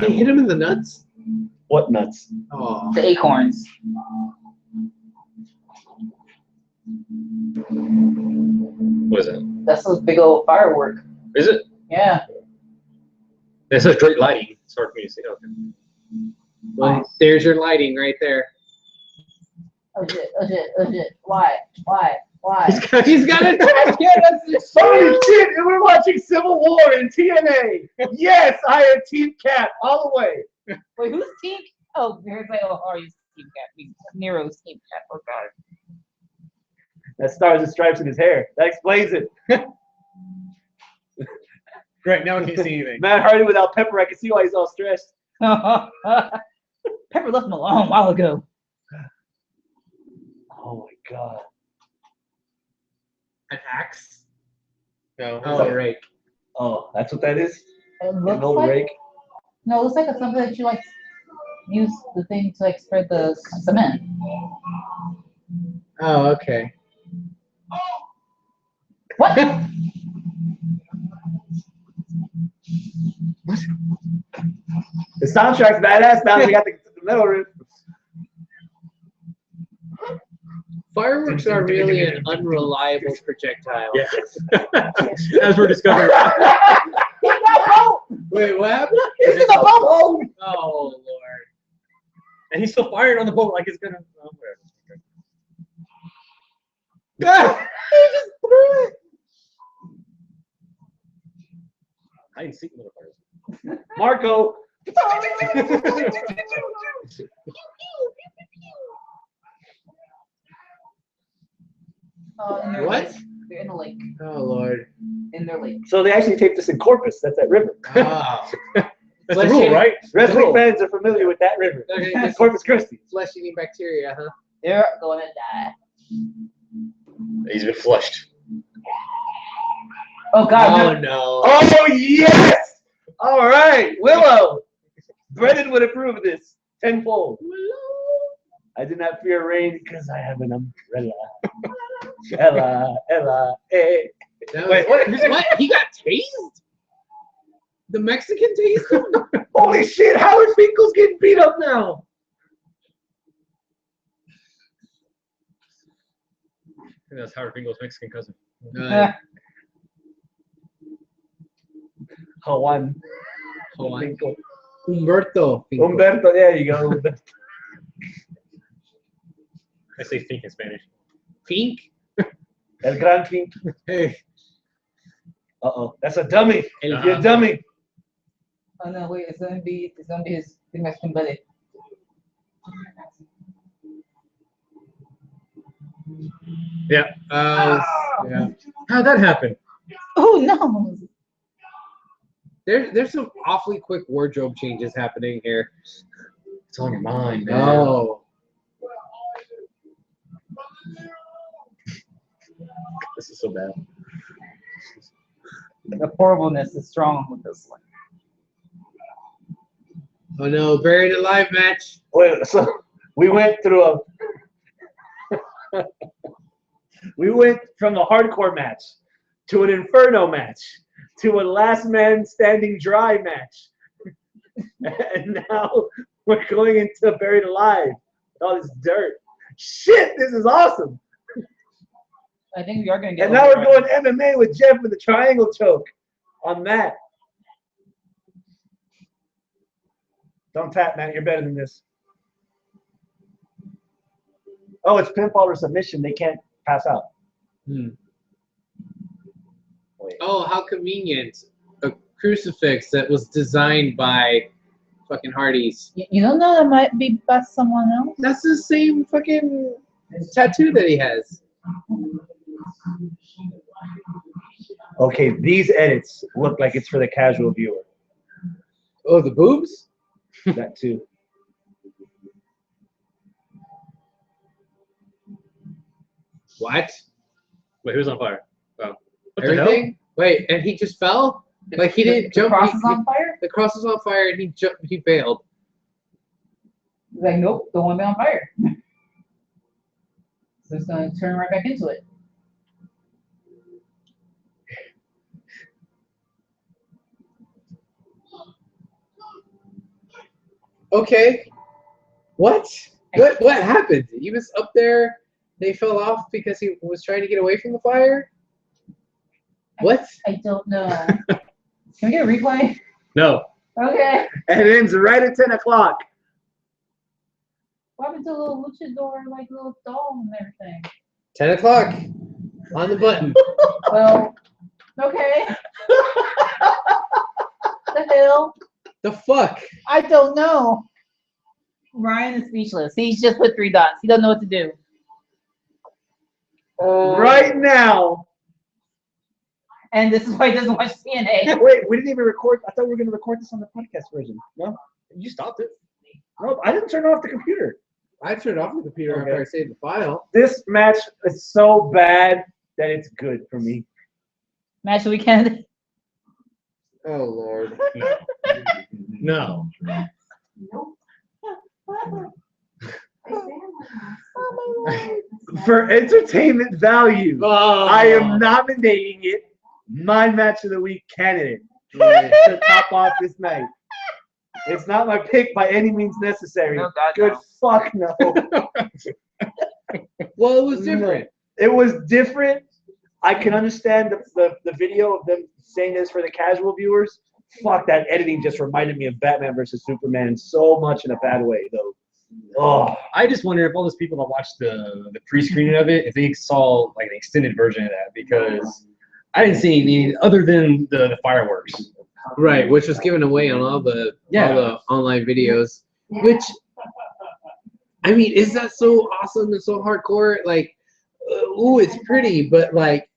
He hit him in the nuts? What nuts? Oh. The acorns. What is it? That's those big old firework. Is it? Yeah. It's such great lighting. It's hard for me to see. Okay. Well, there's your lighting right there. Oh shit, oh shit, oh shit. Why? Why? Why? He's got a tattoo. That's the Holy shit! And we're watching Civil War in TNA. Yes, I am Team Cap all the way. Wait, who's team? Oh, here's like, oh, Hardy's team cap. Nero's team cap. Oh god. That stars and stripes in his hair. That explains it. Great, now I can't see anything. Matt Hardy without Pepper, I can see why he's all stressed. Pepper left him alone a while ago. Oh my god. An axe. No, Oh, right. Oh, that's what that is? It An looks old like rake? no, it looks like it's something that you like use the thing to like spread the cement. Oh, okay. What? The soundtrack's badass now. We got the metal riff. Fireworks are really an unreliable projectile. Yeah. As we're discovering. Wait, what happened? This is a boat. Oh, Lord. And he's still firing on the boat like it's gonna. Oh, He just threw it. I didn't see little fires. Marco. What? They're in a lake. Oh, Lord. In their lake. So they actually taped this in Corpus. That's that river. Oh. That's the rule, right? Wrestling fans are familiar with that river. Okay, this Corpus Christi. flesh-eating bacteria, huh? They're going to die. He's been flushed. Oh God. Oh, no. no. Oh, yes! All right. Willow. Brendan would approve of this tenfold. I do not fear rain because I have an umbrella. Ella, eh. That was- Wait, what? What? He got tased? The Mexican tased? Holy shit, Howard Finkel's getting beat up now. I think that's Howard Finkel's Mexican cousin. Juan. Juan. Finkel. Humberto. Finkel. Humberto, there you go. I say Fink in Spanish. Fink? El Gran Fink. Hey. Uh-oh, that's a dummy. El- You're a dummy. Oh no, wait, it's gonna be his Mexican buddy. Yeah. Yeah. How'd that happen? Oh no. There's some awfully quick wardrobe changes happening here. It's on your mind, man. Oh. This is so bad. The horribleness is strong with this one. Oh no, buried alive match. Wait, so we went through we went from a hardcore match to an inferno match to a last man standing dry match. And now we're going into buried alive with all this dirt. Shit, this is awesome. I think we are gonna get. And now we're going MMA with Jeff with the triangle choke on Matt. Don't tap, Matt. You're better than this. Oh, it's pinfall or submission. They can't pass out. Hmm. Wait. Oh, how convenient. A crucifix that was designed by fucking Hardy's. You don't know that might be by someone else. That's the same fucking tattoo that he has. Okay, these edits look like it's for the casual viewer. Oh, the boobs? That too. What? Wait, who's on fire? Oh. What the hell? Everything? Wait, and he just fell? Like he didn't jump. The cross he- is on fire? The cross is on fire and he jumped. He failed. He's like, nope, don't want to be on fire. So it's gonna turn right back into it. Okay. What? What happened? He was up there. They fell off because he was trying to get away from the fire. What? I don't know. Can we get a replay? No. Okay. And it ends right at 10 o'clock. What happened to the little luchador, like little doll and everything? 10 o'clock. On the button. Well, okay. The hell? The fuck? I don't know. Ryan is speechless. He's just put 3 dots. He doesn't know what to do. Right now. And this is why he doesn't watch TNA. Wait, we didn't even record. I thought we were going to record this on the podcast version. No? You stopped it. No, I didn't turn off the computer. I turned off the computer after I saved the file. This match is so bad that it's good for me. Match of the weekend. Oh, Lord. No. For entertainment value, Oh. I am nominating it my match of the week candidate to top off this night. It's not my pick by any means necessary. No, God, Good no. fuck no. Well, it was different. It was different. I can understand the video of them saying this for the casual viewers. Fuck, that editing just reminded me of Batman versus Superman so much in a bad way, though. Oh, I just wonder if all those people that watched the pre-screening of it, if they saw like an extended version of that, because I didn't see any other than the fireworks. Right, which was given away on all the online videos. Which, I mean, is that so awesome and so hardcore? Like, ooh, it's pretty, but like,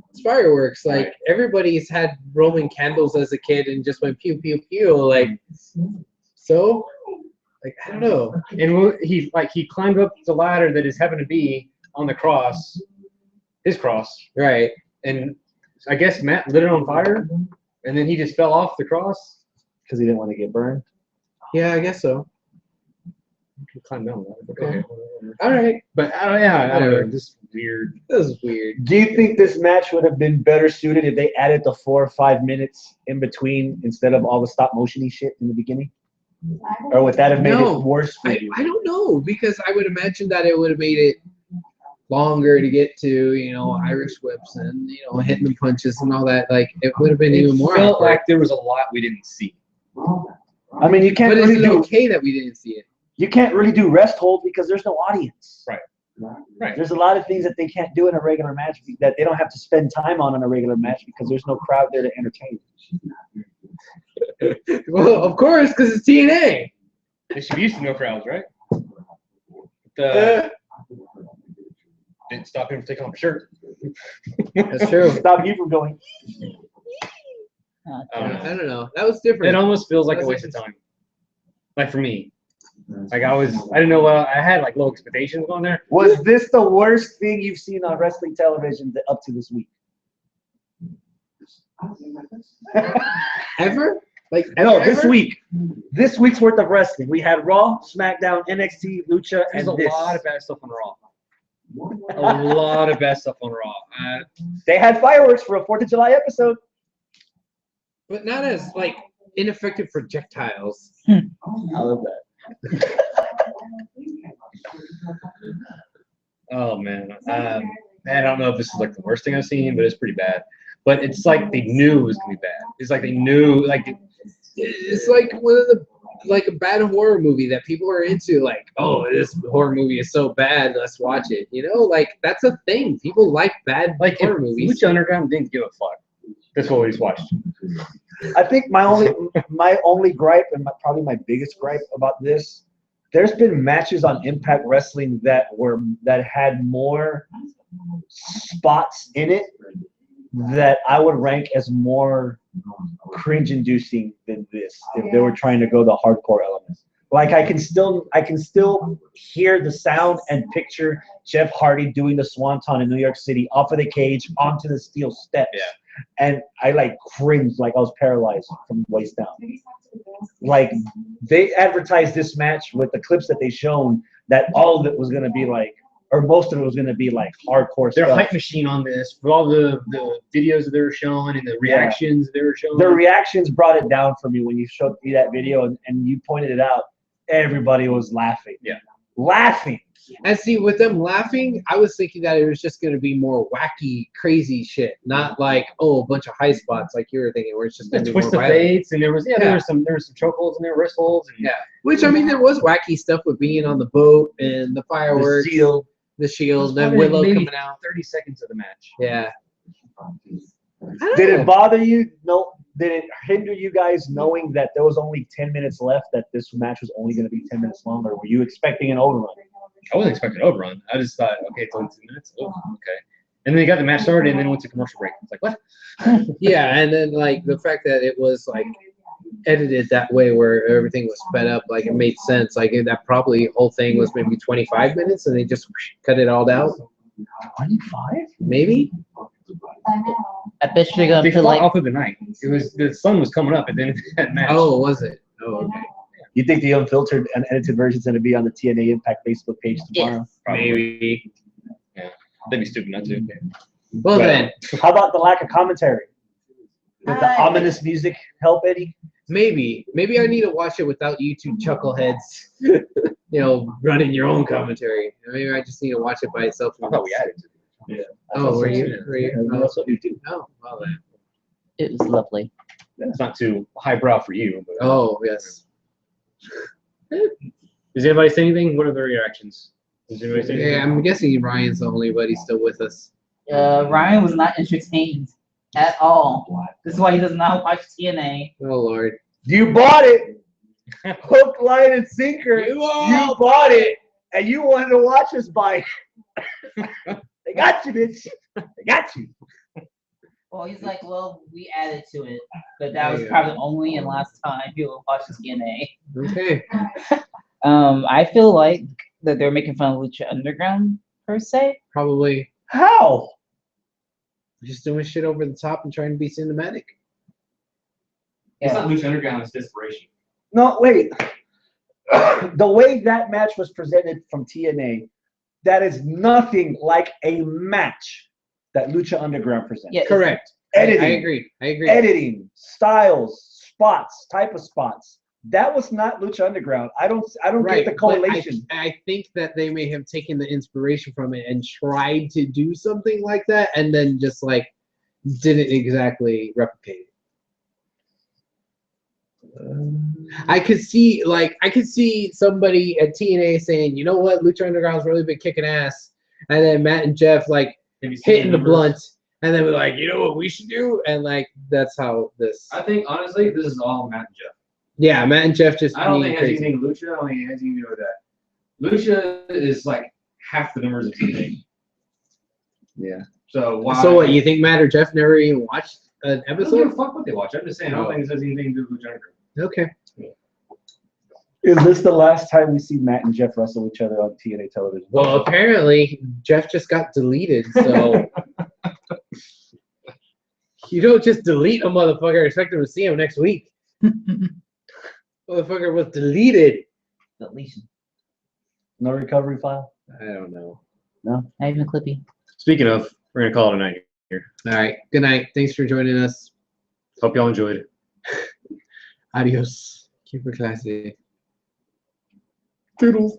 it's fireworks. Like, everybody's had Roman candles as a kid and just went pew pew pew. Like, so, like, I don't know. And he climbed up the ladder that is heaven to be on the cross, his cross, Right. and I guess Matt lit it on fire, and then he just fell off the cross. because he didn't want to get burned. Yeah, I guess so. He climbed down. Okay. All right. But I don't know, just weird. That was weird. Do you think this match would have been better suited if they added the 4 or 5 minutes in between instead of all the stop motion-y shit in the beginning? Or would that have made it worse for you? I don't know, because I would imagine that it would have made it longer to get to, Irish whips and, hitting the punches and all that. Like, it would have been even more. It felt awkward. like there was a lot we didn't see. I mean, you can't But is really it do okay that we didn't see it? you can't really do rest hold because there's no audience. Right. Right. There's a lot of things that they can't do in a regular match that they don't have to spend time on in a regular match because there's no crowd there to entertain. Well, of course, because it's TNA. They should be used to no crowds, right? Didn't stop him from taking off his shirt. That's true. Stop you from going. I don't know. That was different. It almost feels like a waste of time. Like for me. Like I didn't know I had like low expectations on there. Was this the worst thing you've seen on wrestling television up to this week? Ever? Like, No, ever? this week. This week's worth of wrestling. We had Raw, SmackDown, NXT, Lucha, There's and a this. lot of bad stuff on Raw. A lot of bad stuff on Raw. They had fireworks for a 4th of July episode. But not as, like, ineffective projectiles. I love that. Oh man. I don't know if this is like the worst thing I've seen, but it's pretty bad. But it's like they knew it was gonna be bad. It's like they knew, like It's like one of the, like a bad horror movie that people are into. Like, oh, this horror movie is so bad, let's watch it. Like that's a thing. People like bad horror movies. Lucha Underground didn't give a fuck. That's what we just watched. I think my only gripe, and probably my biggest gripe about this, there's been matches on Impact Wrestling that had more spots in it that I would rank as more cringe-inducing than this if they were trying to go the hardcore elements. Like I can still hear the sound and picture Jeff Hardy doing the Swanton in New York City off of the cage onto the steel steps. Yeah. And I like cringed, like I was paralyzed from the waist down. Like they advertised this match with the clips that they shown that all of it was gonna be like, or most of it was gonna be like hardcore Their stuff. hype machine on this, with all the videos that they were showing and the reactions they were showing. The reactions brought it down for me when you showed me that video and you pointed it out. Everybody was laughing. Yeah. Laughing. And see, with them laughing, I was thinking that it was just going to be more wacky, crazy shit, not like, oh, a bunch of high spots like you were thinking, where it's just The going to be twist more of violent. fates, and there was some chokeholds and there were wrist holds. And Yeah. Which, I mean, there was wacky stuff with being on the boat and the The fireworks. seal. the Shield, then Probably Willow maybe coming out. 30 seconds of the match. Yeah. Did it bother you? No. Did it hinder you guys knowing that there was only 10 minutes left, that this match was only going to be 10 minutes long, or were you expecting an overrun? I wasn't expecting an overrun. I just thought, okay, it's only 2 minutes. Oh, okay. And then they got the match started, and then went to commercial break. It's like, what? Yeah, and then like the fact that it was like edited that way, where everything was sped up, like it made sense. Like that probably whole thing was maybe 25 minutes, and they just cut it all down. 25? Maybe. I bet you're gonna They put fought like off of the night. It was the sun was coming up, and then that match. Oh, was it? Oh, okay. You think the unfiltered and edited version is going to be on the TNA Impact Facebook page tomorrow? Maybe. Yeah, they'd be stupid not to. Well then, How about the lack of commentary? Did the Hi. ominous music help, Eddie? maybe I need to watch it without you two chuckleheads. You know, running your own commentary. Maybe I just need to watch it by itself. I thought we added to it. Yeah. Oh, were you? That's what you do. Oh, well then. it was lovely. It's not too highbrow for you. But, Oh, yes. Does anybody say anything? What are their reactions? Does anybody say anything? Yeah, I'm guessing Ryan's the only buddy still with us. Ryan was not entertained at all. This is why he does not watch TNA. Oh Lord. You bought it. Hook, line, and sinker. You bought it. And you wanted to watch us buy it. They got you, bitch. They got you. Well, he's like, well, we added to it, but that was Yeah. probably the only and last time he'll watch TNA. Okay. I feel like that they're making fun of Lucha Underground per se. Probably How? just doing shit over the top and trying to be cinematic. It's not Lucha Underground, it's desperation. No, wait. The way that match was presented from TNA, that is nothing like a match that Lucha Underground presents. Yeah, Correct. Editing. I agree. Editing, styles, spots, type of spots. That was not Lucha Underground. I don't Right. get the but correlation. I think that they may have taken the inspiration from it and tried to do something like that, and then just like didn't exactly replicate it. I could see somebody at TNA saying, you know what, Lucha Underground's really been kicking ass, and then Matt and Jeff like Have you seen hitting the numbers? blunt, and then we're like, you know what we should do, and like that's how this. I think, honestly, this is all Matt and Jeff. Yeah, Matt and Jeff just. I don't being think it has crazy. anything to Lucha. I don't think it has anything to do with that. Lucha is like half the numbers of TNA. Yeah. So why? So what? You think Matt or Jeff never even watched an I don't give episode? a fuck what they watch. I'm just saying, I don't think this has anything to do with Lucha Underground. Okay. Is this the last time we see Matt and Jeff wrestle each other on TNA television? Well, apparently Jeff just got deleted, so you don't just delete a motherfucker. Expect him to see him next week. Motherfucker was deleted. Deletion. No recovery file? I don't know. Not even Clippy. Speaking of, we're gonna call it a night here. All right. Good night. Thanks for joining us. Hope y'all enjoyed. Adios. Keep it classy. Toodles.